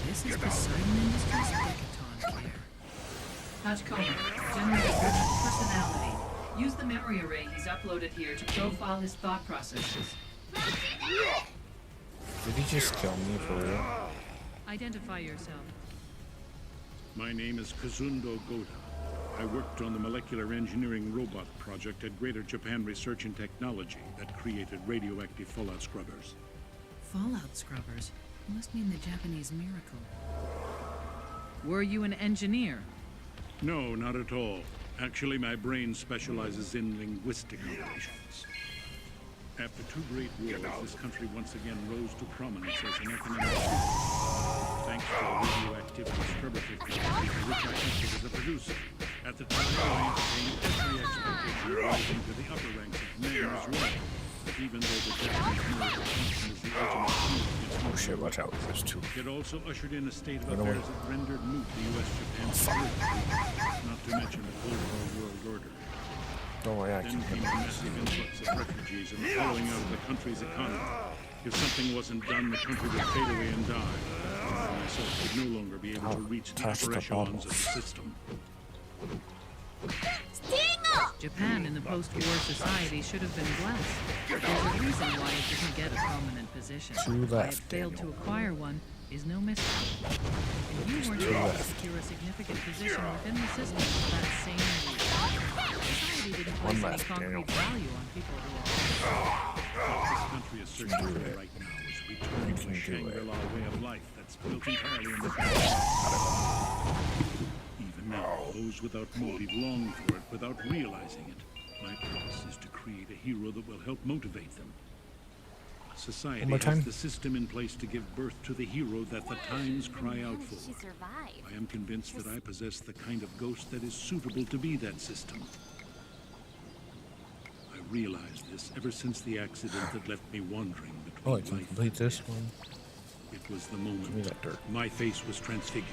This is Poseidon Industries Decaton Care. Tachikoma, generate a virtual personality. Use the memory array he's uploaded here to profile his thought processes. Did he just kill me for real? Identify yourself. My name is Kazundo Goda. I worked on the molecular engineering robot project at Greater Japan Research and Technology that created radioactive fallout scrubbers. Fallout scrubbers? Must mean the Japanese miracle. Were you an engineer? No, not at all. Actually, my brain specializes in linguistic operations. After two great wars, this country once again rose to prominence as an economic superpower, thanks to the radioactivity scrubber technology for which I acted as a producer. At the time, I entertained every expectation of rising to the upper ranks of men as well. But even though the Japanese miracle function is the ultimate shield Oh shit, watch out. There's two. it also ushered in a state of I don't affairs want- that rendered moot the U.S.-Japan security, not to mention the Cold War world order. Don't worry, I Then can came a massive influx of refugees and the falling out of the country's economy. If something wasn't done, the country would fade away and die. I myself would no longer be able to reach the touch upper the echelons of bubbles. the system. Japan in the post-war society should have been blessed. There's a reason why it didn't get a prominent position. To Why it left, failed to Daniel. acquire one is no mystery. And you weren't to able to left. secure a significant position within the system for that same reason. Society didn't place any left, concrete Daniel. value on people who are What this country is searching do for it. right now is a return You to can a do it. Shangri-La way of life that's built entirely in the past. Even now, those without motive long for it without realizing it. My purpose is to create a hero that will help motivate them. Society more time. has the system in place to give birth to the hero that the times cry out for. She survived. I am convinced that I possess the kind of ghost that is suitable to be that system. I realized this ever since the accident that left me wandering between Oh, I can life complete and this death. one. It was the Give me moment that dirt. my face was transfigured.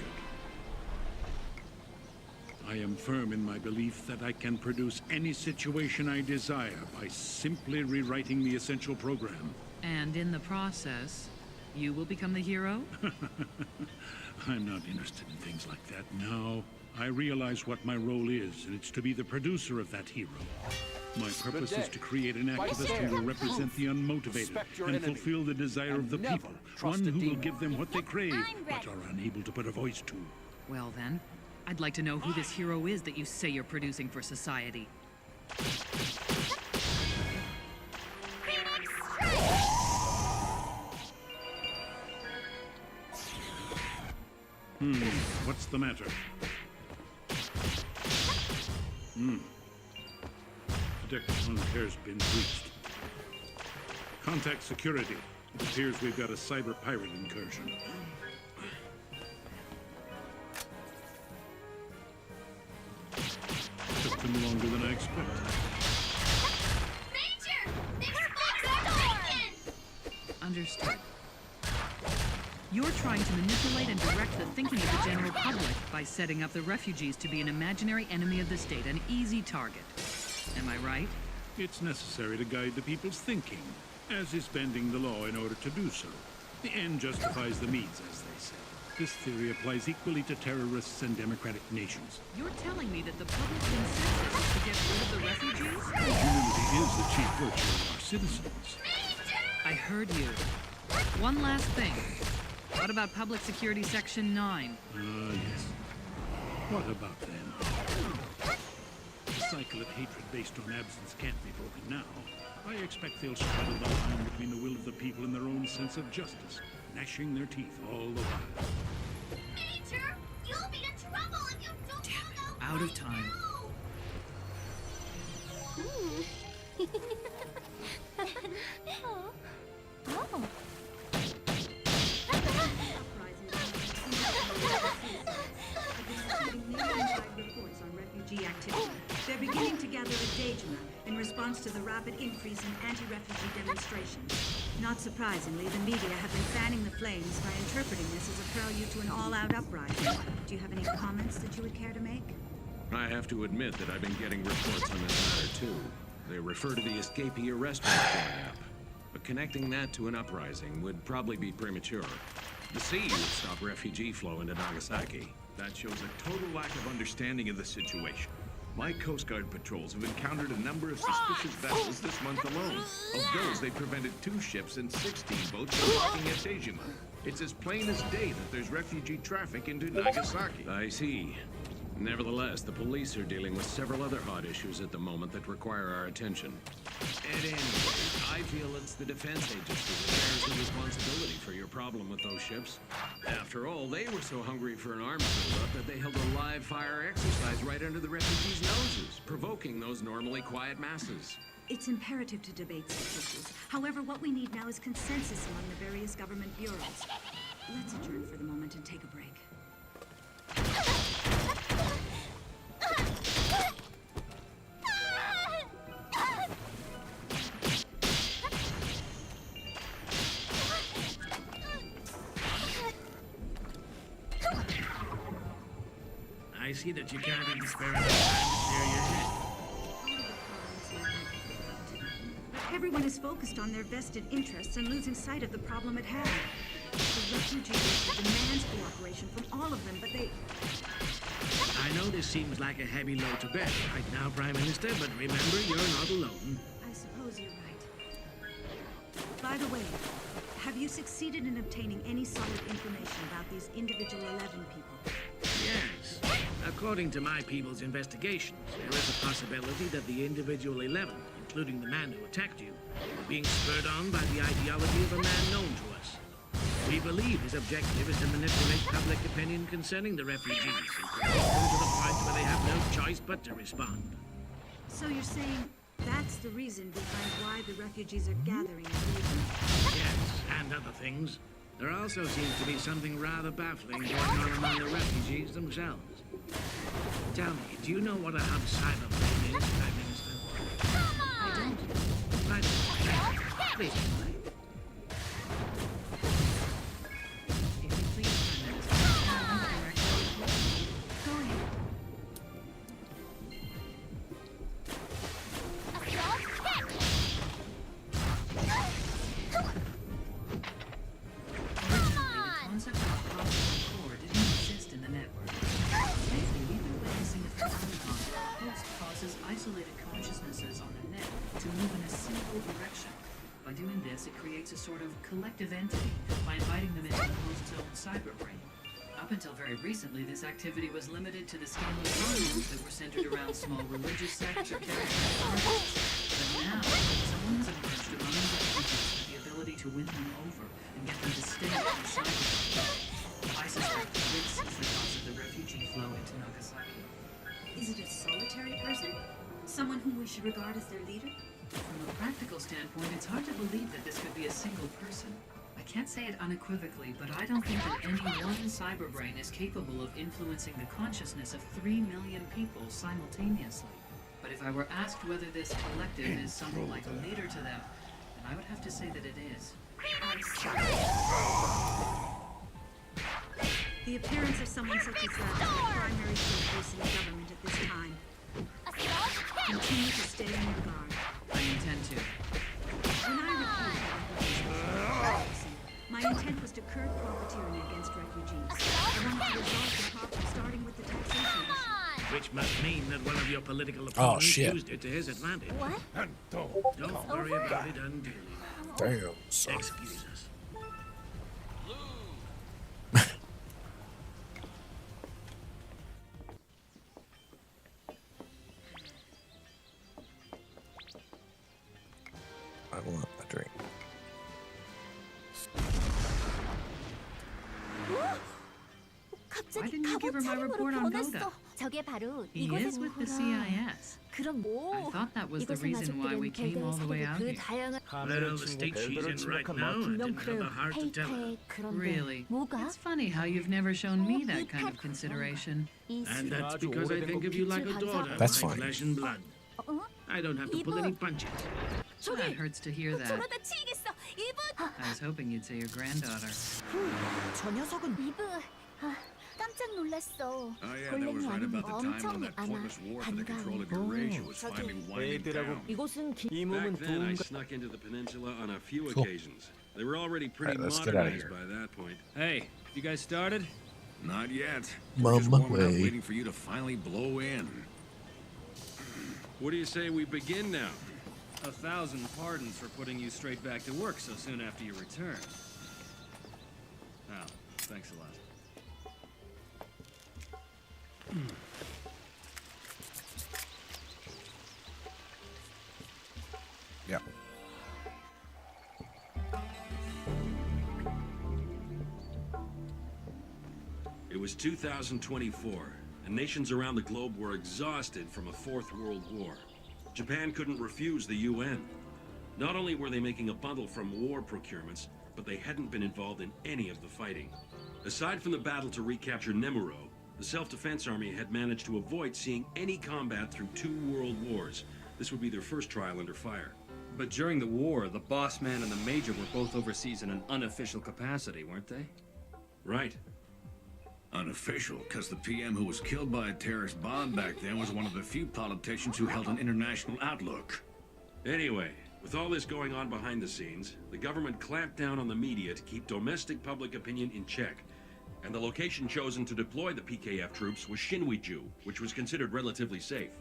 I am firm in my belief that I can produce any situation I desire by simply rewriting the essential program. And in the process, you will become the hero? I'm not interested in things like that now. I realize what my role is, and it's to be the producer of that hero. My purpose is to create an activist who will represent the unmotivated Respect your and enemy. fulfill the desire of the And never people. trust One a who will demon. give them what they crave, I'm but ready. are unable to put a voice to. Well then, I'd like to know who this hero is that you say you're producing for society. What's the matter? Detective care's been breached. Contact security. It appears we've got a cyber pirate incursion. taken longer than I expected. Understood. You're trying to manipulate and direct the thinking of the general public by setting up the refugees to be an imaginary enemy of the state, an easy target. Am I right? It's necessary to guide the people's thinking, as is bending the law in order to do so. The end justifies the means, as they say. This theory applies equally to terrorists and democratic nations. You're telling me that the public consensus is to get rid of the refugees? Humility is the chief virtue of our citizens. I heard you. One last thing. What about Public Security Section 9? Yes. What about them? The cycle of hatred based on absence can't be broken now. I expect they'll straddle the line between the will of the people and their own sense of justice, gnashing their teeth all the while. Major, you'll be in trouble if you don't. Damn it. Out of time. Oh. Reports on refugee activity. They're beginning to gather at Dejima in response to the rapid increase in anti-refugee demonstrations. Not surprisingly, the media have been fanning the flames by interpreting this as a prelude to an all-out uprising. Do you have any comments that you would care to make? I have to admit that I've been getting reports on this matter, too. They refer to the escapee arrest warrant going up. But connecting that to an uprising would probably be premature. The sea would stop refugee flow into Nagasaki. That shows a total lack of understanding of the situation. My Coast Guard patrols have encountered a number of suspicious vessels this month alone. Of those, they prevented 2 ships and 16 boats from docking at Dejima. It's as plain as day that there's refugee traffic into Nagasaki. I see. Nevertheless, the police are dealing with several other hot issues at the moment that require our attention. At any rate, I feel it's the defense agency that bears the responsibility for your problem with those ships. After all, they were so hungry for an arms buildup that they held a live fire exercise right under the refugees' noses, provoking those normally quiet masses. It's imperative to debate such issues. However, what we need now is consensus among the various government bureaus. Let's adjourn for the moment and take a break. I see that you can't even spare enough time to clear your head. But everyone is focused on their vested interests and losing sight of the problem at hand. The refugee issue demands cooperation from all of them, but they... I know this seems like a heavy load to bear right now, Prime Minister, but remember, you're not alone. I suppose you're right. By the way, have you succeeded in obtaining any solid information about these individual 11 people? Yes. According to my people's investigations, there is a possibility that the individual 11, including the man who attacked you, were being spurred on by the ideology of a man known to us. We believe his objective is to manipulate public opinion concerning the refugees and provoke them to the point where they have no choice but to respond. So you're saying that's the reason behind why the refugees are gathering in Dayton? Yes, and other things. There also seems to be something rather baffling going on among the refugees themselves. Tell me, do you know what a hub cyberplane is, Prime Minister? I don't. Right. Please explain. If you please, Prime Minister. Go ahead. The concept of a possible core didn't exist in the network. Lately, we've been witnessing a phenomenon that causes isolated consciousnesses on the net to move in a single direction. By doing this, it creates a sort of collective entity by inviting them into the host's own cyberbrain. Up until very recently, this activity was limited to the scandalous arguments that were centered around small religious sects or charismatic artists. But now, someone has emerged among the refugees with the ability to win them over and get them to stay in the cyberbrain. I suspect that this is the cause of the refugee flow into Nagasaki. Is it a solitary person? Someone whom we should regard as their leader? From a practical standpoint, it's hard to believe that this could be a single person. I can't say it unequivocally, but I don't think that any one cyberbrain is capable of influencing the consciousness of 3 million people simultaneously. But if I were asked whether this collective is something like a leader to them, then I would have to say that it is. The appearance of someone such as that is the primary focus in the government at this time. Continue to stay on your guard. I intend to. When I repeat my intent was to curb profiteering against refugees. I wanted to resolve the problem starting with the taxation issue. Which must mean that one of your political opponents used it to his advantage. What? Don't worry about it unduly. Damn, son. Excuse us. I want a drink. Why didn't you give her my report on Goda? 저게 바로 He is with the CIS. 그럼 I thought that was the reason why we came all the way out here. Well, the state she's in right now, I didn't have the heart to tell her. Really? It's funny how you've never shown me that kind of consideration. And that's because I think of you like a daughter. That's my fine. Flesh and blood. I don't have to pull any punches. That hurts to hear that. I was hoping you'd say your granddaughter. 저 녀석은 이브. 깜짝 놀랐어. Oh yeah, that was right about the time when that pointless war for the control of Eurasia was finally winding down. Back then, I snuck into the peninsula on a few occasions. They were already pretty Let's get out of modernized here. by that point. Hey, you guys started? Not yet. Mama We're just warming up, way. waiting for you to finally blow in. What do you say we begin now? 1,000 pardons for putting you straight back to work so soon after your return. Oh, thanks a lot. Yeah. It was 2024, and nations around the globe were exhausted from a Fourth World War. Japan couldn't refuse the UN. Not only were they making a bundle from war procurements, but they hadn't been involved in any of the fighting. Aside from the battle to recapture Nemuro, the Self-Defense Army had managed to avoid seeing any combat through 2 world wars. This would be their first trial under fire. But during the war, the boss man and the major were both overseas in an unofficial capacity, weren't they? Right. Unofficial, because the PM who was killed by a terrorist bomb back then was one of the few politicians who held an international outlook. Anyway, with all this going on behind the scenes, the government clamped down on the media to keep domestic public opinion in check. And the location chosen to deploy the PKF troops was Shinwiju, which was considered relatively safe.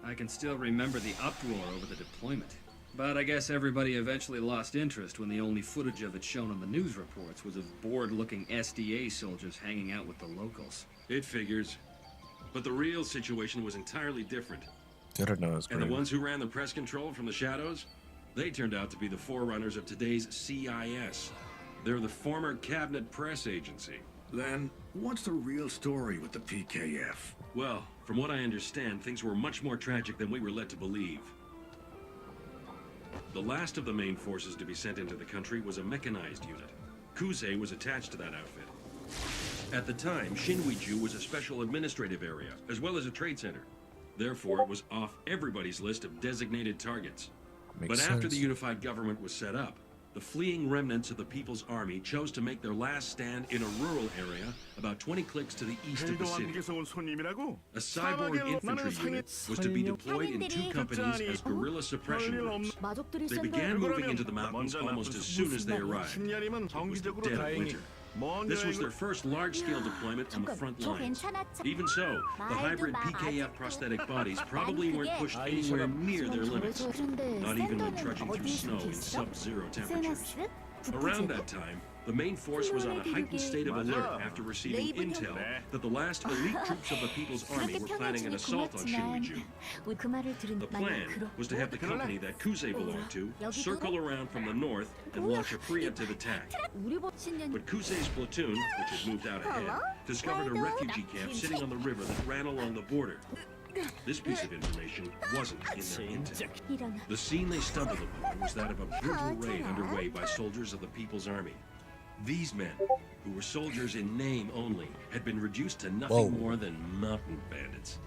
I can still remember the uproar over the deployment. But I guess everybody eventually lost interest when the only footage of it shown on the news reports was of bored-looking SDA soldiers hanging out with the locals. It figures. But the real situation was entirely different. Didn't know it was And the great. ones who ran the press control from the shadows? They turned out to be the forerunners of today's CIS. They're the former cabinet press agency. Then, what's the real story with the PKF? Well, from what I understand, things were much more tragic than we were led to believe. The last of the main forces to be sent into the country was a mechanized unit. Kuze was attached to that outfit. At the time, Shinwiju was a special administrative area, as well as a trade center. Therefore, it was off everybody's list of designated targets. Makes But after sense. the unified government was set up, the fleeing remnants of the People's Army chose to make their last stand in a rural area about 20 clicks to the east of the city. A cyborg infantry unit was to be deployed in 2 companies as guerrilla suppression groups. They began moving into the mountains almost as soon as they arrived. It was the dead of winter. This was their first large-scale deployment on the front lines. Even so, the hybrid PKF prosthetic bodies probably weren't pushed anywhere near their limits, not even when trudging through snow in sub-zero temperatures. Around that time, the main force was on a heightened state of alert after receiving intel that the last elite troops of the People's Army were planning an assault on Shinwiju. The plan was to have the company that Kuze belonged to circle around from the north and launch a preemptive attack. But Kuze's platoon, which had moved out ahead, discovered a refugee camp sitting on the river that ran along the border. This piece of information wasn't in their intel. The scene they stumbled upon was that of a brutal raid underway by soldiers of the People's Army. These men, who were soldiers in name only, had been reduced to nothing more than mountain bandits.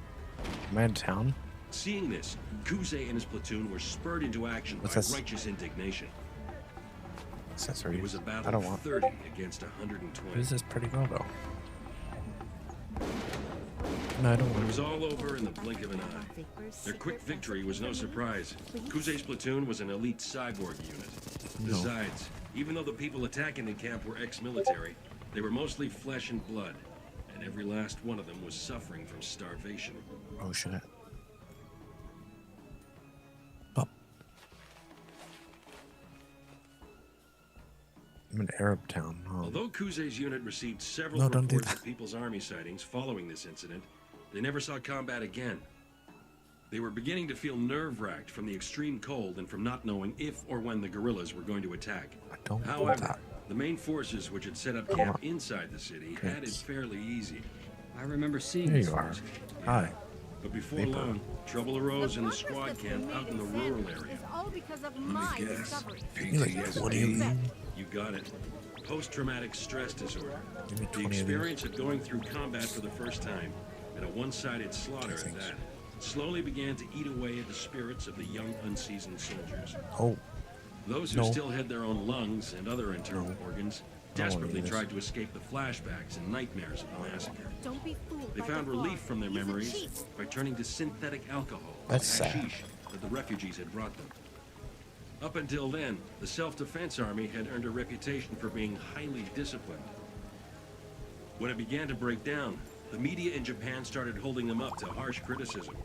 Am I in town? Seeing this, Kuze and his platoon were spurred into action by righteous indignation. Accessories. It was a I battle don't of want. 30 against 120. This is pretty well though. No, I don't want. It was all over in the blink of an eye. Their quick victory was no surprise. Kuze's platoon was an elite cyborg unit. Besides, even though the people attacking the camp were ex-military, they were mostly flesh and blood, and every last one of them was suffering from starvation. Oh shit. I'm in Arab town. Oh. Although Kuze's unit received several don't do reports of People's Army sightings following this incident, they never saw combat again. They were beginning to feel nerve-wracked from the extreme cold and from not knowing if or when the guerrillas were going to attack. However, the main forces which had set up camp inside the city had it fairly easy. I remember seeing There this you are. first. Hi. But before long, trouble arose in the squad camp out in the rural area. All because of my discovery. You like 20 of these? You got it. Post-traumatic stress disorder. Give me The 20 of these. experience of going through combat for the first time, and a one-sided slaughter at that, slowly began to eat away at the spirits of the young, unseasoned soldiers. Oh. Those who No. still had their own lungs and other internal organs desperately tried to escape the flashbacks and nightmares of the massacre. Don't be fooled. They by found the relief fog. from their He's a memories cheat. by turning to synthetic alcohol, That's sad. hashish, that the refugees had brought them. Up until then, the Self-Defense Army had earned a reputation for being highly disciplined. When it began to break down, the media in Japan started holding them up to harsh criticism.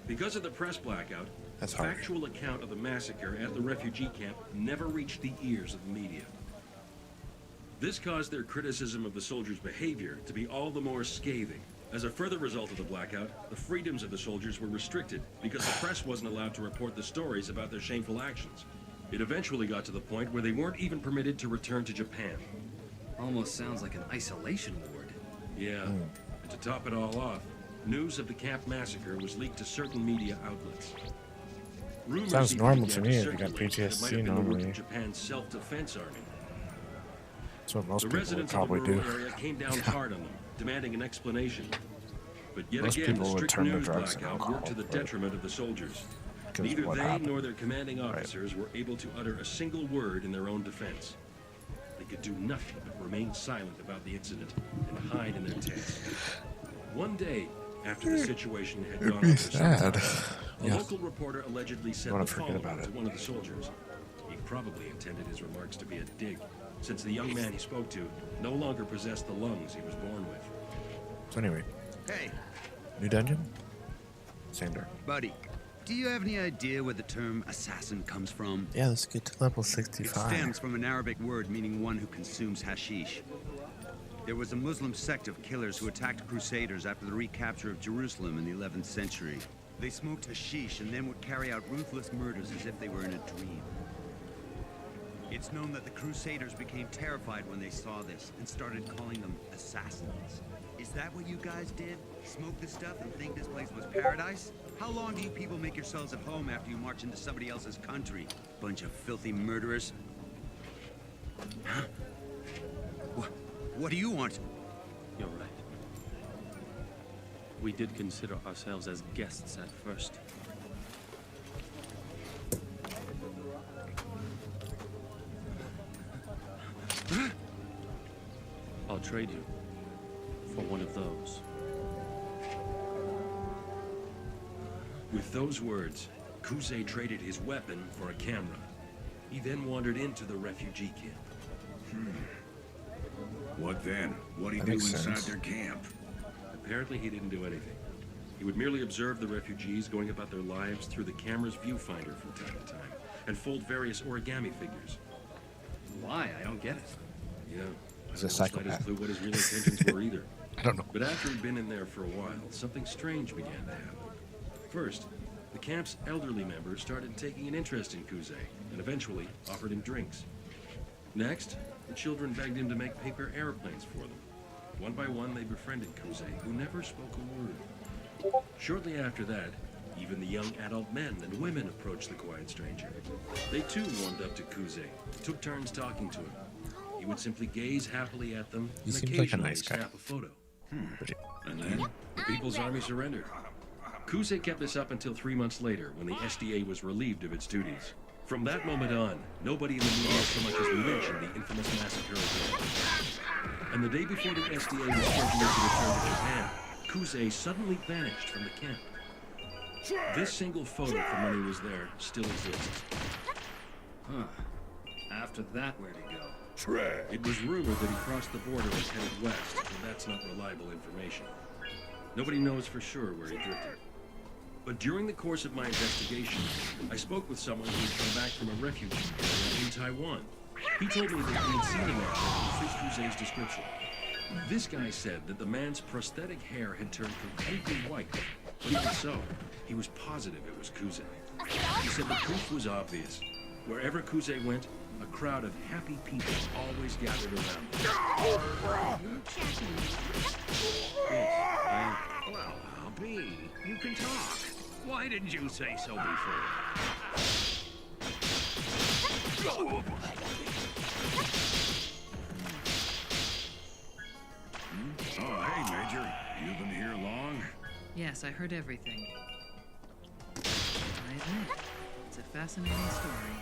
Because of the press blackout, the That's harsh. factual account of the massacre at the refugee camp never reached the ears of the media. This caused their criticism of the soldiers' behavior to be all the more scathing. As a further result of the blackout, the freedoms of the soldiers were restricted because the press wasn't allowed to report the stories about their shameful actions. It eventually got to the point where they weren't even permitted to return to Japan. Almost sounds like an isolation ward. Yeah, and to top it all off, news of the camp massacre was leaked to certain media outlets. Rumors Sounds even normal began to me if you circulate got that it might PTSD have been the work normally. of Japan's Self-Defense Army. That's what most The people would residents of the probably rural do. area came down hard on them, demanding an explanation. But yet Most again, the people would strict turn to news drugs and blackout worked to the alcohol, detriment of the soldiers. 'cause Neither what they happened. nor their commanding officers were able to utter a single word in their own defense. They could do nothing but remain silent about the incident and hide in their tents. One day, after the situation had It'd gone be on for some sad. time, a Yeah. local reporter allegedly said wanna the forget following about to it. one of the soldiers. He probably intended his remarks to be a dig, since the young man he spoke to no longer possessed the lungs he was born with. So anyway, Hey, new dungeon? Sander. buddy, do you have any idea where the term assassin comes from? Yeah, let's get to level It 65. stems from an Arabic word meaning one who consumes hashish. There was a Muslim sect of killers who attacked crusaders after the recapture of Jerusalem in the 11th century. They smoked hashish and then would carry out ruthless murders as if they were in a dream. It's known that the crusaders became terrified when they saw this and started calling them assassins. Is that what you guys did? Smoke this stuff and think this place was paradise? How long do you people make yourselves at home after you march into somebody else's country? Bunch of filthy murderers. Huh? What do you want? You're right. We did consider ourselves as guests at first. I'll trade you for one of those. With those words, Kuze traded his weapon for a camera. He then wandered into the refugee camp. What then? What'd he That do makes inside sense. their camp? Apparently, he didn't do anything. He would merely observe the refugees going about their lives through the camera's viewfinder from time to time, and fold various origami figures. Why? I don't get it. Yeah, He's I a don't have the slightest psychopath. clue what his real intentions were either. I don't know. But after he'd been in there for a while, something strange began to happen. First, the camp's elderly members started taking an interest in Kuze, and eventually offered him drinks. Next, the children begged him to make paper airplanes for them. One by one, they befriended Kuze, who never spoke a word. Shortly after that, even the young adult men and women approached the quiet stranger. They too warmed up to Kuze, took turns talking to him. He would simply gaze happily at them He and seems like a occasionally nice guy. snap a photo. And then? The People's Army surrendered. Kuze kept this up until 3 months later, when the SDA was relieved of its duties. From that moment on, nobody in the media so much as mentioned the infamous massacre again. And the day before the SDA was scheduled to return to Japan, Kuze suddenly vanished from the camp. This single photo from when he was there still exists. Huh. After that, where'd he go? It was rumored that he crossed the border and headed west, but that's not reliable information. Nobody knows for sure where he drifted. But during the course of my investigation, I spoke with someone who had come back from a refugee area in Taiwan. He told me that he had seen a man who fit Kuze's description. This guy said that the man's prosthetic hair had turned completely white, but even so, he was positive it was Kuze. He said the proof was obvious. Wherever Kuze went, a crowd of happy people always gathered around him. Well, I'll be. You can talk. Why didn't you say so before? Oh, hey, Major. You've been here long? Yes, I heard everything. I admit, it's a fascinating story.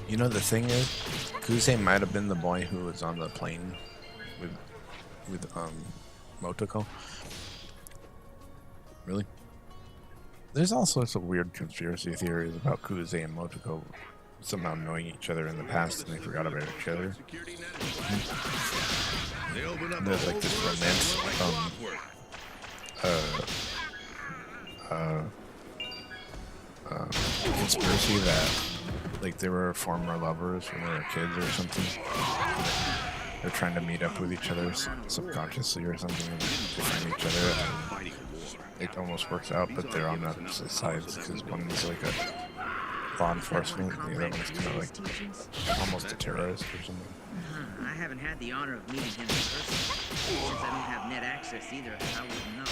You know, the thing is, Kuze might have been the boy who was on the plane with Motoko. Really? There's all sorts of weird conspiracy theories about Kuze and Motoko somehow knowing each other in the past and they forgot about each other. There's like this romance conspiracy that like they were former lovers when they were kids or something. They're trying to meet up with each other subconsciously or something and find each other, and it almost works out, but they're on opposite sides because one's like a law enforcement and the other one's kind of like almost a terrorist or something. I haven't had the honor of meeting him in person. Since I don't have net access either, I wouldn't know.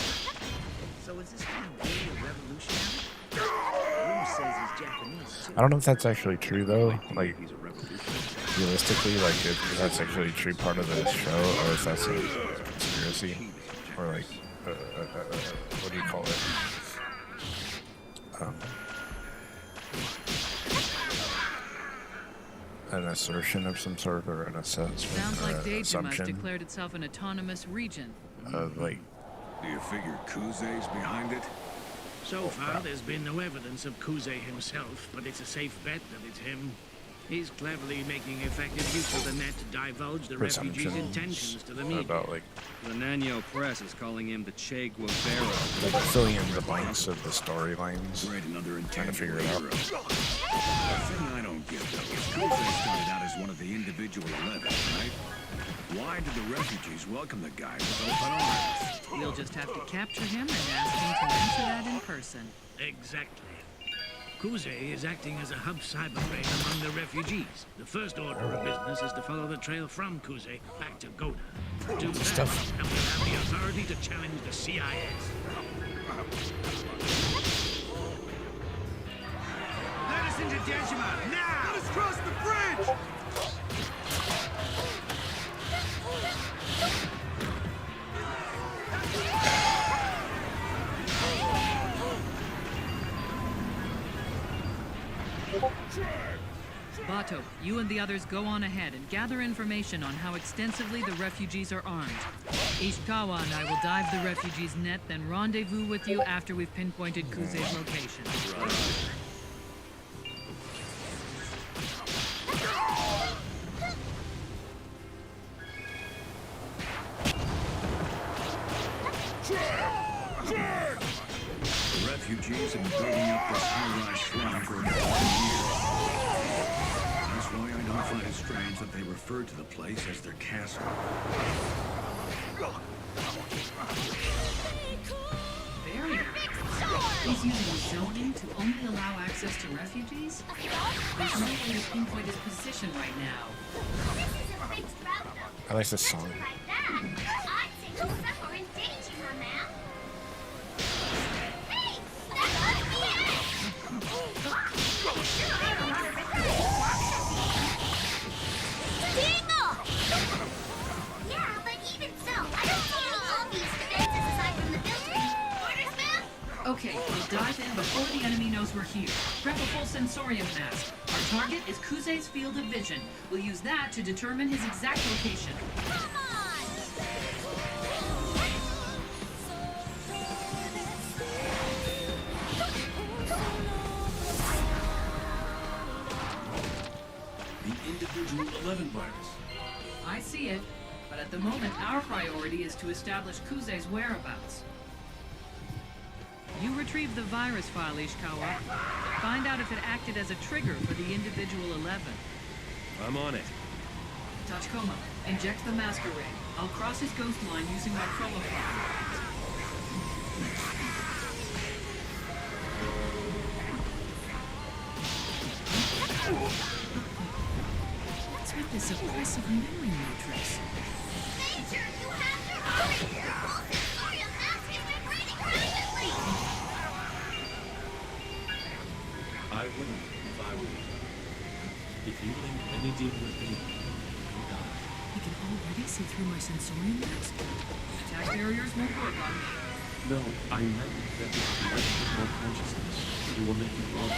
So is this man really a revolutionary? Bloom says he's Japanese too. I don't know if that's actually true though. Like realistically, like if that's actually a true part of the show, or if that's a conspiracy, or like what do you call it? An assertion of some sort, or an assessment, Sounds or like an Dejima has assumption declared itself an autonomous region. of like. Do you figure Kuze's behind it? So far, there's been no evidence of Kuze himself, but it's a safe bet that it's him. He's cleverly making effective use of the net to divulge the refugees' intentions to the media. About like The Nanyo Press is calling him the Che Guevara. like filling in the blanks of the storylines, trying to figure it out. The thing I don't get, though, is Kuze started out as one of the individual 11, right? Why did the refugees welcome the guy with open arms? We'll just have to capture him and ask him to answer that in person. Exactly. Kuze is acting as a hub cyberbrain among the refugees. The first order of business is to follow the trail from Kuze back to Goda. Do that, and we'll have the authority to challenge the CIS. Let us into Dejima, now! Let us cross the bridge! Bato, you and the others go on ahead and gather information on how extensively the refugees are armed. Ishikawa and I will dive the refugees' net, then rendezvous with you after we've pinpointed Kuze's location. The refugees have been building up this high-rise shrine for about 1 year. That's why I don't find it strange that they refer to the place as their castle. Very nice. He's using zoning to only allow access to refugees? There's no way to pinpoint his position right now. I like this song. Okay, we'll dive in before the enemy knows we're here. Prep a full sensorium mask. Our target is Kuze's field of vision. We'll use that to determine his exact location. The individual 11 virus. I see it, but at the moment our priority is to establish Kuze's whereabouts. You retrieve the virus file, Ishikawa. Find out if it acted as a trigger for the individual 11. I'm on it. Tachikoma, inject the mask array. I'll cross his ghost line using my chroma file. What's with this oppressive memory matrix? Major, you have to hurry! Your full sensorium mask is degrading rapidly! I wouldn't if I were you. If you link any deal with me, you die. He can already see through my sensorium mask? Attack barriers won't work on me. No, I meant that if you let more consciousness, you will make me wrong.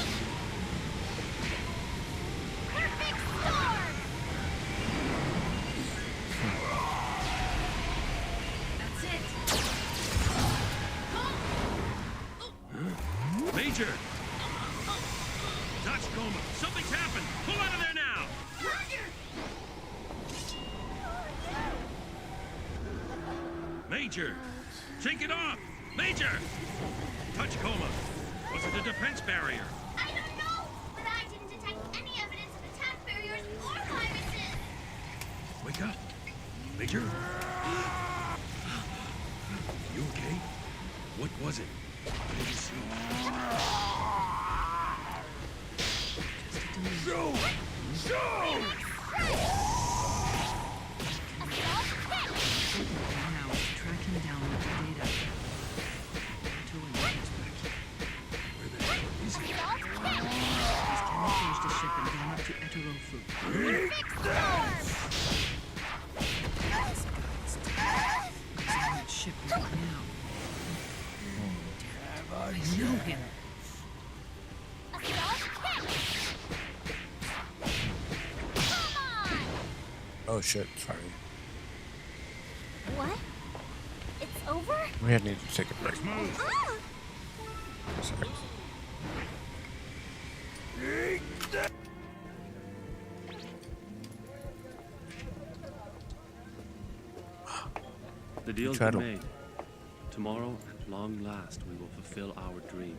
Perfect storm! That's it. Major! Tachikoma, something's happened! Pull out of there now! Major! Shake it off! Major! Tachikoma, was it a defense barrier? I don't know, but I didn't detect any evidence of attack barriers or viruses! Wake up! Major? You okay? What was it? What did you see? Shoot! Shoot! Now, track him down with the data. Until when he gets back here. Where the hell is he? He's camouflaged a ship and gone up to Eterofu. Big storm! He's on that ship right now. I know him. Oh shit, sorry. What? It's over? We had need to take a break. Sorry. The deal's Try been to- made. Tomorrow, at long last, we will fulfill our dream.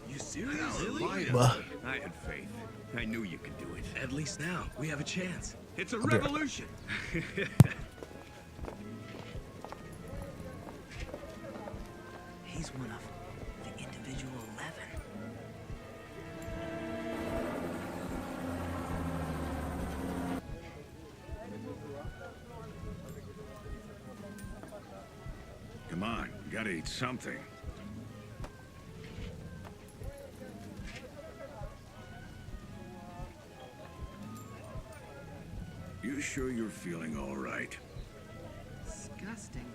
You serious? Really? I had faith. I knew you could do it. At least now, we have a chance. It's a do it. revolution. He's one of the individual 11. Come on, gotta eat something. You sure you're feeling all right? Disgusting.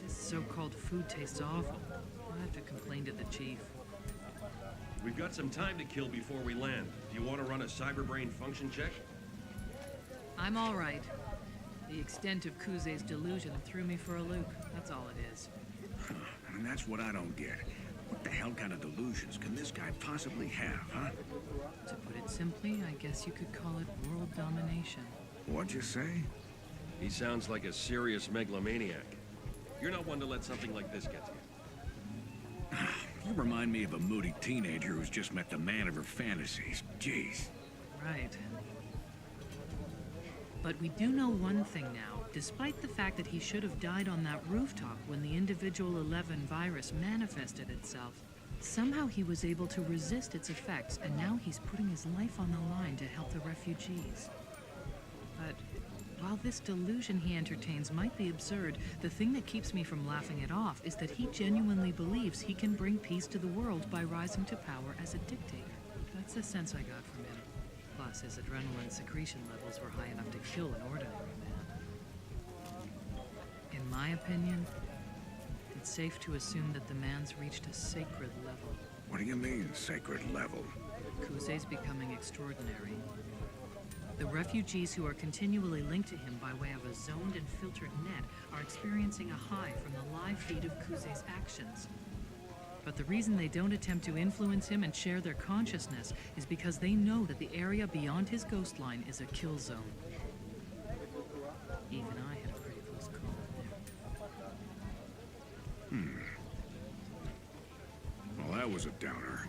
This so-called food tastes awful. I'll have to complain to the chief. We've got some time to kill before we land. Do you want to run a cyberbrain function check? I'm all right. The extent of Kuze's delusion threw me for a loop. That's all it is. And that's what I don't get. What the hell kind of delusions can this guy possibly have, huh? To put it simply, I guess you could call it world domination. What'd you say? He sounds like a serious megalomaniac. You're not one to let something like this get to you. You remind me of a moody teenager who's just met the man of her fantasies. Jeez. Right. But we do know one thing now. Despite the fact that he should have died on that rooftop when the individual 11 virus manifested itself, somehow he was able to resist its effects, and now he's putting his life on the line to help the refugees. But while this delusion he entertains might be absurd, the thing that keeps me from laughing it off is that he genuinely believes he can bring peace to the world by rising to power as a dictator. That's the sense I got from him. Plus, his adrenaline secretion levels were high enough to kill an ordinary man. In my opinion, it's safe to assume that the man's reached a sacred level. What do you mean, sacred level? Kuze's becoming extraordinary. The refugees who are continually linked to him by way of a zoned and filtered net are experiencing a high from the live feed of Kuze's actions. But the reason they don't attempt to influence him and share their consciousness is because they know that the area beyond his ghost line is a kill zone. Even I had a pretty close call there. Well, that was a downer.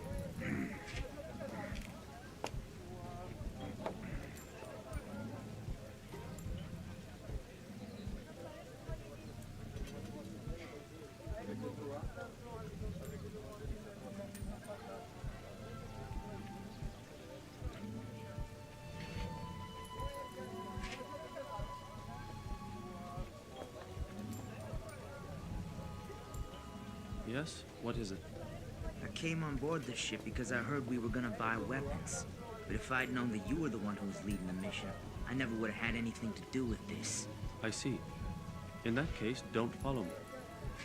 Yes? What is it? I came on board the ship because I heard we were gonna buy weapons. But if I'd known that you were the one who was leading the mission, I never would have had anything to do with this. I see. In that case, don't follow me.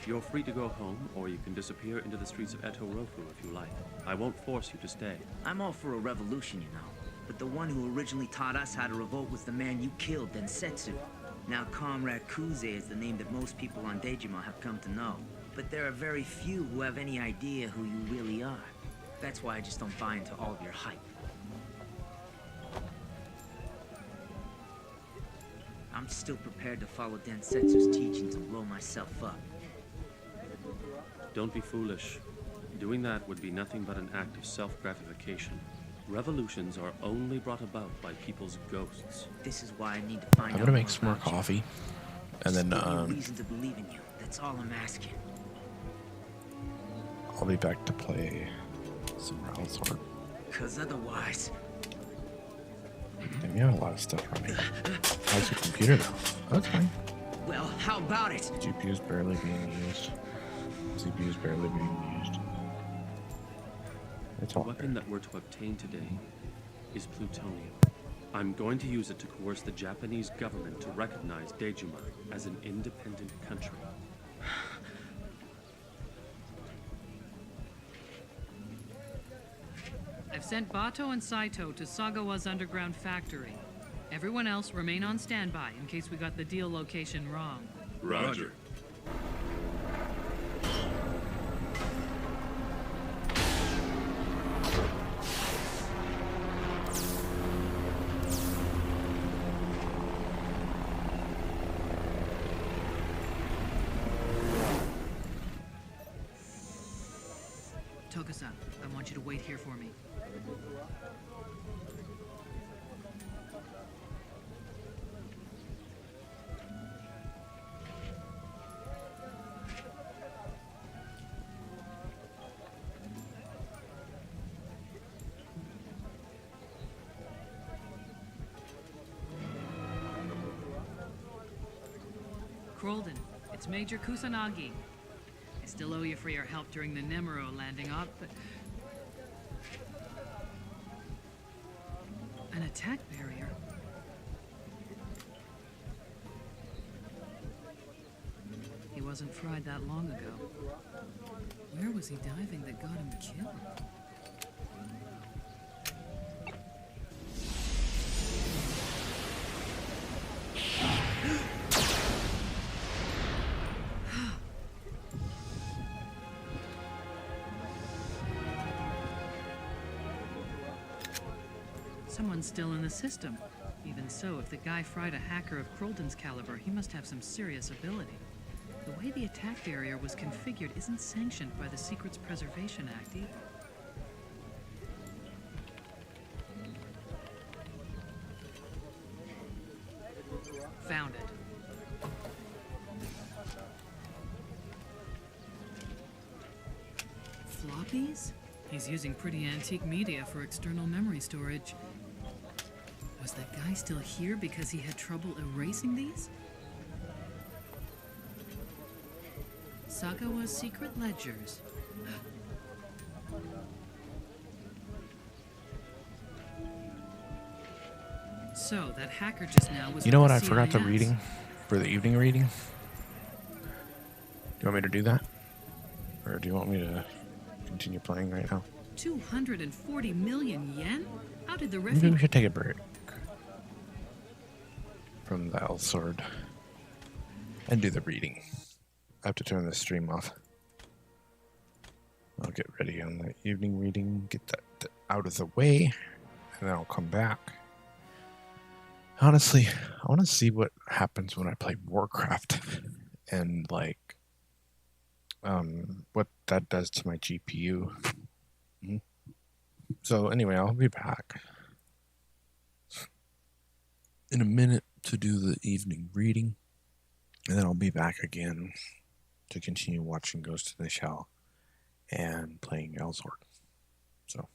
You're free to go home, or you can disappear into the streets of Etorofu if you like. I won't force you to stay. I'm all for a revolution, you know. But the one who originally taught us how to revolt was the man you killed, Densetsu. Now Comrade Kuze is the name that most people on Dejima have come to know. But there are very few who have any idea who you really are. That's why I just don't buy into all of your hype. I'm still prepared to follow Densetsu's teachings and blow myself up. Don't be foolish. Doing that would be nothing but an act of self-gratification. Revolutions are only brought about by people's ghosts. This is why I need to find out. I'm gonna make some more coffee, and then reason to believe in you. That's all I'm asking. I'll be back to play some Elsword. Cause otherwise. Damn, you have a lot of stuff running. How's your computer though? Oh, that's fine. Well, how about it? GPU's barely being used. CPU's barely being used. It's The all weapon that we're to obtain today is plutonium. I'm going to use it to coerce the Japanese government to recognize Dejima as an independent country. I've sent Bato and Saito to Sagawa's underground factory. Everyone else remain on standby in case we got the deal location wrong. Roger. Tokusa, I want you to wait here for me. Krolden, it's Major Kusanagi. I still owe you for your help during the Nemuro landing up, but... An attack barrier? He wasn't fried that long ago. Where was he diving that got him killed? Someone's still in the system. Even so, if the guy fried a hacker of Krolden's caliber, he must have some serious ability. The way the attack barrier was configured isn't sanctioned by the Secrets Preservation Act either. Found it. Floppies? He's using pretty antique media for external memory storage. Was that guy still here because he had trouble erasing these? Sagawa's secret ledgers. So, that hacker just now was... You know what I CIS. forgot the reading for the evening reading? Do you want me to do that? Or do you want me to continue playing right now? 240 million yen? How did the Maybe we refugee... should take a break from the Elsword and do the reading. I have to turn the stream off. I'll get ready on the evening reading, get that out of the way, and then I'll come back. Honestly, I want to see what happens when I play Warcraft and like what that does to my GPU. So anyway, I'll be back in a minute to do the evening reading, and then I'll be back again to continue watching Ghost in the Shell and playing Elsword. So